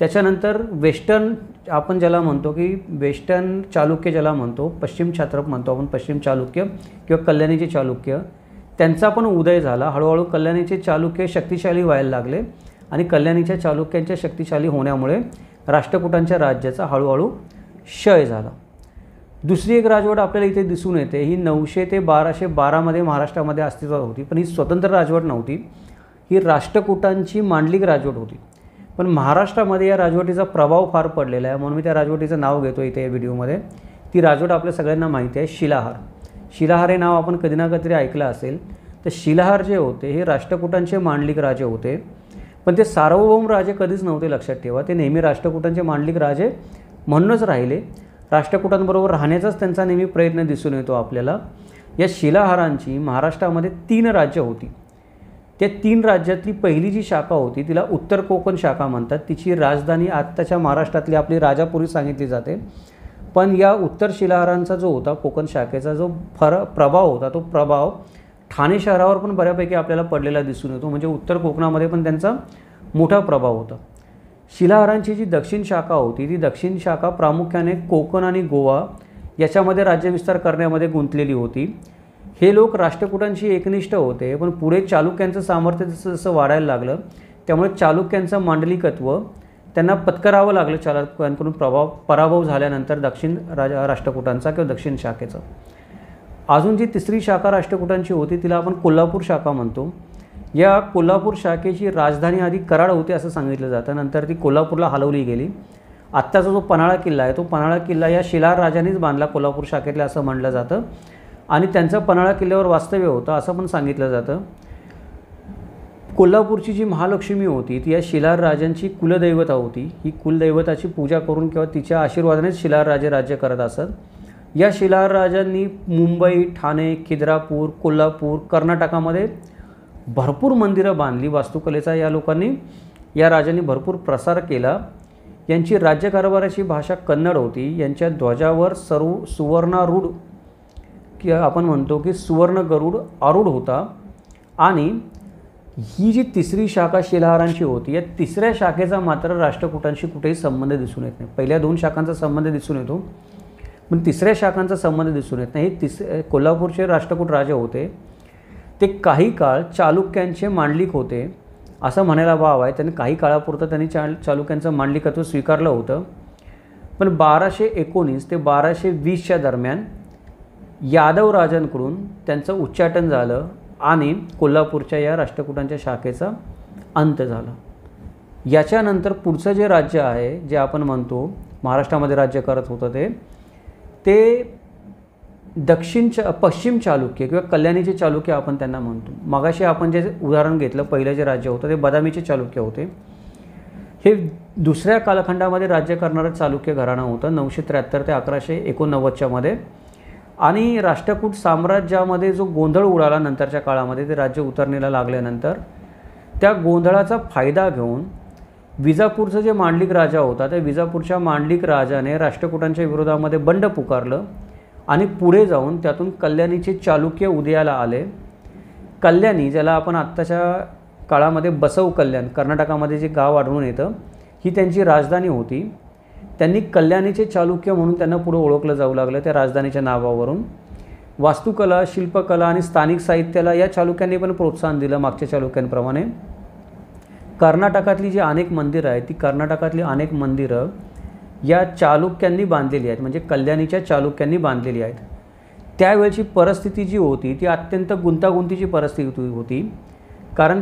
त्याच्यानंतर वेस्टर्न आपण ज्याला म्हणतो की वेस्टर्न चालुक्य ज्याला म्हणतो, पश्चिम क्षात्रप म्हणतो आपण, पश्चिम चालुक्य किंवा कल्याणीचे चालुक्य, त्यांचा पण उदय झाला. हळूहळू कल्याणीचे चालुक्य शक्तिशाली व्हायला लागले आणि कल्याणीच्या चालुक्यांच्या शक्तिशाली होण्यामुळे राष्ट्रकूटांच्या राज्याचा हळूहळू क्षय झाला. दुसरी एक राजवट आपल्याला इथे दिसून येते. ही 900 ते 1212 महाराष्ट्रामध्ये अस्तित्वात होती. पण ही स्वतंत्र राजवट नव्हती, ही राष्ट्रकूटांची मांडलिक राजवट होती. पण महाराष्ट्रामध्ये या राजवटीचा प्रभाव फार पडलेला आहे, म्हणून मी त्या राजवटीचं नाव घेतो इथे या व्हिडिओमध्ये. ती राजवट आपल्या सगळ्यांना माहिती आहे, शिलाहार. शिलाहार हे नाव आपण कधी ना कधीतरी ऐकलं असेल. तर शिलाहार जे होते हे राष्ट्रकूटांचे मांडलिक राजे होते. पण ते सार्वभौम राजे कधीच नव्हते, लक्षात ठेवा. ते नेहमी राष्ट्रकूटांचे मांडलिक राजे म्हणूनच राहिले. राष्ट्रकूटांबरोबर राहण्याचाच त्यांचा नेहमी प्रयत्न दिसून येतो आपल्याला. या शिलाहारांची महाराष्ट्रामध्ये 3 राज्य होती. त्या 3 राज्यातली पहिली जी शाखा होती तिला उत्तर कोकण शाखा म्हणतात. तिची राजधानी आत्ताच्या महाराष्ट्रातली आपली राजापुरी सांगितली जाते. पण या उत्तर शिलाहारांचा जो होता, कोकण शाखेचा जो प्रभाव होता, तो प्रभाव ठाणे शहरावर पण बऱ्यापैकी आपल्याला पडलेला दिसून येतो. म्हणजे उत्तर कोकणामध्ये पण त्यांचा मोठा प्रभाव होता. शिलाहारांची जी दक्षिण शाखा होती, ती दक्षिण शाखा प्रामुख्याने कोकण आणि गोवा याच्यामध्ये राज्यविस्तार करण्यामध्ये गुंतलेली होती. हे लोक राष्ट्रकूटांशी एकनिष्ठ होते. पण पुढे चालुक्यांचं सामर्थ्य जसं जसं वाढायला लागलं, त्यामुळे चालुक्यांचं मांडलिकत्व त्यांना पत्करावं लागलं. चालुक्यांकडून पराभव झाल्यानंतर दक्षिण राष्ट्रकूटांचा किंवा दक्षिण शाखेचा. अजून जी तिसरी शाखा राष्ट्रकूटांची होती तिला आपण कोल्हापूर शाखा म्हणतो. या कोल्हापूर शाखेची राजधानी आधी कराड होती असं सांगितलं जातं, नंतर ती कोल्हापूरला हलवली गेली. आत्ताचा जो पन्हाळा किल्ला आहे तो पन्हाळा किल्ला या शिलाहार राजांनीच बांधला कोल्हापूर शाखेतला असं म्हटलं जातं आणि त्यांचं पन्हाळा किल्ल्यावर वास्तव्य होतं असं पण सांगितलं जातं. कोल्हापूरची जी महालक्ष्मी होती ती या शिलाहार राजांची कुलदैवता होती. ही कुलदैवताची पूजा करून किंवा तिच्या आशीर्वादानेच शिलाहार राजे राज्य करत असत. या शिलाहार राजांनी मुंबई, ठाणे, खिद्रापूर, कोल्हापूर, कर्नाटकामध्ये भरपूर मंदिरं बांधली. वास्तुकलेचा या राजांनी भरपूर प्रसार केला. यांची राज्यकारभाराची भाषा कन्नड होती. यांच्या ध्वजावर सुवर्णारूढ किंवा आपण म्हणतो की सुवर्ण गरुड आरूढ होता. आणि ही जी तिसरी शाखा शिलाहारांची होती या तिसऱ्या शाखेचा मात्र राष्ट्रकूटांशी कुठेही संबंध दिसून येत नाही. पहिल्या 2 शाखांचा संबंध दिसून येतो पण तिसऱ्या शाखांचा संबंध दिसून येत नाही. हे कोल्हापूरचे राष्ट्रकूट राजे होते. ते काही काळ चालुक्यांचे मांडलिक होते असं म्हणायला वाव आहे. त्यांनी काही काळापुरतं त्यांनी चालुक्यांचं मांडलिकत्व स्वीकारलं होतं. पण 1219 ते 1220च्या दरम्यान यादव राजांकडून त्यांचं उच्चाटन झालं आणि कोल्हापूरच्या या राष्ट्रकूटांच्या शाखेचा अंत झाला. याच्यानंतर पुढचं जे राज्य आहे जे आपण म्हणतो महाराष्ट्रामध्ये राज्य करत होतं ते पश्चिम चालुक्य किंवा कल्याणीचे चालुक्य आपण त्यांना म्हणतो. मगाशी आपण जे उदाहरण घेतलं पहिलं जे राज्य होतं ते बदामीचे चालुक्य होते. हे दुसऱ्या कालखंडामध्ये राज्य करणारं चालुक्य घराणं होतं 973 ते 1189च्या मध्ये. आणि राष्ट्रकूट साम्राज्यामध्ये जो गोंधळ उडाला नंतरच्या काळामध्ये ते राज्य उतरणीला लागल्यानंतर त्या गोंधळाचा फायदा घेऊन विजापूरचं जे मांडलिक राजा होता त्या विजापूरच्या मांडलिक राजाने राष्ट्रकूटांच्या विरोधामध्ये बंड पुकारलं आणि पुढे जाऊन त्यातून कल्याणीचे चालुक्य उदयाला आले. कल्याणी ज्याला आपण आत्ताच्या काळामध्ये बसव कल्याण कर्नाटकामध्ये जे गाव आढळून येतं ही त्यांची राजधानी होती. त्यांनी कल्याणीचे चालुक्य म्हणून त्यांना पुढे ओळखलं जाऊ लागलं त्या राजधानीच्या नावावरून. वास्तुकला, शिल्पकला आणि स्थानिक साहित्याला या चालुक्यांनी पण प्रोत्साहन दिलं मागच्या चालुक्यांप्रमाणे. कर्नाटकातली जी अनेक मंदिरं आहेत ती कर्नाटकातली अनेक मंदिरं या चालुक्यांनी बांधलेली आहेत म्हणजे कल्याणीच्या चालुक्यांनी बांधलेली आहेत. त्यावेळची परिस्थिती जी होती ती अत्यंत गुंतागुंतीची परिस्थिती होती. कारण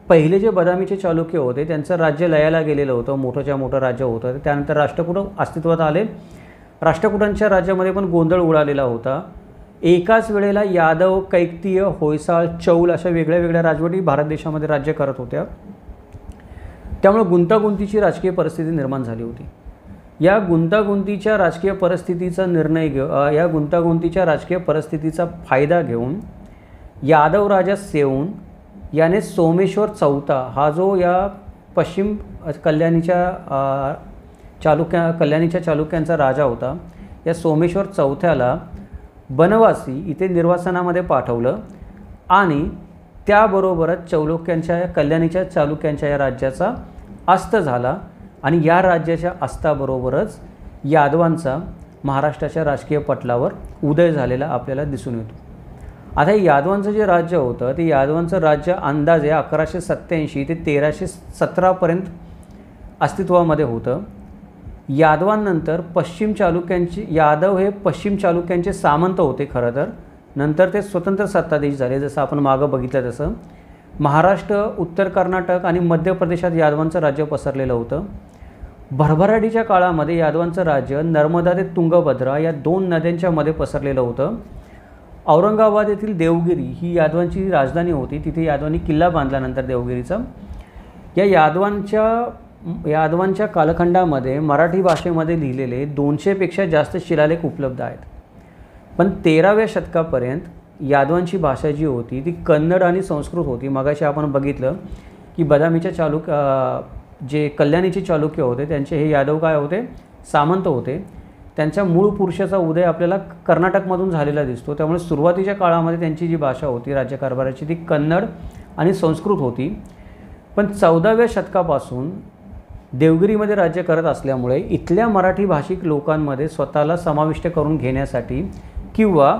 पहिले जे बदामीचे चालुक्य होते त्यांचं राज्य लयाला गेलेलं होतं, मोठंच्या मोठं राज्य होतं. त्यानंतर राष्ट्रकूट अस्तित्वात आले. राष्ट्रकूटांच्या राज्यामध्ये पण गोंधळ उडालेला होता. एकाच वेळेला यादव, कैकतीय, होयसाळ, चौल अशा वेगळ्या वेगळ्या राजवटी भारत देशामध्ये राज्य करत होत्या. त्यामुळे गुंतागुंतीची राजकीय परिस्थिती निर्माण झाली होती. या गुंतागुंतीच्या राजकीय परिस्थितीचा फायदा घेऊन यादव राजा सेऊन याने सोमेश्वर चौथा हा जो या पश्चिम कल्याणीच्या चालुक्यांचा राजा होता या सोमेश्वर चौथ्याला बनवासी इथे निर्वासनामध्ये पाठवलं आणि त्याबरोबरच कल्याणीच्या चालुक्यांच्या या राज्याचा अस्त झाला. आणि या राज्याच्या अस्ताबरोबरच यादवांचा महाराष्ट्राच्या राजकीय पटलावर उदय झालेला आपल्याला दिसून येतो. आता यादवांचं जे राज्य होतं ते यादवांचं राज्य अंदाजे 1187 ते 1317पर्यंत अस्तित्वामध्ये होतं. यादवांनंतर यादव हे पश्चिम चालुक्यांचे सामंत होते खरं तर. नंतर ते स्वतंत्र सत्ताधीश झाले जसं आपण मागं बघितलं तसं. महाराष्ट्र, उत्तर कर्नाटक आणि मध्य प्रदेशात यादवांचं राज्य पसरलेलं होतं. भरभराटीच्या काळामध्ये यादवांचं राज्य नर्मदा ते तुंगभद्रा या 2 नद्यांच्या मध्ये पसरलेलं होतं. औरंगाबाद येथील देवगिरी ही यादवांची राजधानी होती. तिथे यादवांनी किल्ला बांधल्यानंतर देवगिरीचा. या यादवांच्या कालखंडामध्ये मराठी भाषेमध्ये लिहिलेले 200पेक्षा जास्त शिलालेख उपलब्ध आहेत. पण 13व्या शतकापर्यंत यादवांची भाषा जी होती ती कन्नड आणि संस्कृत होती. मगाशी आपण बघितलं की बदामीच्या जे कल्याणीचे चालुक्य होते त्यांचे हे यादव काय होते, सामंत होते. त्यांच्या मूळ पुरुषाचा उदय आपल्याला कर्नाटकमधून झालेला दिसतो. त्यामुळे सुरुवातीच्या काळामध्ये त्यांची जी भाषा होती राज्यकारभाराची ती कन्नड आणि संस्कृत होती. पण 14व्या शतकापासून देवगिरीमध्ये राज्य करत असल्यामुळे इथल्या मराठी भाषिक लोकांमध्ये स्वतःला समाविष्ट करून घेण्यासाठी किंवा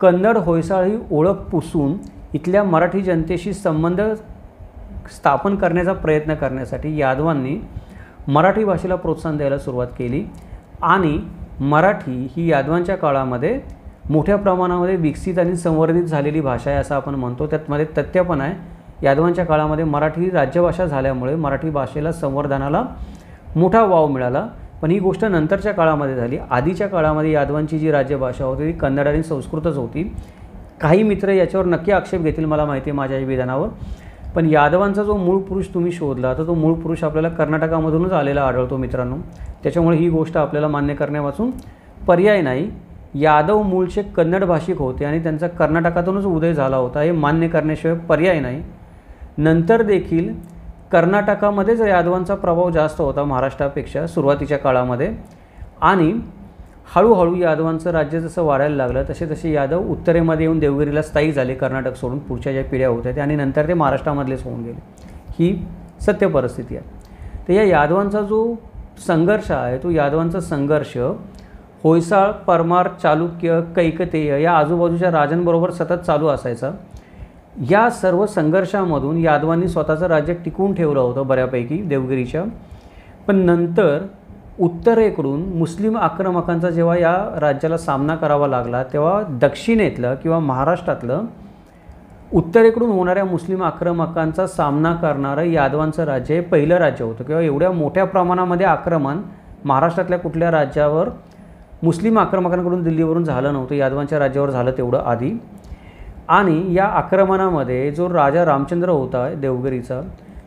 कन्नड, होयसाळ ही ओळख पुसून इथल्या मराठी जनतेशी संबंध स्थापन करण्याचा प्रयत्न करण्यासाठी यादवांनी मराठी भाषेला प्रोत्साहन द्यायला सुरुवात केली आणि मराठी ही यादवांच्या काळामध्ये मोठ्या प्रमाणामध्ये विकसित आणि संवर्धित झालेली भाषा आहे असं आपण म्हणतो. त्यातमध्ये तथ्य पण आहे. यादवांच्या काळामध्ये मराठी राज्यभाषा झाल्यामुळे मराठी भाषेला संवर्धनाला मोठा वाव मिळाला. पण ही गोष्ट नंतरच्या काळामध्ये झाली. आधीच्या काळामध्ये यादवांची जी राज्यभाषा होती ती कन्नड आणि संस्कृतच होती. काही मित्र याच्यावर नक्की आक्षेप घेतील मला माहिती आहे माझ्या विधानावर. पण यादवांचा जो मूळ पुरुष तुम्ही शोधला तर तो मूळ पुरुष आपल्याला कर्नाटकामधूनच आलेला आढळतो मित्रांनो. त्याच्यामुळे ही गोष्ट आपल्याला मान्य करण्यापासून पर्याय नाही. यादव मूळचे कन्नड भाषिक होते आणि त्यांचा कर्नाटकातूनच उदय झाला होता हे मान्य करण्याशिवाय पर्याय नाही. नंतर देखील कर्नाटकामध्येच यादवांचा प्रभाव जास्त होता महाराष्ट्रापेक्षा सुरुवातीच्या काळामध्ये. आणि हळूहळू यादवांचं राज्य जसं वाढायला लागलं तसे तसे यादव उत्तरेमध्ये येऊन देवगिरीला स्थायिक झाले कर्नाटक सोडून. पुढच्या ज्या पिढ्या होत्या त्या आणि नंतर ते महाराष्ट्रामधलेच होऊन गेले. ही सत्य परिस्थिती आहे. तर या यादवांचा जो संघर्ष आहे तो यादवांचा संघर्ष होयसाळ, परमार, चालुक्य, कैकतेय या आजूबाजूच्या राजांबरोबर सतत चालू असायचा. या सर्व संघर्षामधून यादवांनी स्वतःचं राज्य टिकवून ठेवलं होतं बऱ्यापैकी देवगिरीच्या. पण नंतर उत्तरेकडून मुस्लिम आक्रमकांचा जेव्हा या राज्याला सामना करावा लागला तेव्हा दक्षिणेतलं किंवा महाराष्ट्रातलं उत्तरेकडून होणाऱ्या मुस्लिम आक्रमकांचा सामना करणारं यादवांचं राज्य हे पहिलं राज्य होतं. किंवा एवढ्या मोठ्या प्रमाणामध्ये आक्रमण महाराष्ट्रातल्या कुठल्या राज्यावर मुस्लिम आक्रमकांकडून दिल्लीवरून झालं नव्हतं. यादवांच्या राज्यावर झालं तेवढं आधी. आणि या आक्रमणामध्ये जो राजा रामचंद्र होता देवगिरीचा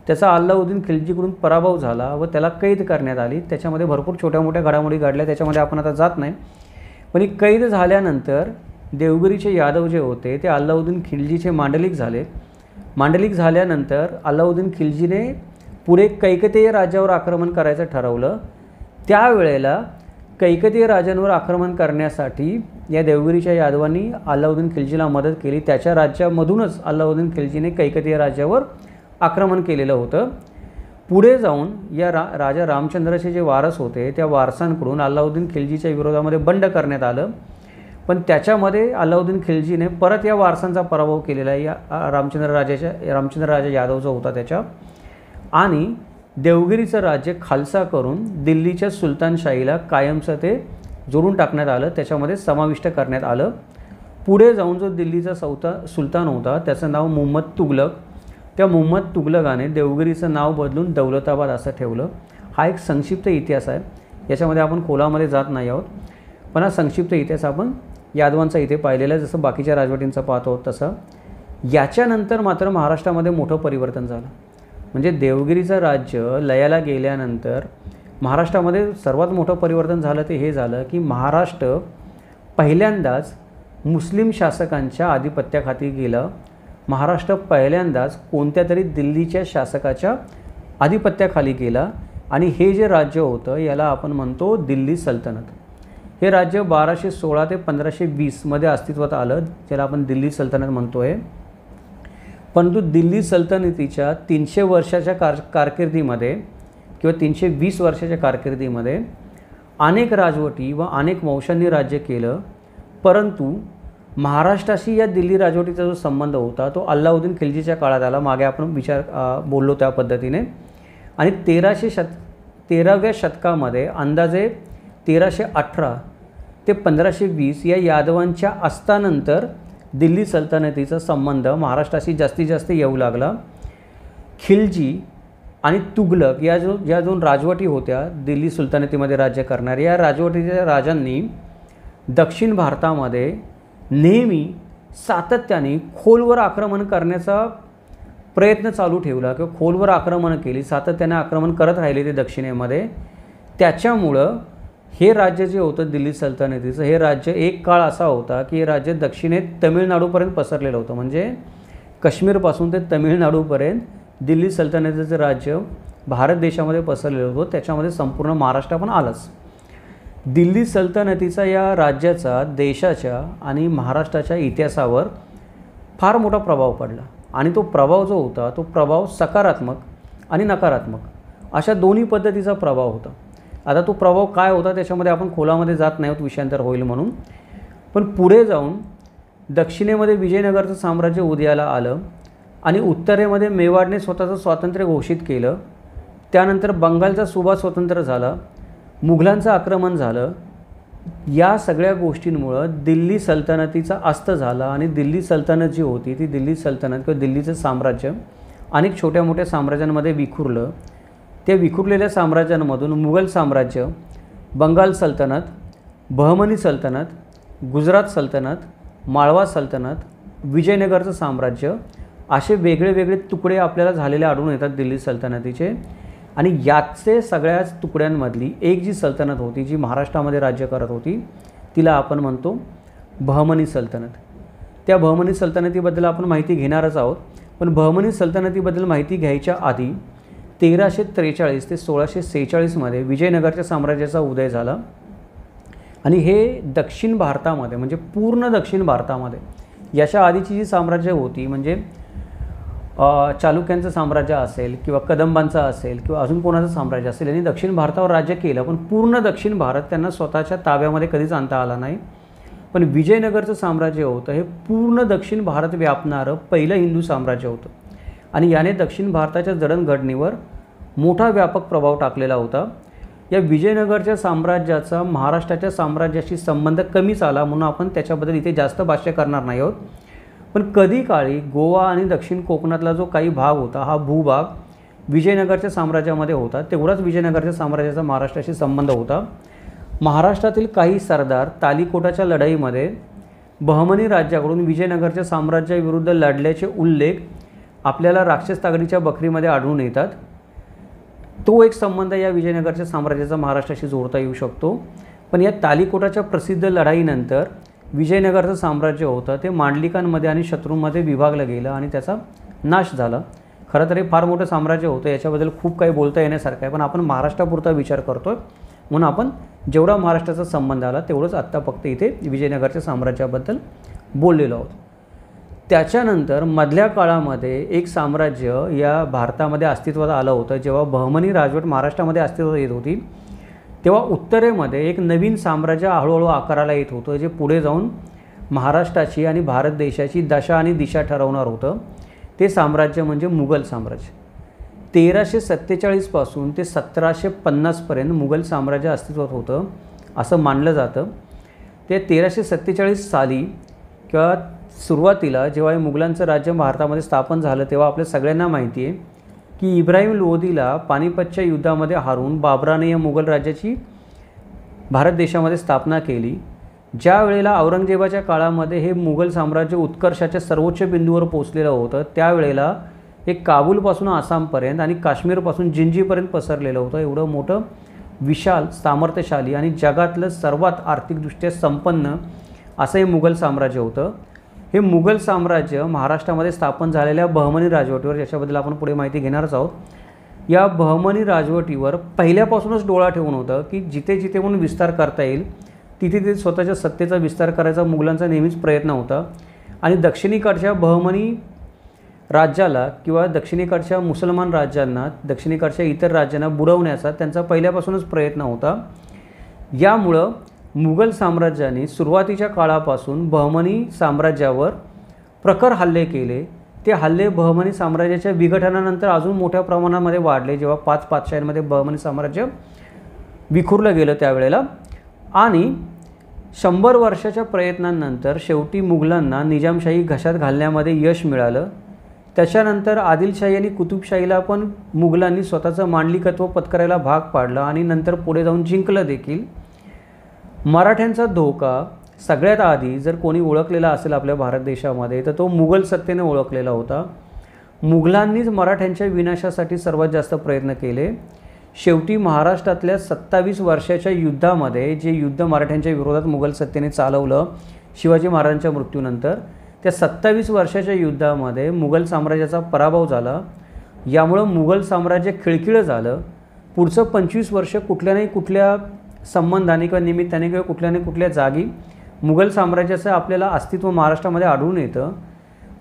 त्याचा अल्लाउद्दीन खिल्जीकडून पराभव झाला व त्याला कैद करण्यात आली. त्याच्यामध्ये भरपूर छोट्या मोठ्या घडामोडी घडल्या, त्याच्यामध्ये आपण आता जात नाही. पण ही कैद झाल्यानंतर देवगिरीचे यादव जे होते ते अल्लाउद्दीन खिल्जीचे मांडलिक झाले. मांडलिक झाल्यानंतर अल्लाउद्दीन खिल्जीने पुढे कैकतेय राज्यावर आक्रमण करायचं ठरवलं. त्यावेळेला कैकतेय राजांवर आक्रमण करण्यासाठी या देवगिरीच्या यादवांनी अल्लाउद्दीन खिल्जीला मदत केली. त्याच्या राज्यामधूनच अल्लाउद्दीन खिल्जीने कैकतेय राज्यावर आक्रमण केलेलं होतं. पुढे जाऊन या राजा रामचंद्राचे जे वारस होते त्या वारसांकडून अल्लाउद्दीन खिल्जीच्या विरोधामध्ये बंड करण्यात आलं. पण त्याच्यामध्ये अल्लाउद्दीन खिल्जीने परत या वारसांचा पराभव केलेला आहे. या रामचंद्र राजा यादव जो होता त्याच्या. आणि देवगिरीचं राज्य खालसा करून दिल्लीच्या सुलतानशाहीला कायमचं ते जोडून टाकण्यात आलं, त्याच्यामध्ये समाविष्ट करण्यात आलं. पुढे जाऊन जो दिल्लीचा सुलतान होता त्याचं नाव मुहम्मद तुघलक. त्या मुहम्मद तुघलकाने देवगिरीचं नाव बदलून दौलताबाद असं ठेवलं. हा एक संक्षिप्त इतिहास आहे. याच्यामध्ये आपण खोलामध्ये जात नाही आहोत. पण हा संक्षिप्त इतिहास आपण यादवांचा इथे पाहिलेला आहे, जसं बाकीच्या राजवटींचा पाहतो तसं. याच्यानंतर मात्र महाराष्ट्रामध्ये मोठं परिवर्तन झालं. म्हणजे देवगिरीचं राज्य लयाला गेल्यानंतर महाराष्ट्रामध्ये सर्वात मोठं परिवर्तन झालं ते हे झालं की महाराष्ट्र पहिल्यांदाच मुस्लिम शासकांच्या आधिपत्याखाली गेलं. महाराष्ट्र पहिल्यांदाच कोणत्या तरी दिल्लीच्या शासकाच्या आधिपत्याखाली गेला. आणि हे जे राज्य होतं याला आपण म्हणतो दिल्ली सल्तनत. हे राज्य 1216 ते 1520 मध्ये अस्तित्वात आलं, ज्याला आपण दिल्ली सल्तनत म्हणतो आहे. परंतु दिल्ली सल्तनतीच्या 300 वर्षाच्या कारकिर्दीमध्ये किंवा 320 वर्षाच्या कारकिर्दीमध्ये अनेक राजवटी व अनेक वंशांनी राज्य केलं. परंतु महाराष्ट्राशी या दिल्ली राजवटीचा जो संबंध होता तो अल्लाउद्दीन खिल्जीच्या काळात आला. मागे आपण बोललो त्या पद्धतीने. आणि 13व्या शतकामध्ये अंदाजे 1318 ते 1520 या यादवांच्या अस्तानंतर दिल्ली सल्तनतीचा संबंध महाराष्ट्राशी जास्तीत जास्त येऊ लागला. खिल्जी आणि तुघलक या दोन राजवटी होत्या दिल्ली सुलतानतीमध्ये राज्य करणाऱ्या, या राजवटीच्या राजांनी दक्षिण भारतामध्ये नेहमी सातत्याने खोलवर आक्रमण करण्याचा प्रयत्न चालू ठेवला किंवा खोलवर आक्रमण केली, सातत्याने आक्रमण करत राहिले ते दक्षिणेमध्ये. त्याच्यामुळं हे राज्य जे होतं दिल्ली सल्तनतीचं, हे राज्य एक काळ असा होता की हे राज्य दक्षिणेत तमिळनाडूपर्यंत पसरलेलं होतं. म्हणजे काश्मीरपासून ते तमिळनाडूपर्यंत दिल्ली सल्तनतीचं राज्य भारत देशामध्ये पसरलेलं होतं. त्याच्यामध्ये संपूर्ण महाराष्ट्र पण आलंच. दिल्ली सल्तनतीचा या राज्याचा देशाच्या आणि महाराष्ट्राच्या इतिहासावर फार मोठा प्रभाव पडला. आणि तो प्रभाव जो होता तो प्रभाव सकारात्मक आणि नकारात्मक अशा दोन्ही पद्धतीचा प्रभाव होता. आता तो प्रभाव काय होता त्याच्यामध्ये आपण खोलामध्ये जात नाही आहोत, विषयांतर होईल म्हणून. पण पुढे जाऊन दक्षिणेमध्ये विजयनगरचं साम्राज्य उदयाला आलं आणि उत्तरेमध्ये मेवाडने स्वतःचं स्वातंत्र्य घोषित केलं. त्यानंतर बंगालचा सुभा स्वतंत्र झाला, मुघलांचं आक्रमण झालं, या सगळ्या गोष्टींमुळं दिल्ली सल्तनतीचा अस्त झाला आणि दिल्ली सल्तनत जी होती ती दिल्ली सल्तनत किंवा दिल्लीचं साम्राज्य अनेक छोट्या मोठ्या साम्राज्यांमध्ये विखुरलं. त्या विखुरलेल्या साम्राज्यांमधून मुघल साम्राज्य, बंगाल सल्तनत, बहमनी सल्तनत, गुजरात सल्तनत, माळवा सल्तनत, विजयनगरचं साम्राज्य असे वेगळे वेगळे तुकडे आपल्याला झालेले आढळून येतात दिल्ली सल्तनतीचे. आणि याचे सगळ्याच तुकड्यांमधली एक जी सल्तनत होती जी महाराष्ट्रामध्ये राज्य करत होती तिला आपण म्हणतो बहमनी सल्तनत. त्या बहमनी सल्तनतीबद्दल आपण माहिती घेणारच आहोत. पण बहमनी सल्तनतीबद्दल माहिती घ्यायच्या आधी 1343 ते 1646 विजयनगरच्या साम्राज्याचा उदय झाला. आणि हे दक्षिण भारतामध्ये म्हणजे पूर्ण दक्षिण भारतामध्ये याच्या आधीची जी साम्राज्य होती म्हणजे चालुक्यांचं साम्राज्य असेल किंवा कदंबांचं असेल किंवा अजून कोणाचं साम्राज्य असेल यांनी दक्षिण भारतावर राज्य केलं, पण पूर्ण दक्षिण भारत त्यांना स्वतःच्या ताब्यामध्ये कधीच आणता आला नाही. पण विजयनगरचं साम्राज्य होतं हे पूर्ण दक्षिण भारत व्यापणारं पहिलं हिंदू साम्राज्य होतं आणि याने दक्षिण भारताच्या जडणघडणीवर मोठा व्यापक प्रभाव टाकलेला होता. या विजयनगरच्या साम्राज्याचा महाराष्ट्राच्या साम्राज्याशी संबंध कमीच आला म्हणून आपण त्याच्याबद्दल इथे जास्त भाष्य करणार नाही आहोत. पण कधी काळी गोवा आणि दक्षिण कोकणातला जो काही भाग होता हा भूभाग विजयनगरच्या साम्राज्यामध्ये होता. तेवढाच विजयनगरच्या साम्राज्याचा महाराष्ट्राशी संबंध होता. महाराष्ट्रातील काही सरदार तालीकोटाच्या लढाईमध्ये बहमनी राज्याकडून विजयनगरच्या साम्राज्याविरुद्ध लढल्याचे उल्लेख आपल्याला राक्षस तागडीच्या बखरीमध्ये आढळून येतात. तो एक संबंध या विजयनगरच्या साम्राज्याचा महाराष्ट्राशी जोडता येऊ शकतो. पण या तालीकोटाच्या प्रसिद्ध लढाईनंतर विजयनगरचं साम्राज्य होतं ते मांडलिकांमध्ये आणि शत्रूंमध्ये विभागलं गेलं आणि त्याचा नाश झाला. खरं तर हे फार मोठं साम्राज्य होतं, याच्याबद्दल खूप काही बोलता येण्यासारखं आहे, पण आपण महाराष्ट्रापुरता विचार करतो म्हणून आपण जेवढा महाराष्ट्राचा संबंध आला तेवढंच आत्ता फक्त इथे विजयनगरच्या साम्राज्याबद्दल बोललेलो आहोत. त्याच्यानंतर मधल्या काळामध्ये एक साम्राज्य या भारतामध्ये अस्तित्वात आलं होतं. जेव्हा बहमनी राजवट महाराष्ट्रामध्ये अस्तित्वात येत होती तेव्हा उत्तरेमध्ये एक नवीन साम्राज्य हळूहळू आकाराला येत होतं जे पुढे जाऊन महाराष्ट्राची आणि भारत देशाची दशा आणि दिशा ठरवणार होतं. ते साम्राज्य म्हणजे मुघल साम्राज्य. 1347 पासून ते 1750 मुघल साम्राज्य अस्तित्वात होतं असं मानलं जातं. ते 1347 साली किंवा सुरुवातीला जेव्हा मुघलांचं राज्य भारतामध्ये स्थापन झालं तेव्हा आपल्या सगळ्यांना माहिती आहे की इब्राहिम लोधीला पानिपतच्या युद्धामध्ये हारून बाबराने या मुघल राज्याची भारत देशामध्ये स्थापना केली. ज्या वेळेला औरंगजेबाच्या काळामध्ये हे मुघल साम्राज्य उत्कर्षाच्या सर्वोच्च बिंदूवर पोचलेलं होतं त्यावेळेला हे काबूलपासून आसामपर्यंत आणि काश्मीरपासून जिंजीपर्यंत पसरलेलं होतं. एवढं मोठं विशाल सामर्थ्यशाली आणि जगातलं सर्वात आर्थिकदृष्ट्या संपन्न असं हे मुघल साम्राज्य होतं. हे मुघल साम्राज्य महाराष्ट्रामध्ये स्थापन झालेल्या बहमनी राजवटीवर, याच्याबद्दल आपण पुढे माहिती घेणारच आहोत, या बहमनी राजवटीवर पहिल्यापासूनच डोळा ठेवून होतं की जिथे जिथे म्हणून विस्तार करता येईल तिथे तिथे स्वतःच्या सत्तेचा विस्तार करायचा मुघलांचा नेहमीच प्रयत्न होता. आणि दक्षिणेकडच्या बहमनी राज्याला किंवा दक्षिणेकडच्या मुसलमान राज्यांना, दक्षिणेकडच्या इतर राज्यांना बुडवण्याचा त्यांचा पहिल्यापासूनच प्रयत्न होता. यामुळं मुघल साम्राज्याने सुरुवातीच्या काळापासून बहमनी साम्राज्यावर प्रखर हल्ले केले. ते हल्ले बहमनी साम्राज्याच्या विघटनानंतर अजून मोठ्या प्रमाणामध्ये वाढले जेव्हा 5 पातशाहींमध्ये बहमनी साम्राज्य विखुरलं गेलं त्यावेळेला. आणि 100 वर्षाच्या प्रयत्नांनंतर शेवटी मुघलांना निजामशाही घशात घालण्यामध्ये यश मिळालं. त्याच्यानंतर आदिलशाही आणि कुतुबशाहीला पण मुघलांनी स्वतःचं मांडलिकत्व पत्करायला भाग पाडलं आणि नंतर पुढे जाऊन जिंकलं देखील. मराठ्यांचा धोका सगळ्यात आधी जर कोणी ओळखलेला असेल आपल्या भारत देशामध्ये तर तो मुघल सत्तेने ओळखलेला होता. मुघलांनीच मराठ्यांच्या विनाशासाठी सर्वात जास्त प्रयत्न केले. शेवटी महाराष्ट्रातल्या 27 वर्षाच्या युद्धामध्ये जे युद्ध मराठ्यांच्या विरोधात मुघल सत्तेने चालवलं शिवाजी महाराजांच्या मृत्यूनंतर, त्या 27 वर्षाच्या युद्धामध्ये मुघल साम्राज्याचा पराभव झाला. यामुळं मुघल साम्राज्य खिळखिळं झालं. पुढचं 25 वर्ष कुठल्या नाही कुठल्या संबंधाने किंवा निमित्ताने किंवा कुठल्या नाही कुठल्या जागी मुघल साम्राज्याचं आपल्याला अस्तित्व महाराष्ट्रामध्ये आढळून येतं.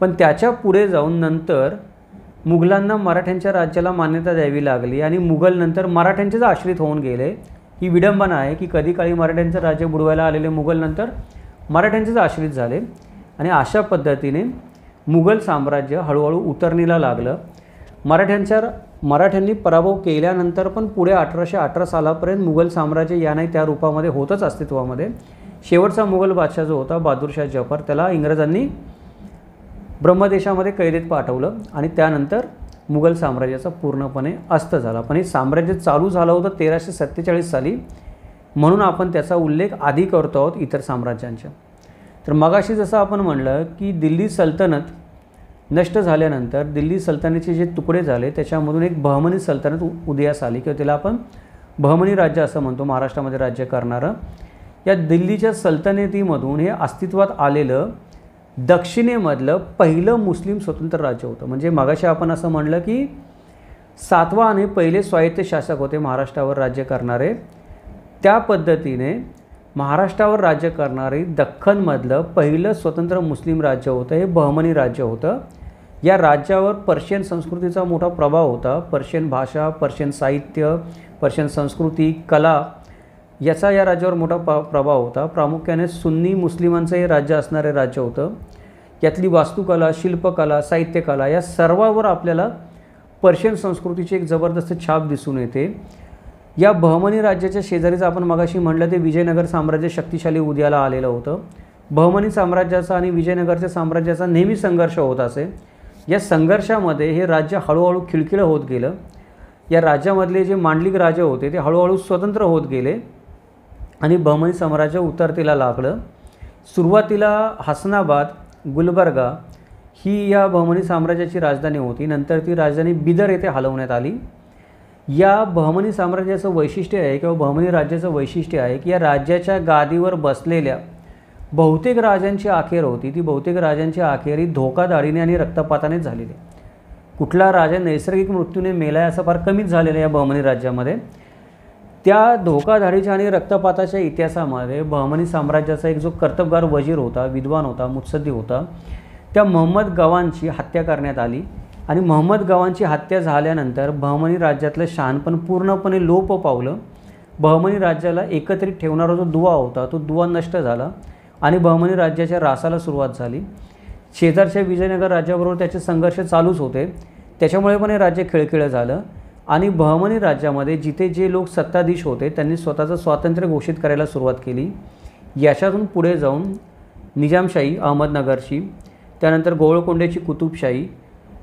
पण त्याच्या पुढे जाऊन नंतर मुघलांना मराठ्यांच्या राज्याला मान्यता द्यावी लागली आणि मुघल नंतर मराठ्यांचेच आश्रित होऊन गेले. ही विडंबना आहे की कधी काळी मराठ्यांचं राज्य बुडवायला आलेले मुघल नंतर मराठ्यांचेच आश्रित झाले आणि अशा पद्धतीने मुघल साम्राज्य हळूहळू उतरणीला लागलं. मराठ्यांनी पराभव केल्यानंतर पण पुढे 1818 सालापर्यंत मुघल साम्राज्य या नाही त्या रूपामध्ये होतच अस्तित्वामध्ये. शेवटचा मुघल बादशाह जो होता बहादूरशाह जफर, त्याला इंग्रजांनी ब्रह्मदेशामध्ये कैदेत पाठवलं आणि त्यानंतर मुघल साम्राज्याचा पूर्णपणे अस्त झाला. पण हे साम्राज्य चालू झालं होतं 1347 साली, म्हणून आपण त्याचा उल्लेख आधी करतो आहोत इतर साम्राज्यांच्या. तर मगाशी जसं आपण म्हणलं की दिल्ली सल्तनत नष्ट झाल्यानंतर दिल्ली सल्तनतीचे जे तुकडे झाले त्याच्यामधून एक बहमनी सल्तनत उदयास आली, किंवा त्याला आपण बहमनी राज्य असं म्हणतो, महाराष्ट्रामध्ये राज्य करणारं. या दिल्लीच्या सल्तनतीमधून हे अस्तित्वात आलेलं दक्षिणेमधलं पहिलं मुस्लिम स्वतंत्र राज्य होतं. म्हणजे मगाशी आपण असं म्हणलं की सातवाहने पहिले स्वायत्त शासक होते महाराष्ट्रावर राज्य करणारे. त्या पद्धतीने महाराष्ट्रावर राज्य करणारे दख्खनमधलं पहिलं स्वतंत्र मुस्लिम राज्य होतं हे बहमनी राज्य होतं. या राज्यावर पर्शियन संस्कृतीचा मोठा प्रभाव होता. पर्शियन भाषा, पर्शियन साहित्य, पर्शियन संस्कृती, कला याचा या राज्यावर मोठा प्रभाव होता. प्रामुख्याने सुन्नी मुस्लिमांचं हे राज्य असणारे राज्य होतं. यातली वास्तुकला, शिल्पकला, साहित्यकला या सर्वावर आपल्याला पर्शियन संस्कृतीची एक जबरदस्त छाप दिसून येते. या बहमनी राज्याच्या शेजारीच आपण मगाशी म्हटलं ते विजयनगर साम्राज्य शक्तिशाली उदयाला आलेलं होतं. बहमनी साम्राज्याचा आणि विजयनगरच्या साम्राज्याचा नेहमी संघर्ष होत असे. या संघर्षामध्ये हे राज्य हळूहळू खिळखिळं होत गेलं. या राज्यामधले जे मांडलिक राजे होते ते हळूहळू स्वतंत्र होत गेले आणि बहमनी साम्राज्य उतरतीला लागलं. सुरुवातीला हसनाबाद, गुलबर्गा ही या बहमनी साम्राज्याची राजधानी होती. नंतर ती राजधानी बिदर येथे हलवण्यात आली. या बहमनी साम्राज्याचं वैशिष्ट्य आहे किंवा बहमनी राज्याचं वैशिष्ट्य आहे की या राज्याच्या गादीवर बसलेल्या बहुतेक राजांची अखेर होती ती बहुतेक राजांची अखेर ही धोकादाडीने आणि रक्तपातानेच झालेली. कुठला राजा नैसर्गिक मृत्यूने मेलाय असं फार कमीच झालेलं आहे या बहमनी राज्यामध्ये. त्या धोकाधाडीच्या आणि रक्तपाताच्या इतिहासामध्ये बहमनी साम्राज्याचा एक जो कर्तबगार वजीर होता, विद्वान होता, मुत्सद्दी होता, त्या महम्मद गवानची हत्या करण्यात आली. आणि महम्मद गवानची हत्या झाल्यानंतर बहमनी राज्यातलं शहाणपण पूर्णपणे लोप पावलं. बहमनी राज्याला एकत्रित ठेवणारा जो दुवा होता तो दुवा नष्ट झाला आणि बहमनी राज्याच्या ऱ्हासाला सुरुवात झाली. शेजारच्या विजयनगर राज्याबरोबर त्याचे संघर्ष चालूच होते. त्याच्यामुळे पण हे राज्य खिळखिळं झालं आणि बहमनी राज्यामध्ये जिथे जे लोक सत्ताधीश होते त्यांनी स्वतःचं स्वातंत्र्य घोषित करायला सुरुवात केली. याच्यातून पुढे जाऊन निजामशाही अहमदनगरची, त्यानंतर गोवळकोंड्याची कुतुबशाही,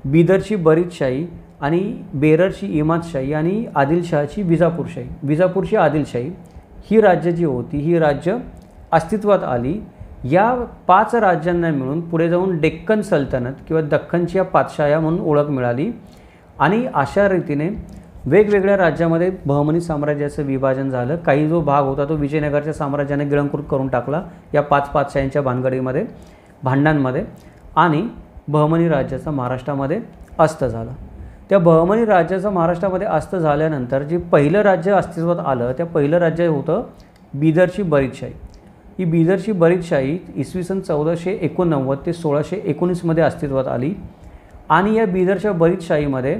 बिदरची बरीदशाही आणि बेररची इमादशाही आणि आदिलशहाची विजापूरची आदिलशाही ही राज्य जी होती ही राज्य अस्तित्वात आली. या 5 राज्यांना मिळून पुढे जाऊन डेक्कन सल्तनत किंवा दख्खनच्या पातशाह्या म्हणून ओळख मिळाली. आणि अशा रीतीने वेगवेगळ्या राज्यामध्ये बहमनी साम्राज्याचं विभाजन झालं. काही जो भाग होता तो विजयनगरच्या साम्राज्याने गिळंकृत करून टाकला या 5 पातशाह्यांच्या भांडणांमध्ये आणि बहमनी राज्याचा महाराष्ट्रामध्ये अस्त झाला. त्या बहमनी राज्याचा महाराष्ट्रामध्ये अस्त झाल्यानंतर जे पहिलं राज्य अस्तित्वात आलं त्या पहिलं राज्य होतं बिदरची बरीदशाही. ही बिदरची बरीदशाही इसवी सन 1489 ते 1619 अस्तित्वात आली. आणि या बिदरच्या बरीदशाहीमध्ये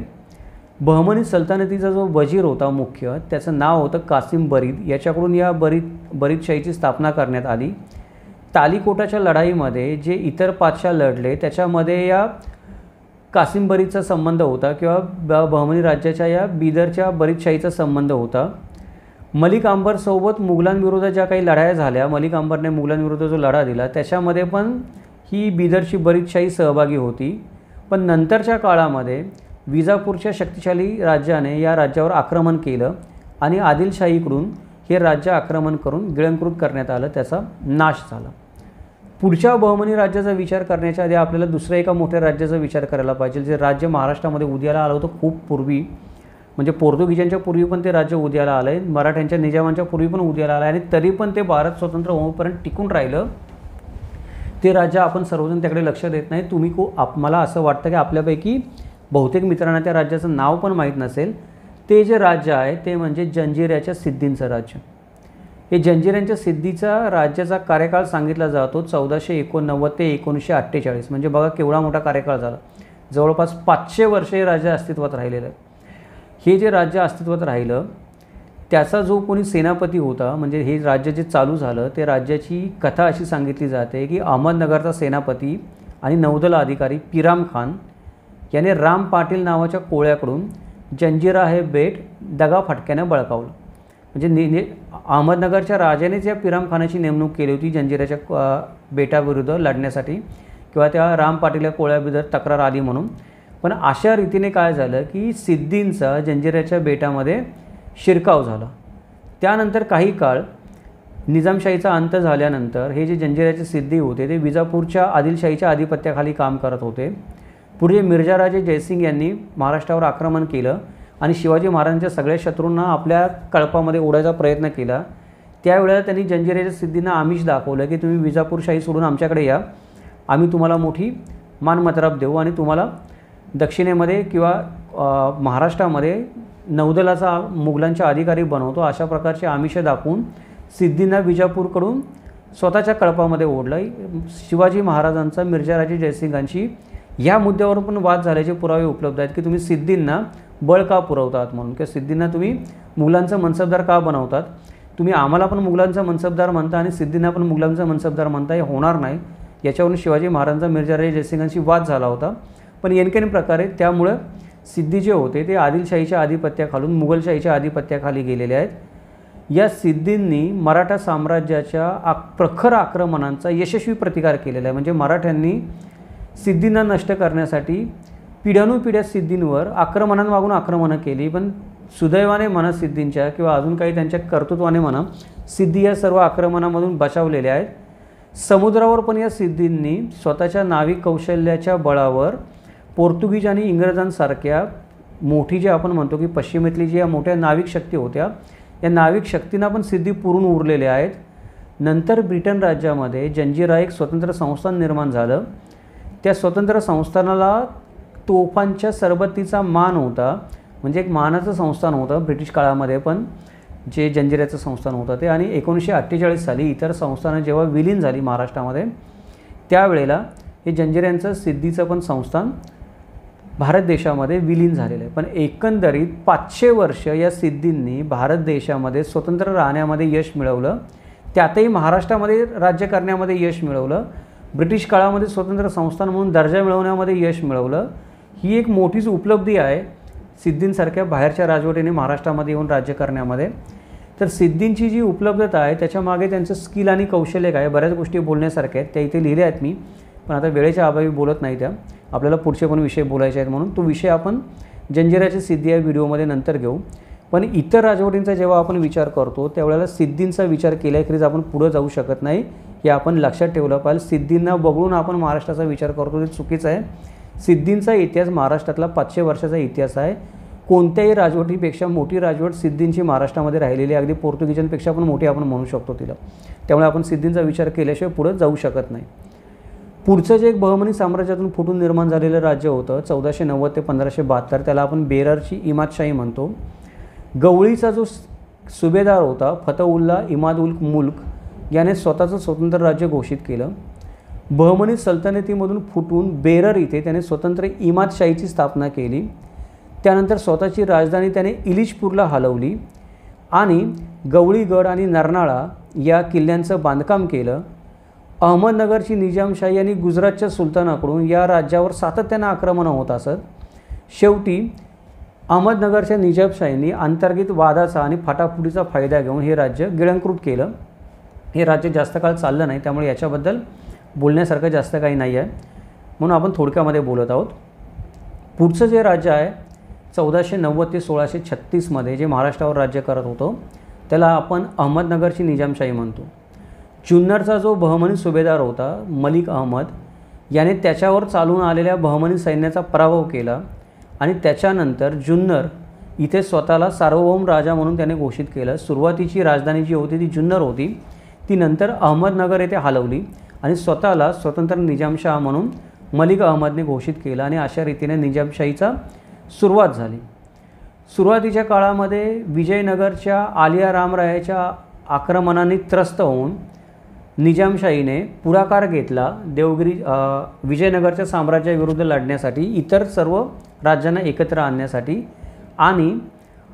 बहमनी सल्तनतीचा जो वजीर होता मुख्य त्याचं नाव होतं कासिम बरीद. याच्याकडून या बरीदशाहीची स्थापना करण्यात आली. तालीकोटाच्या लढाईमध्ये जे इतर पातशाह लढले त्याच्यामध्ये या कासिम बरीदचा संबंध होता किंवा बहमनी राज्याच्या या बिदरच्या बरीदशाहीचा संबंध होता. मलिक अंबरसोबत मुघलांविरुद्ध ज्या काही लढाया झाल्या, मलिक अंबरने मुघलांविरुद्ध जो लढा दिला त्याच्यामध्ये पण ही बिदरची बरीदशाही सहभागी होती. पण नंतरच्या काळामध्ये विजापूरच्या शक्तिशाली राज्याने या राज्यावर आक्रमण केलं आणि आदिलशाहीकडून हे राज्य आक्रमण करून गिळंकृत करण्यात आलं, त्याचा नाश झाला. पुढच्या बहमनी राज्याचा विचार करण्याच्या आधी आपल्याला दुसऱ्या एका मोठ्या राज्याचा विचार करायला पाहिजे जे राज्य महाराष्ट्रामध्ये उदयाला आलं होतं खूप पूर्वी. म्हणजे पोर्तुगीजांच्या पूर्वी पण ते राज्य उदयाला आलं आहे, मराठ्यांच्या निजामांच्या पूर्वी पण उदयाला आलं आहे आणि तरी पण ते भारत स्वतंत्र होईपर्यंत टिकून राहिलं. ते राज्य आपण सर्वजण त्याकडे लक्ष देत नाही. तुम्ही मला असं वाटतं की आपल्यापैकी बहुतेक मित्रांना त्या राज्याचं नाव पण माहीत नसेल. ते जे राज्य आहे ते म्हणजे जंजिऱ्याच्या सिद्धींचं राज्य. हे जंजिऱ्यांच्या सिद्धीचा राज्याचा कार्यकाळ सांगितला जातो 1489 ते 1948. म्हणजे बघा केवढा मोठा कार्यकाळ झाला. जवळपास 500 वर्ष हे राज्य अस्तित्वात राहिलेलं आहे. हे जे राज्य अस्तित्वात राहिलं त्याचा जो कोणी सेनापती होता, म्हणजे हे राज्य जे चालू झालं ते राज्याची कथा अशी सांगितली जाते की अहमदनगरचा सेनापती आणि नौदल अधिकारी पिराम खान याने राम पाटील नावाच्या कोळ्याकडून जंजिरा हे बेट दगाफटक्याने बळकावलं. म्हणजे अहमदनगरच्या राजानेच या पिरामखानाची नेमणूक केली होती जंजिऱ्याच्या बेटाविरुद्ध लढण्यासाठी, किंवा त्या राम पाटील या कोळ्याविरुद्ध तक्रार आली म्हणून. पण अशा रीतीने काय झालं की सिद्धींचा जंजिऱ्याच्या बेटामध्ये शिरकाव झाला. त्यानंतर काही काळ निजामशाहीचा अंत झाल्यानंतर हे जे जंजिऱ्याचे सिद्धी होते ते विजापूरच्या आदिलशाहीच्या आधिपत्याखाली काम करत होते. पुढे मिर्जाराजे जयसिंग यांनी महाराष्ट्रावर आक्रमण केलं आणि शिवाजी महाराजांच्या सगळ्या शत्रूंना आपल्या कळपामध्ये ओढायचा प्रयत्न केला. त्यावेळेला त्यांनी जंजिऱ्याच्या सिद्धींना आमिष दाखवलं की तुम्ही विजापूरशाही सोडून आमच्याकडे या, आम्ही तुम्हाला मोठी मानमतराब देऊ आणि तुम्हाला दक्षिणेमध्ये किंवा महाराष्ट्रामध्ये नौदलाचा मुघलांच्या अधिकारी बनवतो. अशा प्रकारचे आमिष दाखवून सिद्धींना विजापूरकडून स्वतःच्या कळपामध्ये ओढलं. शिवाजी महाराजांचा मिर्जाराजे जयसिंगांशी ह्या मुद्द्यावर पण वाद झाल्याचे पुरावे उपलब्ध आहेत की तुम्ही सिद्धींना बळ का पुरवतात म्हणून, किंवा सिद्धींना तुम्ही मुघलांचा मनसबदार का बनवतात. तुम्ही आम्हाला पण मुघलांचा मनसबदार म्हणता आणि सिद्धींना पण मुघलांचा मनसबदार म्हणता, हे होणार नाही. याच्यावरून शिवाजी महाराजांचा मिर्जाराजे जयसिंगांशी वाद झाला होता. पण येनकेन प्रकारे त्यामुळं सिद्धी जे होते ते आदिलशाहीच्या आधिपत्याखालून मुघलशाहीच्या आधिपत्याखाली गेलेले आहेत. या सिद्धींनी मराठा साम्राज्याच्या प्रखर आक्रमणांचा यशस्वी प्रतिकार केलेला आहे. म्हणजे मराठ्यांनी सिद्धींना नष्ट करण्यासाठी पिढ्यानुपिढ्या सिद्धींवर आक्रमणांमागून आक्रमणं केली. पण सुदैवाने म्हणा सिद्धींच्या किंवा अजून काही त्यांच्या कर्तृत्वाने म्हणा सिद्धी या सर्व आक्रमणामधून बचावलेल्या आहेत. समुद्रावर पण या सिद्धींनी स्वतःच्या नाविक कौशल्याच्या बळावर पोर्तुगीज आणि इंग्रजांसारख्या मोठी जे आपण म्हणतो की पश्चिमेतली जी या मोठ्या नाविक शक्ती होत्या, या नाविक शक्तींना पण सिद्धी पुरून उरलेल्या आहेत. नंतर ब्रिटन राज्यामध्ये जंजिरा एक स्वतंत्र संस्थान निर्माण झालं. त्या स्वतंत्र संस्थानाला तोफांच्या सरबत्तीचा मान होता, म्हणजे एक मानाचं संस्थान होतं ब्रिटिश काळामध्ये पण जे जंजिऱ्याचं संस्थान होतं ते. आणि 1948 साली इतर संस्थानं जेव्हा विलीन झाली महाराष्ट्रामध्ये त्यावेळेला हे जंजिऱ्यांचं सिद्धीचं पण संस्थान भारत देशामध्ये विलीन झालेलं आहे. पण एकंदरीत 500 वर्ष या सिद्धींनी भारत देशामध्ये स्वतंत्र राहण्यामध्ये यश मिळवलं. त्यातही महाराष्ट्रामध्ये राज्य करण्यामध्ये यश मिळवलं. ब्रिटिश काळामध्ये स्वतंत्र संस्थान म्हणून दर्जा मिळवण्यामध्ये यश मिळवलं. ही एक मोठीच उपलब्धी आहे सिद्धींसारख्या बाहेरच्या राजवटीने महाराष्ट्रामध्ये येऊन राज्य करण्यामध्ये. तर सिद्धींची जी उपलब्धता आहे त्याच्यामागे त्यांचं स्किल आणि कौशल्य काय, बऱ्याच गोष्टी बोलण्यासारख्या आहेत, त्या इथे लिहिल्या आहेत मी. पण आता वेळेच्या अभावी बोलत नाही त्या, आपल्याला पुढचे पण विषय बोलायचे आहेत म्हणून तो विषय आपण जंजिऱ्याची सिद्धी या व्हिडिओमध्ये नंतर घेऊ. पण इतर राजवटींचा जेव्हा आपण विचार करतो त्यावेळेला सिद्धींचा विचार केल्याखेरीज आपण पुढं जाऊ शकत नाही, हे आपण लक्षात ठेवलं पाहिजे. सिद्धींना वगळून आपण महाराष्ट्राचा विचार करतो ते चुकीचं आहे. सिद्धींचा इतिहास महाराष्ट्रातला 500 वर्षाचा इतिहास आहे. कोणत्याही राजवटीपेक्षा मोठी राजवट सिद्धींची महाराष्ट्रामध्ये राहिलेली आहे. अगदी पोर्तुगीजांपेक्षा पण मोठी आपण म्हणू शकतो तिला. त्यामुळे आपण सिद्धींचा विचार केल्याशिवाय पुढं जाऊ शकत नाही. पुढचं जे एक बहमनी साम्राज्यातून फुटून निर्माण झालेलं राज्य होतं 1490 ते 1572, त्याला आपण बेररची इमादशाही म्हणतो. गवळीचा जो सुभेदार होता फतहुल्ला इमाद उल मुल्क याने स्वतःचं स्वतंत्र राज्य घोषित केलं. बहमनी सल्तनतीमधून फुटून बेरर इथे त्याने स्वतंत्र इमादशाहीची स्थापना केली. त्यानंतर स्वतःची राजधानी त्याने इलिचपूरला हलवली आणि गवळीगड आणि नरनाळा या किल्ल्यांचं बांधकाम केलं. अहमदनगरची निजामशाही आणि गुजरातच्या सुलतानाकडून या राज्यावर सातत्यानं आक्रमणं होत असत. शेवटी अहमदनगरच्या निजामशाहींनी अंतर्गत वादाचा आणि फाटाफुटीचा फायदा घेऊन हे राज्य गिळंकृत केलं. हे राज्य जास्त काळ चाललं नाही, त्यामुळे याच्याबद्दल बोलण्यासारखं जास्त काही नाही आहे, म्हणून आपण थोडक्यामध्ये बोलत आहोत. पुढचं जे राज्य आहे 1490 ते 1636 जे महाराष्ट्रावर राज्य करत होतं त्याला आपण अहमदनगरची निजामशाही म्हणतो. जुन्नरचा जो बहमनी सुभेदार होता मलिक अहमद याने त्याच्यावर चालून आलेल्या बहमनी सैन्याचा पराभव केला आणि त्याच्यानंतर जुन्नर इथे स्वतःला सार्वभौम राजा म्हणून त्याने घोषित केलं. सुरुवातीची राजधानी जी होती ती जुन्नर होती, ती नंतर अहमदनगर येथे हलवली आणि स्वतःला स्वतंत्र निजामशाह म्हणून मलिक अहमदने घोषित केलं आणि अशा रीतीने निजामशाहीचा सुरुवात झाली. सुरुवातीच्या काळामध्ये विजयनगरच्या आलिया रामरायाच्या आक्रमणाने त्रस्त होऊन निजामशाहीने पुढाकार घेतला देवगिरी विजयनगरच्या साम्राज्याविरुद्ध लढण्यासाठी, इतर सर्व राज्यांना एकत्र आणण्यासाठी. आणि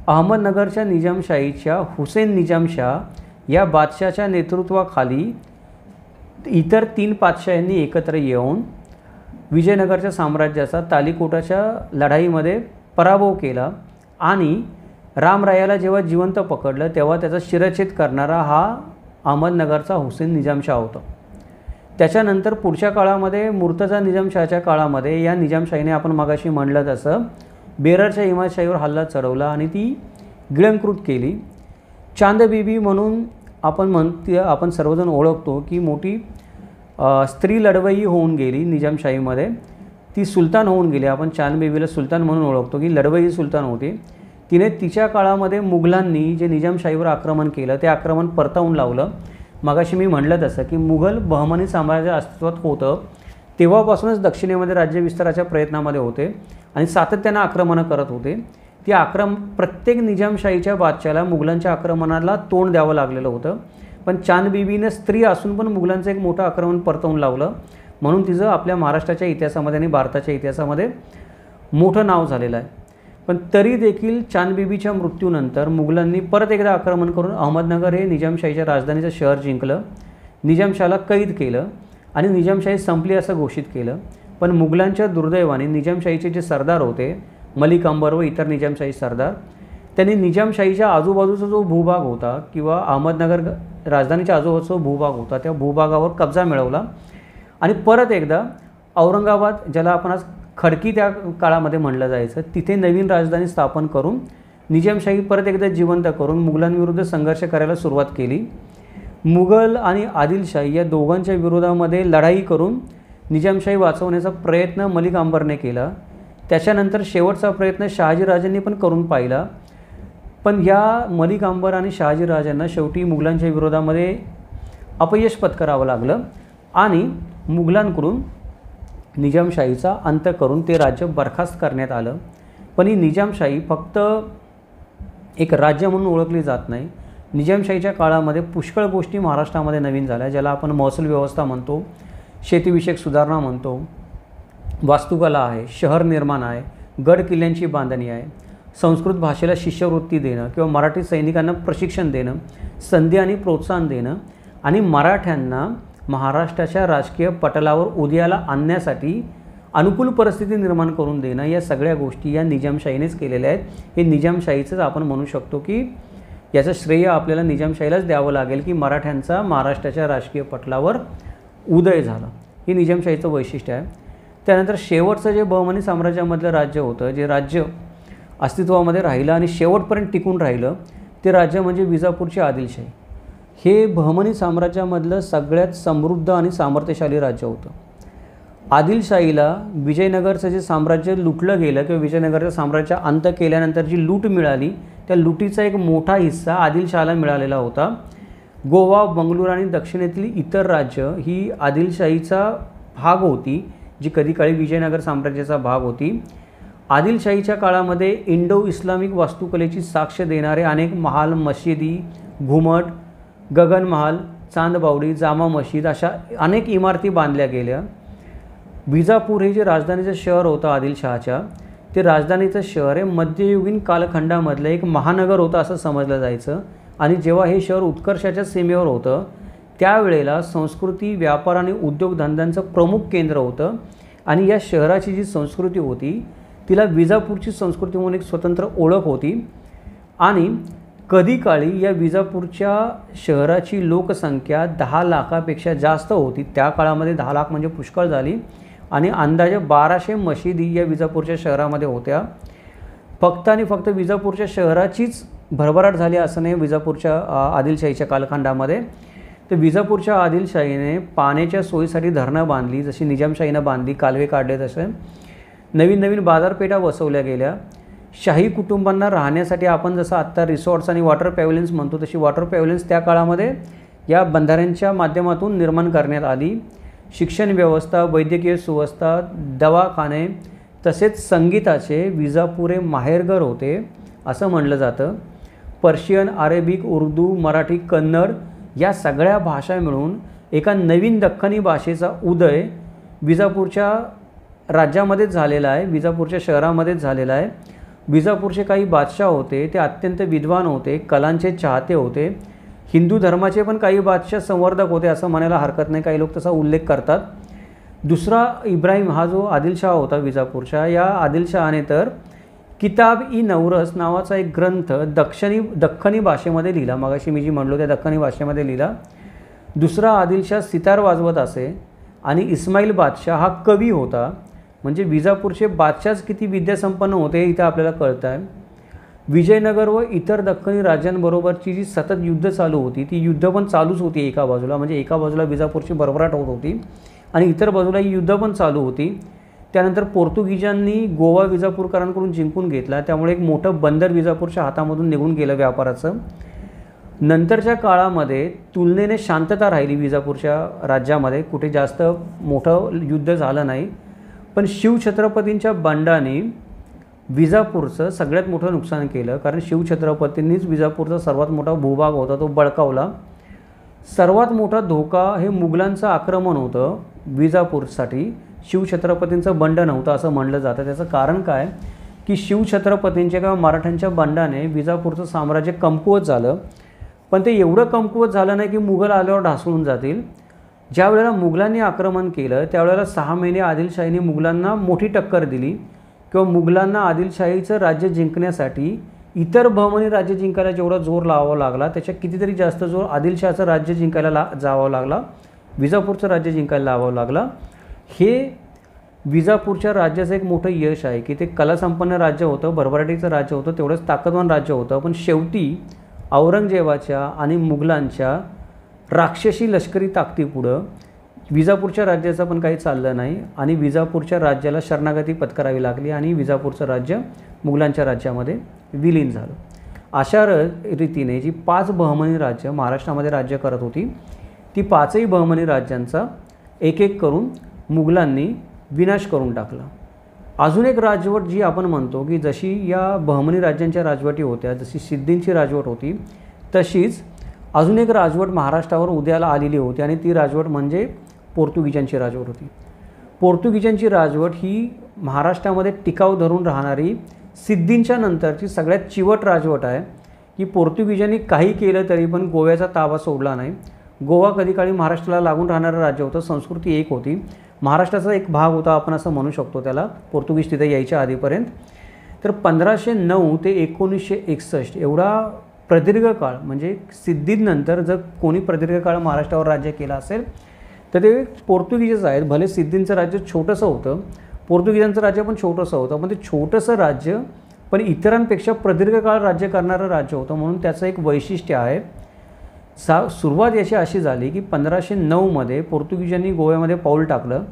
अहमदनगरच्या निजामशाहीच्या हुसेन निजामशाह या बादशाच्या नेतृत्वाखाली इतर 3 पातशाह्यांनी एकत्र येऊन विजयनगरच्या साम्राज्याचा तालिकोटाच्या लढाईमध्ये पराभव केला आणि रामरायाला जेव्हा जिवंत पकडलं तेव्हा त्याचा शिरच्छेद करणारा हा अहमदनगरचा हुसेन निजामशाह होता. त्याच्यानंतर पुढच्या काळामध्ये मुर्तजा निजामशाहच्या काळामध्ये या निजामशाहीने आपण मगाशी म्हणलं तसं बेररच्या इमादशाहीवर हल्ला चढवला आणि ती गिळंकृत केली. चांदबिबी म्हणून आपण सर्वजण ओळखतो की मोठी स्त्री लढवई होऊन गेली निजामशाहीमध्ये. ती सुलतान होऊन गेली. आपण चांदबिबीला सुलतान म्हणून ओळखतो की लढवई सुलतान होती. तिने तिच्या काळामध्ये मुघलांनी जे निजामशाहीवर आक्रमण केलं ते आक्रमण परतावून लावलं. मगाशी मी म्हटलं तसं की मुघल बहमनी साम्राज्य अस्तित्वात होतं तेव्हापासूनच दक्षिणेमध्ये राज्यविस्ताराच्या प्रयत्नामध्ये होते आणि सातत्यानं आक्रमणं करत होते. ती प्रत्येक निजामशाहीच्या बादशाला मुघलांच्या आक्रमणाला तोंड द्यावं लागलेलं होतं. पण चांदबिबीने स्त्री असून पण मुघलांचं एक मोठं आक्रमण परतवून लावलं म्हणून तिचं आपल्या महाराष्ट्राच्या इतिहासामध्ये आणि भारताच्या इतिहासामध्ये मोठं नाव झालेलं आहे. पण तरी देखील चांदबिबीच्या मृत्यूनंतर मुघलांनी परत एकदा आक्रमण करून अहमदनगर हे निजामशाहीच्या राजधानीचं शहर जिंकलं. निजामशाहला कैद केलं आणि निजामशाही संपली असं घोषित केलं. पण मुघलांच्या दुर्दैवाने निजामशाहीचे जे सरदार होते मलिक अंबर व इतर निजामशाही सरदार त्यांनी निजामशाहीच्या आजूबाजूचा जो भूभाग होता किंवा अहमदनगर राजधानीच्या आजूबाजूचा भूभाग होता त्या भूभागावर कब्जा मिळवला आणि परत एकदा औरंगाबाद, ज्याला आपण आज खडकी त्या काळामध्ये म्हणलं जायचं, तिथे नवीन राजधानी स्थापन करून निजामशाही परत एकदा जिवंत करून मुघलांविरुद्ध संघर्ष करायला सुरुवात केली. मुघल आणि आदिलशाही या दोघांच्या विरोधामध्ये लढाई करून निजामशाही वाचवण्याचा प्रयत्न मलिक अंबरने केला. त्याच्यानंतर शेवटचा प्रयत्न शहाजीराजांनी पण करून पाहिला. पण या मलिक अंबर आणि शहाजीराजांना शेवटी मुघलांच्या विरोधामध्ये अपयश पत्करावं लागलं आणि मुघलांकडून निजामशाहीचा अंत करून ते राज्य बरखास्त करण्यात आलं. पण ही निजामशाही फक्त एक राज्य म्हणून ओळखली जात नाही. निजामशाहीच्या काळामध्ये पुष्कळ गोष्टी महाराष्ट्रामध्ये नवीन झाल्या, ज्याला आपण महसूल व्यवस्था म्हणतो, शेतीविषयक सुधारणा म्हणतो, वास्तुकला आहे, शहर निर्माण आहे, गड किल्ल्यांची बांधणी आहे, संस्कृत भाषेला शिष्यवृत्ती देणं किंवा मराठी सैनिकांना प्रशिक्षण देणं, संधी आणि प्रोत्साहन देणं आणि मराठ्यांना महाराष्ट्राच्या राजकीय पटलावर उदयाला आणण्यासाठी अनुकूल परिस्थिती निर्माण करून देणं, या सगळ्या गोष्टी या निजामशाहीनेच केलेल्या आहेत. हे निजामशाहीचंच आपण म्हणू शकतो की याचं श्रेय आपल्याला निजामशाहीलाच द्यावं लागेल की मराठ्यांचा महाराष्ट्राच्या राजकीय पटलावर उदय झाला. हे निजामशाहीचं वैशिष्ट्य आहे. त्यानंतर शेवटचं जे बहमनी साम्राज्यामधलं राज्य होतं, जे राज्य अस्तित्वामध्ये राहिलं आणि शेवटपर्यंत टिकून राहिलं, ते राज्य म्हणजे विजापूरची आदिलशाही. हे बहमनी साम्राज्यामधलं सगळ्यात समृद्ध आणि सामर्थ्यशाली राज्य होतं. आदिलशाहीला विजयनगरचं जे साम्राज्य लुटलं गेलं किंवा विजयनगरच्या साम्राज्याचा अंत केल्यानंतर जी लूट मिळाली त्या लुटीचा एक मोठा हिस्सा आदिलशहाला मिळालेला होता. गोवा, बंगळूर आणि दक्षिणेतील इतर राज्य ही आदिलशाहीचा भाग होती, जी कधीकाळी विजयनगर साम्राज्याचा भाग होती. आदिलशाहीच्या काळामध्ये इंडो इस्लामिक वास्तुकलेची साक्ष देणारे अनेक महाल, मशिदी, घुमट, गगनमहाल, चांदबावडी, जामा मशीद अशा अनेक इमारती बांधल्या गेल्या. विजापूर हे जे राजधानीचं शहर होतं आदिलशहाच्या, ते राजधानीचं शहर हे मध्ययुगीन कालखंडामधलं एक महानगर होतं असं समजलं जायचं. आणि जेव्हा हे शहर उत्कर्षाच्या सीमेवर होतं त्यावेळेला संस्कृती, व्यापार आणि उद्योगधंद्यांचं प्रमुख केंद्र होतं. आणि या शहराची जी संस्कृती होती तिला विजापूरची संस्कृती म्हणून एक स्वतंत्र ओळख होती. आणि कधी काळी या विजापूरच्या शहराची लोकसंख्या 10 लाखापेक्षा जास्त होती. त्या काळामध्ये 10 लाख म्हणजे पुष्कळ झाली. आणि अंदाजे 1200 मशिदी या विजापूरच्या शहरामध्ये होत्या. फक्त आणि फक्त विजापूरच्या शहराचीच भरभराट झाली असं नाही विजापूरच्या आदिलशाहीच्या कालखंडामध्ये. तर विजापूरच्या आदिलशाहीने पाण्याच्या सोयीसाठी धरणं बांधली, जशी निजामशाहीनं बांधली, कालवे काढले, तसे नवीन नवीन बाजारपेठा बसवल्या गेल्या. शाही कुटुंबांना राहण्यासाठी आपण जसं आत्ता रिसॉर्ट्स आणि वॉटर पॅव्हलियन्स म्हणतो तशी वॉटर पॅव्हलियन्स त्या काळामध्ये या बंधाऱ्यांच्या माध्यमातून निर्माण करण्यात आली. शिक्षण व्यवस्था, वैद्यकीय सुव्यवस्था, दवाखाने तसेच संगीताचे विजापूर हे माहेरघर होते असं म्हणलं जातं. पर्शियन, अरेबिक, उर्दू, मराठी, कन्नड या सगळ्या भाषा मिळून एका नवीन दख्खनी भाषेचा उदय विजापूरच्या राज्यामध्येच झालेला आहे, विजापूरच्या शहरामध्येच झालेला आहे. विजापूरचे काही बादशाह होते, ते अत्यंत विद्वान होते, कलांचे चाहते होते. हिंदू धर्माचे पण काही बादशाह संवर्धक होते असं म्हणायला हरकत नाही, काही लोक तसा उल्लेख करतात. दुसरा इब्राहिम हा जो आदिलशाह होता विजापूरच्या, या आदिलशहाने तर किताब-इ-नवरस नावाचा एक ग्रंथ दख्खनी भाषेमध्ये लिहिला. मगाशी मी जी म्हणलो त्या दख्खनी भाषेमध्ये लिहिला. दुसरा आदिलशाह सितार वाजवत असे आणि इस्माईल बादशाह हा कवी होता. म्हणजे विजापूरचे बादशाहच किती विद्यासंपन्न होते इथं आपल्याला कळतं आहे. विजयनगर व इतर दख्खनी राज्यांबरोबरची जी सतत युद्ध चालू होती ती युद्ध पण चालूच होती एका बाजूला. म्हणजे एका बाजूला विजापूरची भरभराट होत होती आणि इतर बाजूला ही युद्ध पण चालू होती. त्यानंतर पोर्तुगीजांनी गोवा विजापूरकरांकडून जिंकून घेतला, त्यामुळे एक मोठं बंदर विजापूरच्या हातामधून निघून गेलं व्यापाराचं. नंतरच्या काळामध्ये तुलनेने शांतता राहिली विजापूरच्या राज्यामध्ये, कुठे जास्त मोठं युद्ध झालं नाही. पण शिवछत्रपतींच्या बंडाने विजापूरचं सगळ्यात मोठं नुकसान केलं, कारण शिवछत्रपतींनीच विजापूरचा सर्वात मोठा भूभाग होता तो बळकावला. सर्वात मोठा धोका हे मुघलांचं आक्रमण होतं विजापूरसाठी, शिवछत्रपतींचं बंड नव्हतं असं म्हणलं जातं. त्याचं कारण काय की शिवछत्रपतींच्या किंवा मराठ्यांच्या बंडाने विजापूरचं साम्राज्य कमकुवत झालं. पण ते एवढं कमकुवत झालं नाही की मुघल आल्यावर ढासळून जातील. ज्या वेळेला मुघलांनी आक्रमण केलं त्यावेळेला 6 महिने आदिलशाहीने मुघलांना मोठी टक्कर दिली, किंवा मुघलांना आदिलशाहीचं राज्य जिंकण्यासाठी इतर बहमनी राज्य जिंकायला जेवढा जोर लावावा लागला त्याच्या कितीतरी जास्त जोर आदिलशाहचं राज्य जिंकायला जावं लागला, विजापूरचं राज्य जिंकायला लावावं लागला. हे विजापूरच्या राज्याचं एक मोठं यश आहे की ते कलासंपन्न राज्य होतं, भरभराटीचं राज्य होतं, तेवढंच ताकदवान राज्य होतं. पण शेवटी औरंगजेबाच्या आणि मुघलांच्या राक्षसी लष्करी ताकदीपुढं विजापूरच्या राज्याचं पण काही चाललं नाही आणि विजापूरच्या राज्याला शरणागती पत्करावी लागली आणि विजापूरचं राज्य मुघलांच्या राज्यामध्ये विलीन झालं. अशा रीतीने जी 5 बहमनी राज्य महाराष्ट्रामध्ये राज्य करत होती ती 5ही बहमनी राज्यांचा एक एक करून मुघलांनी विनाश करून टाकला. अजून एक राजवट जी आपण म्हणतो की जशी या बहमनी राज्यांच्या राजवटी होत्या, जशी सिद्धींची राजवट होती, तशीच अजून एक राजवट महाराष्ट्रावर उदयाला आलेली होती आणि ती राजवट म्हणजे पोर्तुगीजांची राजवट होती. पोर्तुगीजांची राजवट ही महाराष्ट्रामध्ये टिकाव धरून राहणारी सिद्धींच्या नंतरची सगळ्यात चिवट राजवट आहे की पोर्तुगीजांनी काही केलं तरी पण गोव्याचा ताबा सोडला नाही. गोवा कधी काळी महाराष्ट्राला लागून राहणारं राज्य होतं, संस्कृती एक होती, महाराष्ट्राचा एक भाग होता आपण असं म्हणू शकतो त्याला, पोर्तुगीज तिथे यायच्या आधीपर्यंत. तर 1509 ते 1961 एवढा प्रदीर्घ काळ, म्हणजे सिद्धीनंतर जर कोणी प्रदीर्घ काळ महाराष्ट्रावर राज्य केलं असेल तर ते पोर्तुगीजच आहेत. भले सिद्धींचं राज्य छोटंसं होतं, पोर्तुगीजांचं राज्य पण छोटंसं होतं, पण ते छोटंसं राज्य पण इतरांपेक्षा प्रदीर्घ काळ राज्य करणारं राज्य होतं, म्हणून त्याचं एक वैशिष्ट्य आहे. सुरुवात याची अशी झाली की 1509 पोर्तुगीजांनी गोव्यामध्ये पाऊल टाकलं.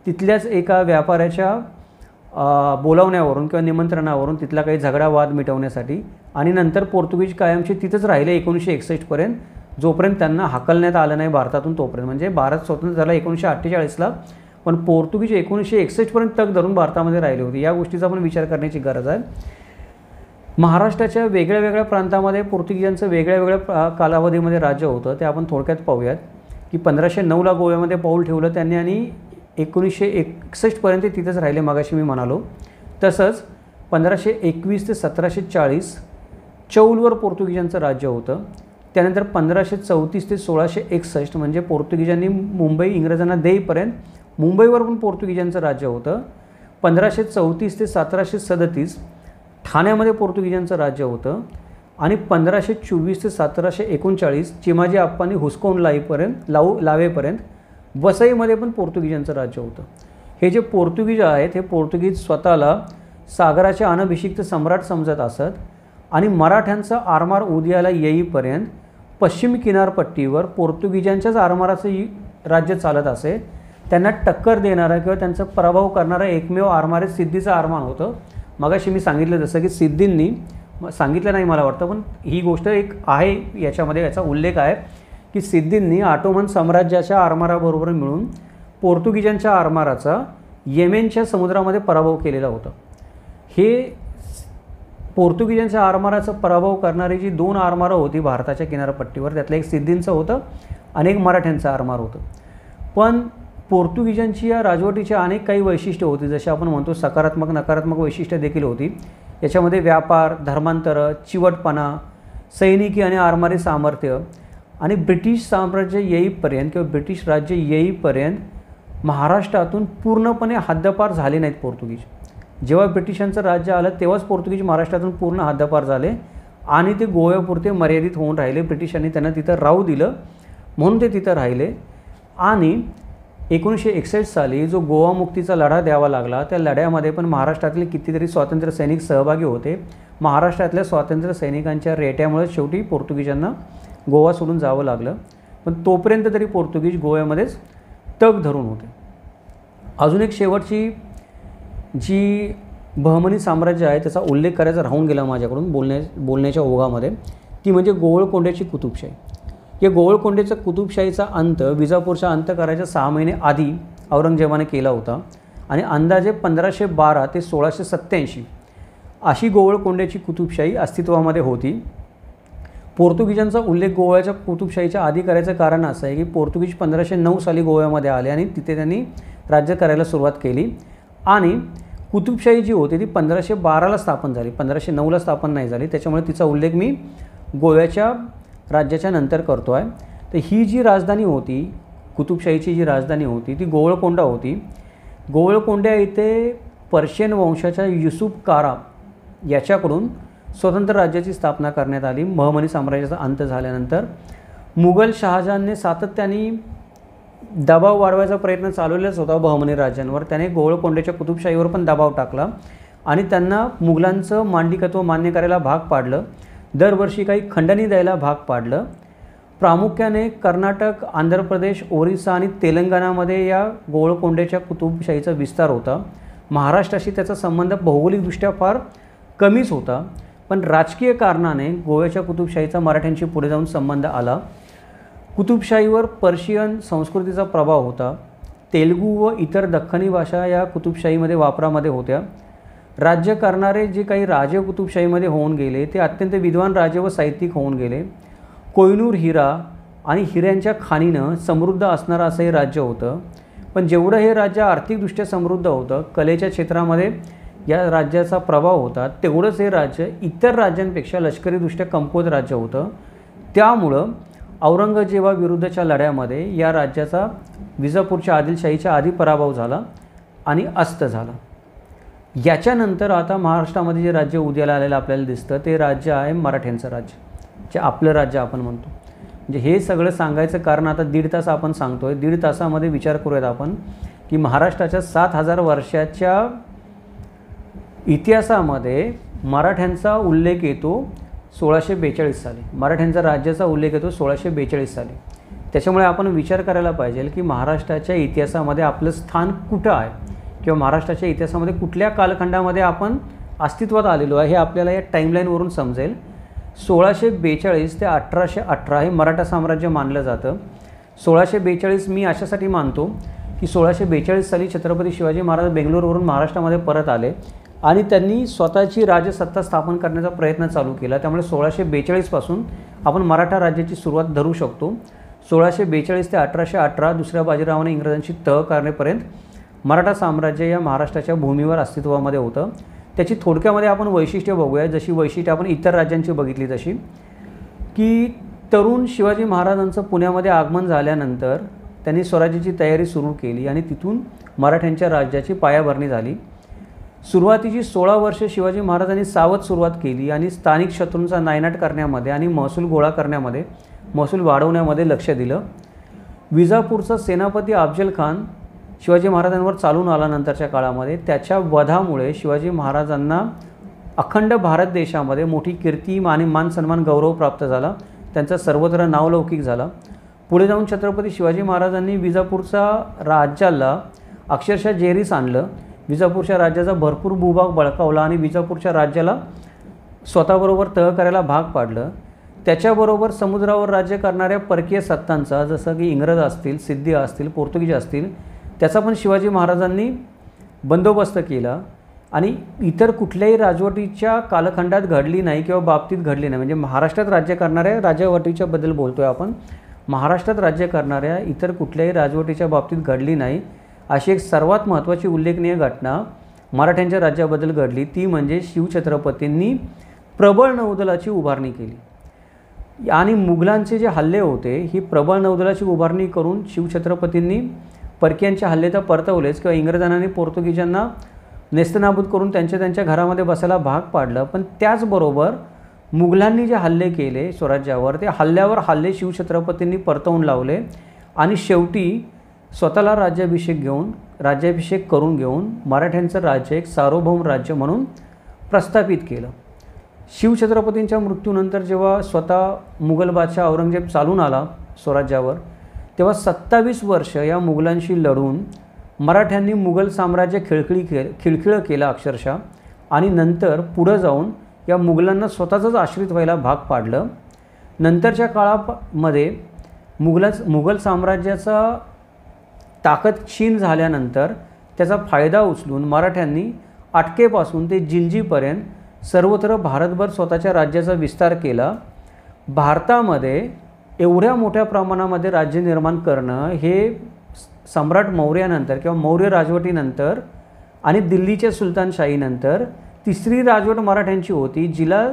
तिथल्याच एका व्यापाऱ्याच्या बोलावण्यावरून किंवा निमंत्रणावरून तिथला काही झगडा वाद मिटवण्यासाठी, आणि नंतर पोर्तुगीज कायमचे तिथंच राहिले 1961पर्यंत, जोपर्यंत त्यांना हाकलण्यात आलं नाही भारतातून तोपर्यंत. म्हणजे भारत स्वतंत्र झाला 1948ला, पण पोर्तुगीज 1961पर्यंत तग धरून भारतामध्ये राहिले होते. या गोष्टीचा पण विचार करण्याची गरज आहे. महाराष्ट्राच्या वेगळ्या वेगळ्या प्रांतामध्ये पोर्तुगीजांचं वेगळ्या वेगळ्या कालावधीमध्ये राज्य होतं, ते आपण थोडक्यात पाहूयात. की 1509ला गोव्यामध्ये पाऊल ठेवलं त्यांनी आणि 1961पर्यंत तिथंच राहिले मगाशी मी म्हणालो. तसंच 1521 ते 1740 चौलवर पोर्तुगीजांचं राज्य होतं. त्यानंतर 1534 ते 1661 म्हणजे पोर्तुगीजांनी मुंबई इंग्रजांना देईपर्यंत मुंबईवर पण पोर्तुगीजांचं राज्य होतं. 1534 ते 1737 ठाण्यामध्ये पोर्तुगीजांचं राज्य होतं आणि 1524 ते 1739 चिमाजी अप्पांनी हुसकावून लावेपर्यंत वसईमध्ये पण पोर्तुगीजांचं राज्य होतं. हे जे पोर्तुगीज आहेत हे पोर्तुगीज स्वतःला सागराचे अनभिषिक्त सम्राट समजत असत आणि मराठ्यांचा आरमार उदयाला येईपर्यंत पश्चिम किनारपट्टीवर पोर्तुगीजांच्याच आरमाराचं राज्य चालत असे. त्यांना टक्कर देणारा किंवा त्यांचा पराभव करणारा एकमेव आरमार सिद्धीचं आरमान होतं. मगाशी मी सांगितलं जसं की सिद्धींनी सांगितलं नाही मला वाटतं, पण ही गोष्ट एक आहे याच्यामध्ये, याचा उल्लेख आहे की सिद्धींनी ऑटोमन साम्राज्याच्या आरमाराबरोबर मिळून पोर्तुगीजांच्या आरमाराचा येमेनच्या समुद्रामध्ये पराभव केलेला होता. हे पोर्तुगीजांच्या आरमाराचा पराभव करणारी जी 2 आरमारं होती भारताच्या किनारपट्टीवर, त्यातलं एक सिद्धींचं होतं आणि एक मराठ्यांचं आरमार होतं. पण पोर्तुगीजांची या राजवटीची अनेक काही वैशिष्ट्ये होती, जसे आपण म्हणतो सकारात्मक नकारात्मक वैशिष्ट्ये देखील होती. याच्यामध्ये व्यापार, धर्मांतर, चिवटपणा, सैनिकी आणि आरमारी सामर्थ्य आणि ब्रिटिश साम्राज्य येईपर्यंत किंवा ब्रिटिश राज्य येईपर्यंत महाराष्ट्रातून पूर्णपणे हद्दपार झाले नाहीत पोर्तुगीज. जेव्हा ब्रिटिशांचं राज्य आलं तेव्हाच पोर्तुगीज महाराष्ट्रातून पूर्ण हद्दपार झाले आणि ते गोव्यापुरते मर्यादित होऊन राहिले. ब्रिटिशांनी त्यांना तिथं राहू दिलं म्हणून ते तिथं राहिले. आणि 1961 साली जो गोवा मुक्तीचा लढा द्यावा लागला, त्या लढ्यामध्ये पण महाराष्ट्रातले कितीतरी स्वातंत्र्य सैनिक सहभागी होते. महाराष्ट्रातल्या स्वातंत्र्य सैनिकांच्या रेट्यामुळे शेवटी पोर्तुगीजांना गोवा सोडून जावं लागलं. पण तोपर्यंत तरी पोर्तुगीज गोव्यामध्येच तग धरून होते. अजून एक शेवटची जी बहमनी साम्राज्य आहे त्याचा उल्लेख करायचा राहून गेला माझ्याकडून बोलण्याच्या ओघामध्ये, ती म्हणजे गोवळकोंड्याची कुतुबशाही. या गोवळकोंड्याच्या कुतुबशाहीचा अंत विजापूरचा अंत करायच्या 6 महिने आधी औरंगजेबाने केला होता आणि अंदाजे 1512 ते 1687 अशी गोवळकोंड्याची कुतुबशाही अस्तित्वामध्ये होती. पोर्तुगीजांचा उल्लेख गोव्याच्या कुतुबशाहीच्या आधी करायचं कारण असं आहे की पोर्तुगीज 1509 साली गोव्यामध्ये आले आणि तिथे त्यांनी राज्य करायला सुरुवात केली आणि कुतुबशाही जी होती ती 1512ला स्थापन झाली, 1509ला स्थापन नाही झाली. त्याच्यामुळे तिचा उल्लेख मी गोव्याच्या राज्याच्या नंतर करतो आहे. तर ही जी राजधानी होती, कुतुबशाहीची जी राजधानी होती ती गोवळकोंडा होती. गोवळकोंड्या इथे पर्शियन वंशाच्या युसुफ कारा याच्याकडून स्वतंत्र राज्याची स्थापना करण्यात आली. बहमनी साम्राज्याचा अंत झाल्यानंतर मुघल शहाजहानने सातत्याने दबाव वाढवायचा प्रयत्न चालवलेलाच होता बहमनी राज्यांवर. त्याने गोवळकोंड्याच्या कुतुबशाहीवर पण दबाव टाकला आणि त्यांना मुघलांचं मांडलिकत्व मान्य करायला भाग पाडलं. दरवर्षी काही खंडणी द्यायला भाग पाडलं. प्रामुख्याने कर्नाटक, आंध्र प्रदेश, ओरिसा आणि तेलंगणामध्ये या गोवळकोंड्याच्या कुतुबशाहीचा विस्तार होता. महाराष्ट्राशी त्याचा संबंध भौगोलिकदृष्ट्या फार कमीच होता, पण राजकीय कारणाने गोव्याच्या कुतुबशाहीचा मराठ्यांशी पुढे जाऊन संबंध आला. कुतुबशाहीवर पर्शियन संस्कृतीचा प्रभाव होता. तेलुगू व इतर दख्खनी भाषा या कुतुबशाहीमध्ये वापरामध्ये होत्या. राज्य करणारे जे काही राजे कुतुबशाहीमध्ये होऊन गेले ते अत्यंत विद्वान राजे व साहित्यिक होऊन गेले. कोहिनूर हिरा आणि हिऱ्यांच्या खाणीनं समृद्ध असणारं असं हे राज्य होतं. पण जेवढं हे राज्य आर्थिकदृष्ट्या समृद्ध होतं, कलेच्या क्षेत्रामध्ये या राज्याचा प्रभाव होता, तेवढंच हे राज्य इतर राज्यांपेक्षा लष्करीदृष्ट्या कमकुवत राज्य होतं. त्यामुळं औरंगजेबाविरुद्धच्या लढ्यामध्ये या राज्याचा विजापूरच्या आदिलशाहीच्या आधी पराभव झाला आणि अस्त झाला. याच्यानंतर आता महाराष्ट्रामध्ये जे राज्य उदयाला आलेलं आपल्याला दिसतं ते राज्य आहे मराठ्यांचं राज्य, जे आपलं राज्य आपण म्हणतो. म्हणजे हे सगळं सांगायचं कारण आता 1.5 तास आपण सांगतो आहे. 1.5 तासामध्ये विचार करूयात आपण की महाराष्ट्राच्या 7000 वर्षाच्या इतिहासामध्ये मराठ्यांचा उल्लेख येतो 1642 साली. मराठ्यांचा राज्याचा उल्लेख येतो 1642 साली. त्याच्यामुळे आपण विचार करायला पाहिजे की महाराष्ट्राच्या इतिहासामध्ये आपलं स्थान कुठं आहे किंवा महाराष्ट्राच्या इतिहासामध्ये कुठल्या कालखंडामध्ये आपण अस्तित्वात आलेलो आहे हे आपल्याला या टाईमलाईनवरून समजेल. 1642 ते 1818 हे मराठा साम्राज्य मानलं जातं. 1642 मी अशासाठी मानतो की 1642 साली छत्रपती शिवाजी महाराज बेंगलोरवरून महाराष्ट्रामध्ये परत आले आणि त्यांनी स्वतःची राजसत्ता स्थापन करण्याचा प्रयत्न चालू केला. त्यामुळे 1642 पासून आपण मराठा राज्याची सुरुवात धरू शकतो. 1642 ते 1818 दुसऱ्या बाजीरावाने इंग्रजांची तह करण्यापर्यंत मराठा साम्राज्य या महाराष्ट्राच्या भूमीवर अस्तित्वामध्ये होतं. त्याची थोडक्यामध्ये आपण वैशिष्ट्य बघूया. जशी वैशिष्ट्य आपण इतर राज्यांची बघितली तशी की तरुण शिवाजी महाराजांचं पुण्यामध्ये आगमन झाल्यानंतर त्यांनी स्वराज्याची तयारी सुरू केली आणि तिथून मराठ्यांच्या राज्याची पायाभरणी झाली. सुरुवातीची 16 वर्षे शिवाजी महाराजांनी सावध सुरुवात केली आणि स्थानिक शत्रूंचा नायनाट करण्यामध्ये आणि महसूल गोळा करण्यामध्ये, महसूल वाढवण्यामध्ये लक्ष दिलं. विजापूरचा सेनापती अफजल खान शिवाजी महाराजांवर चालून आल्यानंतरच्या काळामध्ये त्याच्या वधामुळे शिवाजी महाराजांना अखंड भारत देशामध्ये मोठी कीर्ती आणि मान सन्मान गौरव प्राप्त झाला. त्यांचा सर्वत्र नावलौकिक झाला. पुढे जाऊन छत्रपती शिवाजी महाराजांनी विजापूरचा राज्याला अक्षरशः जेरीस आणलं. विजापूरच्या राज्याचा भरपूर भूभाग बळकावला आणि विजापूरच्या राज्याला स्वतःबरोबर तह करायला भाग पाडलं. त्याच्याबरोबर समुद्रावर राज्य करणाऱ्या परकीय सत्तांचा जसं की इंग्रज असतील, सिद्धी असतील, पोर्तुगीज असतील त्याचा पण शिवाजी महाराजांनी बंदोबस्त केला आणि इतर कुठल्याही राजवटीच्या कालखंडात घडली नाही किंवा बाबतीत घडली नाही. म्हणजे महाराष्ट्रात राज्य करणाऱ्या राजवटीच्याबद्दल बोलतो आहे आपण. महाराष्ट्रात राज्य करणाऱ्या इतर कुठल्याही राजवटीच्या बाबतीत घडली नाही अशी एक सर्वात महत्त्वाची उल्लेखनीय घटना मराठ्यांच्या राज्याबद्दल घडली. ती म्हणजे शिवछत्रपतींनी प्रबळ नौदलाची उभारणी केली आणि मुघलांचे जे हल्ले होते ही प्रबळ नौदलाची उभारणी करून शिवछत्रपतींनी परकीयांचे हल्ले तर परतवलेच किंवा इंग्रजांनी पोर्तुगीजांना नेस्तनाबूत करून त्यांच्या घरामध्ये बसायला भाग पाडलं, पण त्याचबरोबर मुघलांनी जे हल्ले केले स्वराज्यावर, ते हल्ले शिवछत्रपतींनी परतवून लावले आणि शेवटी स्वतःला राज्याभिषेक करून घेऊन मराठ्यांचं राज्य एक सार्वभौम राज्य म्हणून प्रस्थापित केलं. शिवछत्रपतींच्या मृत्यूनंतर जेव्हा स्वतः मुघल बादशाह औरंगजेब चालून आला स्वराज्यावर, तेव्हा 27 वर्ष या मुघलांशी लढून मराठ्यांनी मुघल साम्राज्य खिळखिळं केलं अक्षरशः, आणि नंतर पुढं जाऊन या मुघलांना स्वतःचंच आश्रित व्हायला भाग पाडलं. नंतरच्या काळामध्ये मुघल साम्राज्याचा ताकद क्षीण झाल्यानंतर त्याचा फायदा उचलून मराठ्यांनी अटकेपासून ते जिंजीपर्यंत सर्वत्र भारतभर स्वतःच्या राज्याचा विस्तार केला. भारतामध्ये एवढ्या मोठ्या प्रमाणामध्ये राज्य निर्माण करणं हे सम्राट मौर्यानंतर किंवा मौर्य राजवटीनंतर आणि दिल्लीच्या सुलतानशाहीनंतर तिसरी राजवट मराठ्यांची होती, जिला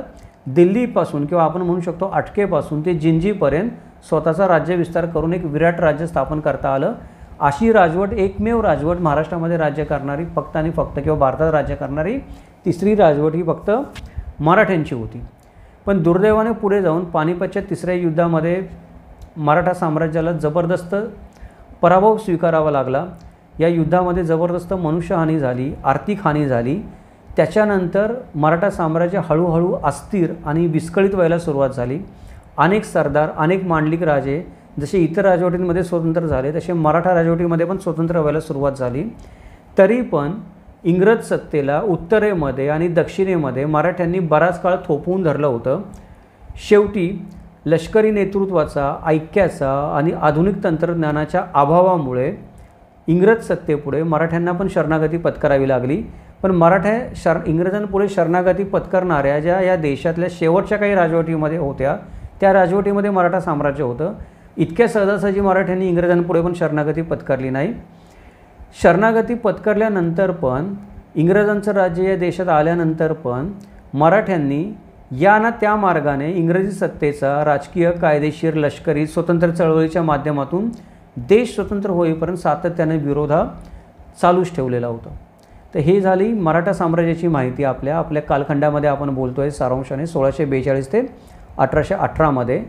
दिल्लीपासून किंवा आपण म्हणू शकतो अटकेपासून ते जिंजीपर्यंत स्वतःचा राज्य विस्तार करून एक विराट राज्य स्थापन करता आलं. अशी राजवट, एकमेव राजवट महाराष्ट्रामध्ये राज्य करणारी फक्त आणि फक्त किंवा भारतात राज्य करणारी तिसरी राजवट ही फक्त मराठ्यांची होती. पण दुर्दैवाने पुढे जाऊन पानिपतच्या तिसऱ्या युद्धामध्ये मराठा साम्राज्याला जबरदस्त पराभव स्वीकारावा लागला. या युद्धामध्ये जबरदस्त मनुष्यहानी झाली, आर्थिक हानी झाली. त्याच्यानंतर मराठा साम्राज्य हळूहळू अस्थिर आणि विस्कळीत व्हायला सुरुवात झाली. अनेक सरदार, अनेक मांडलिक राजे जसे इतर राजवटींमध्ये स्वतंत्र झाले, तसे मराठा राजवटीमध्ये पण स्वतंत्र व्हायला सुरुवात झाली. तरी पण इंग्रज सत्तेला उत्तरेमध्ये आणि दक्षिणेमध्ये मराठ्यांनी बराच काळ थोपवून धरलं होतं. शेवटी लष्करी नेतृत्वाचा, ऐक्याचा आणि आधुनिक तंत्रज्ञानाच्या अभावामुळे इंग्रज सत्तेपुढे मराठ्यांना पण शरणागती पत्करावी लागली. पण इंग्रजांपुढे शरणागती पत्करणाऱ्या ज्या या देशातल्या शेवटच्या काही राजवटीमध्ये होत्या, त्या राजवटीमध्ये मराठा साम्राज्य होतं. इतक्या सहजासहजी मराठ्यांनी इंग्रजांपुढे पण शरणागती पत्करली नाही. शरणागती पत्करल्यानंतर पण, इंग्रजांचं राज्य या देशात आल्यानंतर पण मराठ्यांनी या ना त्या मार्गाने इंग्रजी सत्तेचा राजकीय, कायदेशीर, लष्करी, स्वतंत्र चळवळीच्या माध्यमातून देश स्वतंत्र होईपर्यंत सातत्याने विरोध चालूच ठेवलेला होता. तर हे झाली मराठा साम्राज्याची माहिती. आपल्या कालखंडामध्ये आपण बोलतो आहे सारांशाने 1642 ते 1818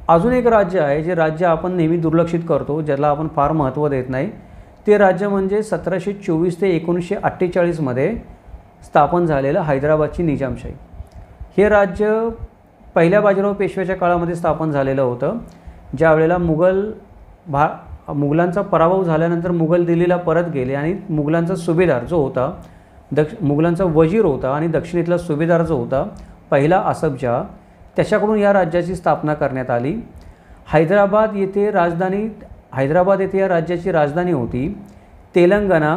अजून एक राज्य आहे, जे राज्य आपण नेहमी दुर्लक्षित करतो, ज्याला आपण फार महत्त्व देत नाही. ते राज्य म्हणजे 1724 ते 1948 स्थापन झालेलं हैदराबादची निजामशाही. हे राज्य पहिल्या बाजीराव पेशव्याच्या काळामध्ये स्थापन झालेलं होतं. ज्या वेळेला मुघलांचा पराभव झाल्यानंतर मुघल दिल्लीला परत गेले आणि मुघलांचा सुभेदार जो होता, मुघलांचा वजीर होता आणि दक्षिणेतला सुभेदार जो होता पहिला असफजाह, त्याच्याकडून या राज्याची स्थापना करण्यात आली. हैदराबाद येथे या राज्याची राजधानी होती. तेलंगणा,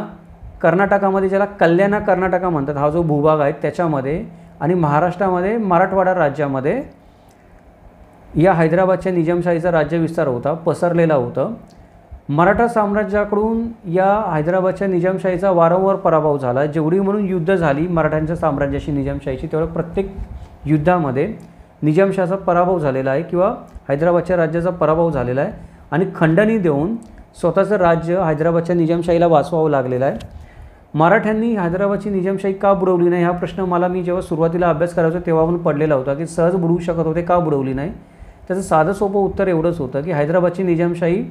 कर्नाटकामध्ये ज्याला कल्याणा कर्नाटका म्हणतात, हा जो भूभाग आहे त्याच्यामध्ये, आणि महाराष्ट्रामध्ये मराठवाडा राज्यामध्ये या हैदराबादच्या निजामशाहीचा राज्यविस्तार होता, पसरलेला होता. मराठा साम्राज्याकडून या हैदराबादच्या निजामशाहीचा वारंवार पराभव झाला. जेवढी म्हणून युद्ध झाली मराठ्यांच्या साम्राज्याशी निजामशाहीची, तेवढं प्रत्येक युद्धामध्ये निजामशाहीचा पराभव झालेला आहे किंवा हैदराबादच्या राज्याचा पराभव झालेला आहे आणि खंडणी देऊन स्वतःचं राज्य हैदराबादच्या निजामशाहीला वाचवावं लागलेलं आहे. मराठ्यांनी हैदराबादची निजामशाही का बुडवली नाही, हा प्रश्न मी जेव्हा सुरुवातीला अभ्यास करायचो तेव्हा पण पडलेला होता की सहज बुडवू शकत होते, का बुडवली नाही. त्याचं साधं सोपं उत्तर एवढंच होतं की हैदराबादची निजामशाही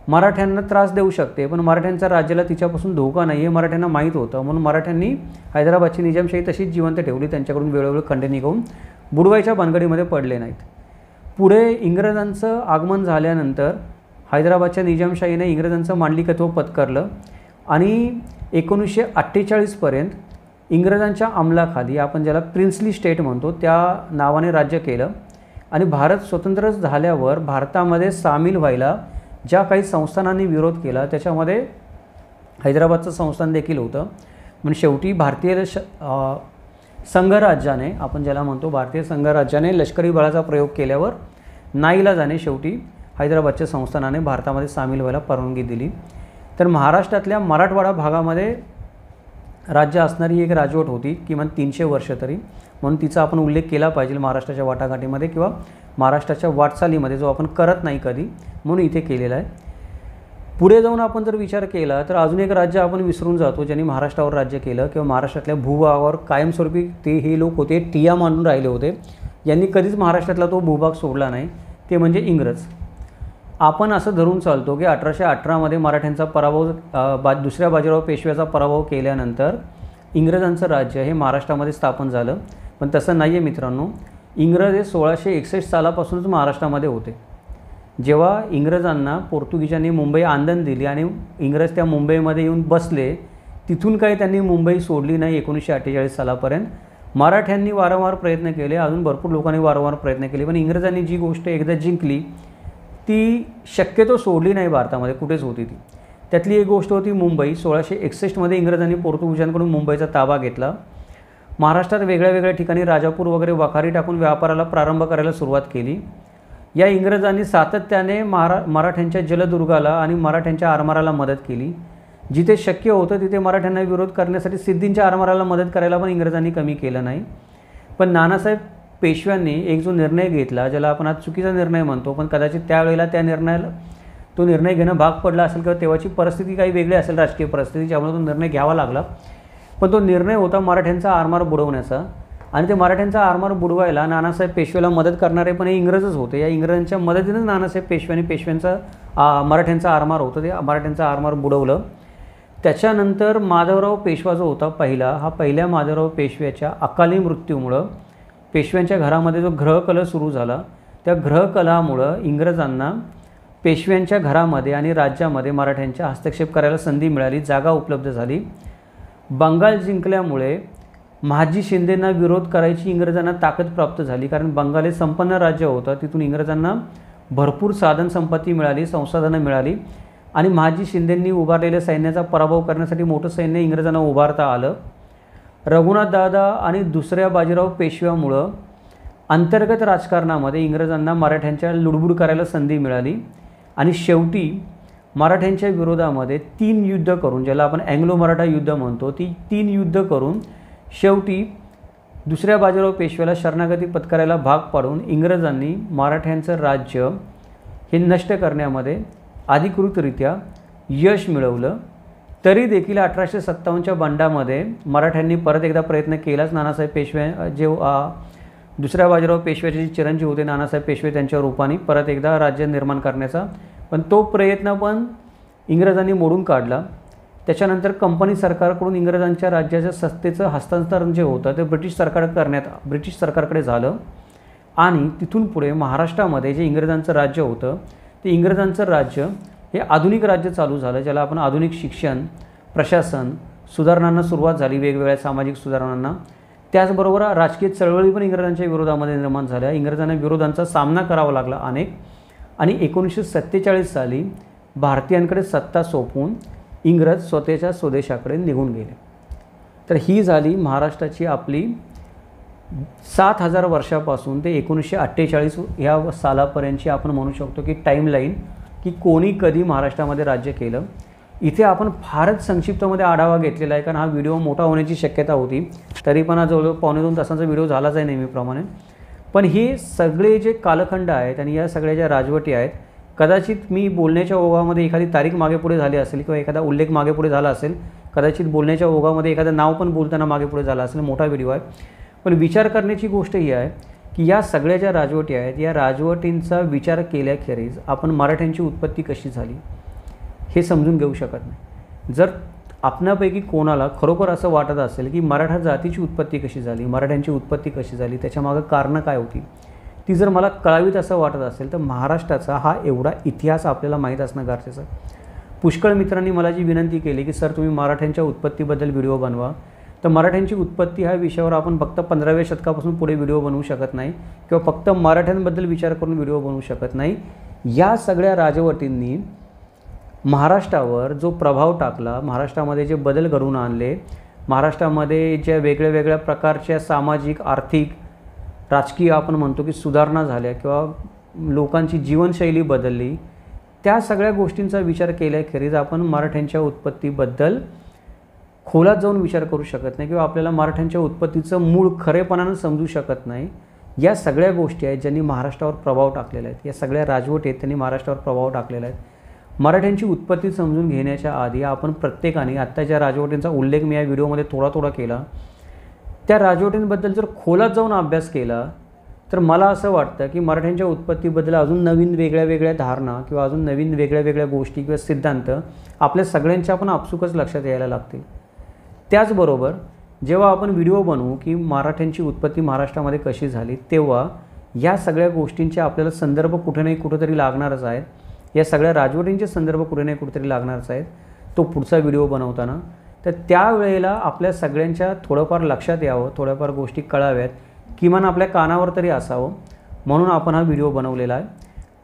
मराठ्यांना त्रास देऊ शकते, पण मराठ्यांच्या राज्याला तिच्यापासून धोका नाही हे मराठ्यांना माहीत होतं. म्हणून मराठ्यांनी हैदराबादची निजामशाही तशीच जिवंत ठेवली, त्यांच्याकडून वेळोवेळी खंडणी घेऊन बुडवायच्या भानगडीमध्ये पडले नाहीत. पुढे इंग्रजांचं आगमन झाल्यानंतर हैदराबादच्या निजामशाहीने इंग्रजांचं मांडलिकत्व पत्करलं आणि 1948 इंग्रजांच्या अंमलाखाली, आपण ज्याला प्रिन्सली स्टेट म्हणतो, त्या नावाने राज्य केलं. आणि भारत स्वतंत्र झाल्यावर भारतामध्ये सामील व्हायला ज्या काही संस्थानांनी विरोध केला त्याच्यामध्ये हैदराबादचं संस्थान देखील होतं. म्हणजे शेवटी भारतीय संघराज्याने, आपण ज्याला म्हणतो भारतीय संघराज्याने लष्करी बळाचा प्रयोग केल्यावर नाईलाजाने शेवटी हैदराबादच्या संस्थानाने भारतामध्ये सामील व्हायला परवानगी दिली. तर महाराष्ट्रातल्या मराठवाडा भागामध्ये राज्य असणारी एक राजवट होती किमान 300 वर्ष तरी, म्हणून तिचा आपण उल्लेख केला पाहिजे महाराष्ट्राच्या वाटाघाटीमध्ये किंवा महाराष्ट्राच्या वाटचालीमध्ये, जो आपण करत नाही कधी, म्हणून इथे केलेला आहे. पुढे जाऊन आपण जर विचार केला तर अजून एक राज्य आपण विसरून जातो ज्यांनी महाराष्ट्रावर राज्य केलं किंवा महाराष्ट्रातल्या भूभागावर कायमस्वरूपी ते हे लोक होते, टिया मांडून राहिले होते, यांनी कधीच महाराष्ट्रातला तो भूभाग सोडला नाही, ते म्हणजे इंग्रज. आपण असं धरून चालतो की 1818मध्ये मराठ्यांचा पराभव, दुसऱ्या बाजीराव पेशव्याचा पराभव केल्यानंतर इंग्रजांचं राज्य हे महाराष्ट्रामध्ये स्थापन झालं, पण तसं नाही आहे मित्रांनो. इंग्रज हे 1661 सालापासूनच महाराष्ट्रामध्ये होते. जेव्हा इंग्रजांना पोर्तुगीजांनी मुंबई आंदण दिली आणि इंग्रज त्या मुंबईमध्ये येऊन बसले, तिथून काही त्यांनी मुंबई सोडली नाही 1948 सालापर्यंत. मराठ्यांनी वारंवार प्रयत्न केले, अजून भरपूर लोकांनी वारंवार प्रयत्न केले, पण इंग्रजांनी जी गोष्ट एकदा जिंकली ती शक्यतो सोडली नाही भारतामध्ये, कुठेच होती ती. त्यातली एक गोष्ट होती मुंबई. 1661मध्ये इंग्रजांनी पोर्तुगीजांकडून मुंबईचा ताबा घेतला. महाराष्ट्रात वेगळ्या वेगळ्या ठिकाणी राजापूर वगैरे वखारी टाकून व्यापाराला प्रारंभ करायला सुरुवात केली. या इंग्रजांनी सातत्याने मराठ्यांच्या जलदुर्गाला आणि मराठ्यांच्या आरमाराला मदत केली. जिथे शक्य होतं तिथे मराठ्यांना विरोध करण्यासाठी सिद्धींच्या आरमाराला मदत करायला पण इंग्रजांनी कमी केलं नाही. पण नानासाहेब पेशव्यांनी एक जो निर्णय घेतला, ज्याला आपण आज चुकीचा निर्णय म्हणतो, पण कदाचित त्यावेळेला तो निर्णय घेणं भाग पडला असेल किंवा तेव्हाची परिस्थिती काही वेगळी असेल, राजकीय परिस्थिती, ज्यामुळे तो निर्णय घ्यावा लागला. पण तो निर्णय होता मराठ्यांचा आरमार बुडवण्याचा. आणि ते मराठ्यांचा आरमार बुडवायला नानासाहेब पेशव्याला मदत करणारे पण हे इंग्रजच होते. या इंग्रजांच्या मदतीनेच नानासाहेब पेशव्यांचा मराठ्यांचा आरमार होतं, ते मराठ्यांचा आरमार बुडवलं. त्याच्यानंतर माधवराव पेशवा जो होता पहिल्या माधवराव पेशव्याच्या अकाली मृत्यूमुळं पेशव्यांच्या घरामध्ये जो ग्रहकलह सुरू झाला, त्या ग्रहकलहामुळं इंग्रजांना पेशव्यांच्या घरामध्ये आणि राज्यामध्ये मराठ्यांच्या हस्तक्षेप करायला संधी मिळाली, जागा उपलब्ध झाली. बंगाल जिंकल्यामुळे महाजी शिंदेंना विरोध करायची इंग्रजांना ताकद प्राप्त झाली, कारण बंगाल हे संपन्न राज्य होतं. तिथून इंग्रजांना भरपूर साधनसंपत्ती मिळाली, संसाधनं मिळाली आणि महाजी शिंदेंनी उभारलेल्या सैन्याचा पराभव करण्यासाठी मोठं सैन्य इंग्रजांना उभारता आलं. रघुनाथदादा आणि दुसऱ्या बाजीराव पेशव्यामुळं अंतर्गत राजकारणामध्ये इंग्रजांना मराठ्यांच्या लुडबुड करायला संधी मिळाली आणि शेवटी मराठ्यांच्या विरोधामध्ये 3 युद्ध करून, ज्याला आपण अँग्लो मराठा युद्ध म्हणतो, ती 3 युद्ध करून शेवटी दुसऱ्या बाजीराव पेशव्याला शरणागती पत्करायला भाग पाडून इंग्रजांनी मराठ्यांचं राज्य हे नष्ट करण्यामध्ये अधिकृतरित्या यश मिळवलं. तरी देखील 1857च्या बंडामध्ये मराठ्यांनी परत एकदा प्रयत्न केलाच. नानासाहेब पेशवे दुसऱ्या बाजीराव पेशव्याचे जे चिरंजीव होते नानासाहेब पेशवे, त्यांच्या रूपाने परत एकदा राज्य निर्माण करण्याचा, पण तो प्रयत्न पण इंग्रजांनी मोडून काढला. त्याच्यानंतर कंपनी सरकारकडून इंग्रजांच्या राज्याच्या सत्तेचं हस्तांतरण जे होतं ते ब्रिटिश सरकारकडे झालं आणि तिथून पुढे महाराष्ट्रामध्ये जे इंग्रजांचं राज्य होतं ते इंग्रजांचं राज्य हे आधुनिक राज्य चालू झालं, ज्याला आपण आधुनिक शिक्षण, प्रशासन, सुधारणांना सुरुवात झाली, वेगवेगळ्या सामाजिक सुधारणांना. त्याचबरोबर राजकीय चळवळी पण इंग्रजांच्या विरोधामध्ये निर्माण झाल्या. इंग्रजांना विरोधांचा सामना करावा लागला अनेक, आणि 1947 साली भारतीयांकडे सत्ता सोपवून इंग्रज स्वतःच्या स्वदेशाकडे निघून गेले. तर ही झाली महाराष्ट्राची आपली 7000 वर्षापासून ते 1948 ह्या सालापर्यंतची आपण म्हणू शकतो की टाईमलाईन, की कोणी कधी महाराष्ट्रामध्ये राज्य केलं. इथे आपण फारच संक्षिप्तमध्ये आढावा घेतलेला आहे, कारण हा व्हिडिओ मोठा होण्याची शक्यता होती. तरी पण हा जवळजवळ 1.5-2 तासांचा व्हिडिओ झालाच आहे नेहमीप्रमाणे. पण हे सगळे जे कालखंड आहेत आणि या सगळ्या ज्या राजवटी आहेत, कदाचित मी बोलण्याच्या ओघामध्ये एखादी तारीख मागे पुढे झाली असेल किंवा एखादा उल्लेख मागे पुढे झाला असेल, कदाचित बोलण्याच्या ओघामध्ये एखादं नाव पण बोलताना मागे पुढे झालं असेल, मोठा व्हिडिओ आहे. पण विचार करण्याची गोष्ट ही आहे की या सगळ्या ज्या राजवटी आहेत, या राजवटींचा विचार केल्याखेरीज आपण मराठ्यांची उत्पत्ती कशी झाली हे समजून घेऊ शकत नाही. जर आपणापैकी कोणाला खरोखर असं वाटत असेल की मराठा जातीची उत्पत्ती कशी झाली, मराठ्यांची उत्पत्ती कशी झाली, त्याच्यामागं कारणं काय होती, ती जर मला कळावीत असं वाटत असेल तर महाराष्ट्राचा हा एवढा इतिहास आपल्याला माहीत असणं गरजेचं आहे. पुष्कळ मित्रांनी मला जी विनंती केली की सर तुम्ही मराठ्यांच्या उत्पत्तीबद्दल व्हिडिओ बनवा, तर मराठ्यांची उत्पत्ती ह्या विषयावर आपण फक्त 15व्या शतकापासून पुढे व्हिडिओ बनवू शकत नाही किंवा फक्त मराठ्यांबद्दल विचार करून व्हिडिओ बनवू शकत नाही. या सगळ्या राजवटींनी महाराष्ट्रावर जो प्रभाव टाकला, महाराष्ट्रामध्ये जे बदल घडवून आणले, महाराष्ट्रामध्ये ज्या वेगळ्या वेगळ्या प्रकारच्या सामाजिक, आर्थिक, राजकीय आपण म्हणतो की सुधारणा झाल्या किंवा लोकांची जीवनशैली बदलली, त्या सगळ्या गोष्टींचा विचार केल्याखेरीज आपण मराठ्यांच्या उत्पत्तीबद्दल खोलात जाऊन विचार करू शकत नाही किंवा आपल्याला मराठ्यांच्या उत्पत्तीचं मूळ खरेपणानं समजू शकत नाही. या सगळ्या गोष्टी आहेत ज्यांनी महाराष्ट्रावर प्रभाव टाकलेला आहे. या सगळ्या राजवटी आहेत त्यांनी महाराष्ट्रावर प्रभाव टाकलेला आहे. मराठ्यांची उत्पत्ती समजून घेण्याच्या आधी आपण प्रत्येकाने आत्ताच्या राजवटींचा उल्लेख मी या व्हिडिओमध्ये थोडा केला, त्या राजवटींबद्दल जर खोलात जाऊन अभ्यास केला तर मला असं वाटतं की मराठ्यांच्या उत्पत्तीबद्दल अजून नवीन वेगळ्या धारणा किंवा अजून नवीन वेगळ्या गोष्टी किंवा सिद्धांत आपल्या सगळ्यांच्या पण आपसुकच लक्षात यायला लागतील. त्याचबरोबर जेव्हा आपण व्हिडिओ बनवू की मराठ्यांची उत्पत्ती महाराष्ट्रामध्ये कशी झाली, तेव्हा या सगळ्या गोष्टींचे आपल्याला संदर्भ कुठे नाही कुठेतरी लागणारच आहेत. या सगळ्या राजवटींचे संदर्भ कुठे नाही कुठेतरी लागणारच आहेत तो पुढचा व्हिडिओ बनवताना. तर त्यावेळेला आपल्या सगळ्यांच्या थोडंफार लक्षात यावं, थोड्याफार गोष्टी कळाव्यात, किमान आपल्या कानावर तरी असावं, म्हणून आपण हा व्हिडिओ बनवलेला आहे.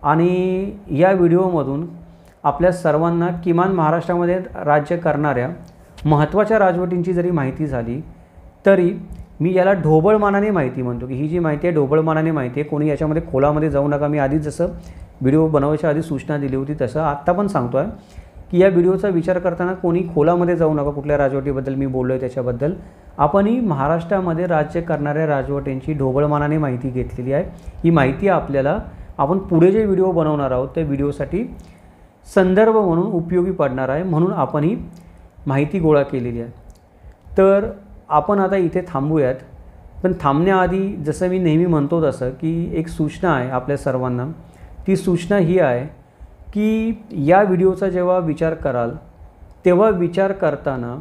आणि या व्हिडिओमधून आपल्या सर्वांना किमान महाराष्ट्रामध्ये राज्य करणाऱ्या महत्त्वाच्या राजवटींची जरी माहिती झाली तरी मी याला ढोबळमानाने माहिती म्हणतो की ही जी माहिती आहे ढोबळमानाने माहिती आहे. कोणी याच्यामध्ये खोलामध्ये जाऊ नका. मी आधीच जसं व्हिडिओ बनवायच्या आधी सूचना दिली होती तसं आत्ता पण सांगतो आहे की या व्हिडिओचा विचार करताना कोणी खोलामध्ये जाऊ नका. कुठल्या राजवटीबद्दल मी बोललो आहे त्याच्याबद्दल आपण ही महाराष्ट्रामध्ये राज्य करणाऱ्या राजवटींची ढोबळमानाने माहिती घेतलेली आहे. ही माहिती आपल्याला आपण पुढे जे व्हिडिओ बनवणार आहोत त्या व्हिडिओसाठी संदर्भ म्हणून उपयोगी पडणार आहे, म्हणून आपण ही माहिती गोळा केलेली आहे. तर आपण आता इथे थांबूयात, पण थांबण्याआधी जसं मी नेहमी म्हणतो तसं की एक सूचना आहे आपल्या सर्वांना. ती सूचना ही आहे की या व्हिडिओचा जेव्हा विचार कराल तेव्हा विचार करताना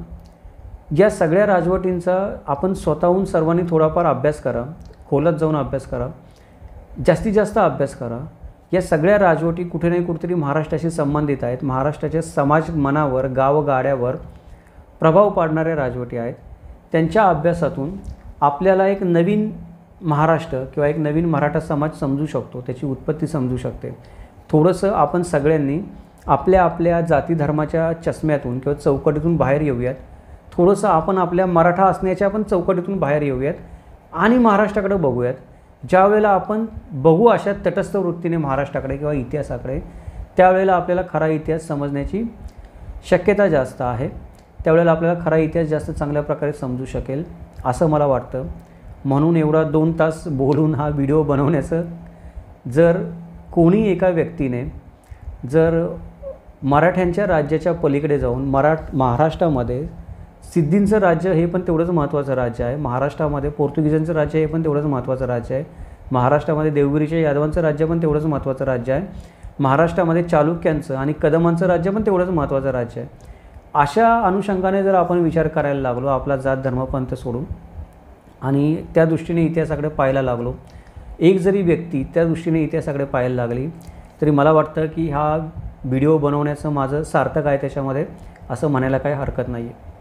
या सगळ्या राजवटींचा आपण स्वतःहून सर्वांनी थोडाफार अभ्यास करा, खोलात जाऊन अभ्यास करा, जास्तीत जास्त अभ्यास करा. या सगळ्या राजवटी कुठे नाही कुठेतरी महाराष्ट्राशी संबंधित आहेत. महाराष्ट्राच्या समाज मनावर गावगाड्यावर प्रभाव पाडणाऱ्या राजवटी आहेत. त्यांच्या अभ्यासातून आपल्याला एक नवीन महाराष्ट्र किंवा एक नवीन मराठा समाज समजू शकतो, त्याची उत्पत्ती समजू शकते. थोडंसं आपण सगळ्यांनी आपल्या आपल्या जाती धर्माच्या चष्म्यातून किंवा चौकटीतून बाहेर येऊयात. थोडंसं आपण आपल्या मराठा असण्याच्या पण चौकटीतून बाहेर येऊयात आणि महाराष्ट्राकडे बघूयात. ज्या वेळेला आपण बघू अशा तटस्थ वृत्तीने महाराष्ट्राकडे किंवा इतिहासाकडे, त्यावेळेला आपल्याला खरा इतिहास समजण्याची शक्यता जास्त आहे. त्यावेळेला आपल्याला खरा इतिहास जास्त चांगल्या प्रकारे समजू शकेल असं मला वाटतं. म्हणून एवढा 2 तास बोलून हा व्हिडिओ बनवण्याचं, जर कोणी एका व्यक्तीने जर मराठ्यांच्या राज्याच्या पलीकडे जाऊन महाराष्ट्रामध्ये सिद्धींचं राज्य हे पण तेवढंच महत्त्वाचं राज्य आहे, महाराष्ट्रामध्ये पोर्तुगीजांचं राज्य हे पण तेवढंच महत्त्वाचं राज्य आहे, महाराष्ट्रामध्ये देवगिरीच्या यादवांचं राज्य पण तेवढंच महत्त्वाचं राज्य आहे, महाराष्ट्रामध्ये चालुक्यांचं आणि कदमांचं राज्य पण तेवढंच महत्त्वाचं राज्य आहे. अशा अनुषंगाने जर आपण विचार करायला लागलो आपला जात धर्मपंथ सोडून आणि त्या दृष्टीने इतिहासाकडे पाहायला लागलो, एक जरी व्यक्ती त्या दृष्टीने इतिहासाकडे पाहायला लागली तरी मला वाटतं की हा व्हिडिओ बनवण्याचं माझं सार्थक आहे त्याच्यामध्ये, असं म्हणायला काही हरकत नाही आहे.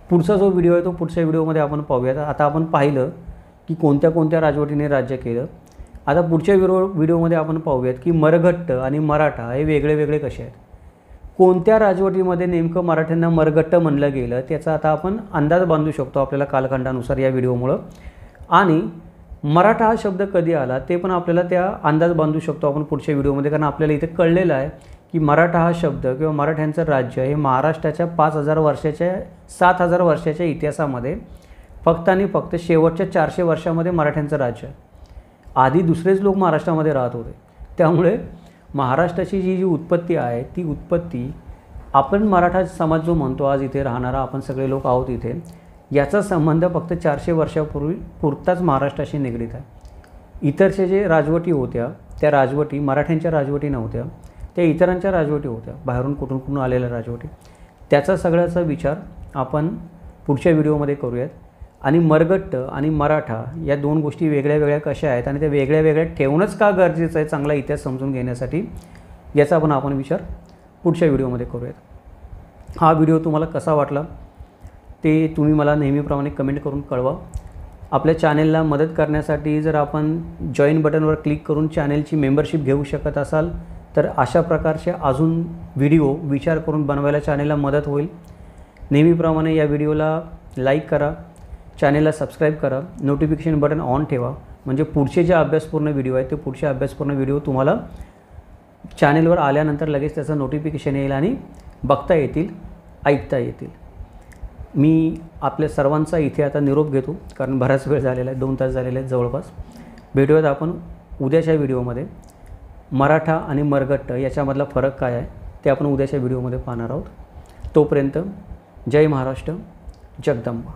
पुढचा जो व्हिडिओ आहे तो पुढच्या व्हिडिओमध्ये आपण पाहूयात. आता आपण पाहिलं की कोणत्या राजवटीने राज्य केलं. आता पुढच्या व्हिडिओमध्ये आपण पाहूयात की मरघट्ट आणि मराठा हे वेगळे कसे आहेत. कोणत्या राजवटीमध्ये नेमकं मराठ्यांना मरघट्ट म्हणलं गेलं त्याचा आता आपण अंदाज बांधू शकतो आपल्याला कालखंडानुसार या व्हिडिओमुळं. आणि मराठा हा शब्द कधी आला ते पण आपल्याला त्या अंदाज बांधू शकतो आपण पुढच्या व्हिडिओमध्ये, कारण आपल्याला इथे कळलेलं आहे की मराठा हा शब्द किंवा मराठ्यांचं राज्य हे महाराष्ट्राच्या 5000 वर्षाच्या 7000 वर्षाच्या इतिहासामध्ये फक्त आणि फक्त शेवटच्या 400 वर्षामध्ये मराठ्यांचं राज्य. आधी दुसरेच लोक महाराष्ट्रामध्ये राहत होते. त्यामुळे महाराष्ट्राची जी उत्पत्ती आहे ती उत्पत्ती आपण मराठा समाज जो म्हणतो आज इथे राहणारा आपण सगळे लोक आहोत इथे, याचा संबंध फक्त 400 वर्षापूर्वी पुरताच महाराष्ट्राशी निगडीत आहे. इतरच्या जे राजवटी होत्या त्या राजवटी मराठ्यांच्या राजवटी नव्हत्या, त्या इतरांच्या राजवटी होत्या, बाहेरून कुठून आलेल्या राजवटी. त्याचा सगळ्याचा विचार आपण पुढच्या व्हिडिओमध्ये करूयात. आणि मरघट्ट आणि मराठा या 2 गोष्टी वेगळ्या कशा आहेत आणि त्या वेगळ्या ठेवणंच का गरजेचं आहे चांगला इतिहास समजून घेण्यासाठी, याचा आपण विचार पुढच्या व्हिडिओमध्ये करूयात. हा व्हिडिओ तुम्हाला कसा वाटला ते तुम्ही मला नेहमीप्रमाणे कमेंट करून कळवा. आपल्या चॅनेलला मदत करण्यासाठी जर आपण जॉईन बटनवर क्लिक करून चॅनेलची मेंबरशिप घेऊ शकत असाल तर अशा प्रकारचे अजून व्हिडिओ विचार करून बनवायला चॅनेलला मदत होईल. नेहमीप्रमाणे या व्हिडिओला लाईक करा, चॅनेलला सबस्क्राईब करा, नोटिफिकेशन बटन ऑन ठेवा, म्हणजे पुढचे जे अभ्यासपूर्ण व्हिडिओ आहेत ते पुढचे अभ्यासपूर्ण व्हिडिओ तुम्हाला चॅनेलवर आल्यानंतर लगेच त्याचं नोटिफिकेशन येईल आणि बघता येतील, ऐकता येतील. मी आपल्या सर्वांचा इथे आता निरोप घेतो कारण बराच वेळ झालेला आहे, 2 तास झालेले आहेत जवळपास. भेटूयात आपण उद्याच्या व्हिडिओमध्ये. मराठा आणि मरघट्ट याच्यामधला फरक काय आहे ते आपण उद्याच्या व्हिडिओमध्ये पाहणार आहोत. तोपर्यंत जय महाराष्ट्र, जगदंबा.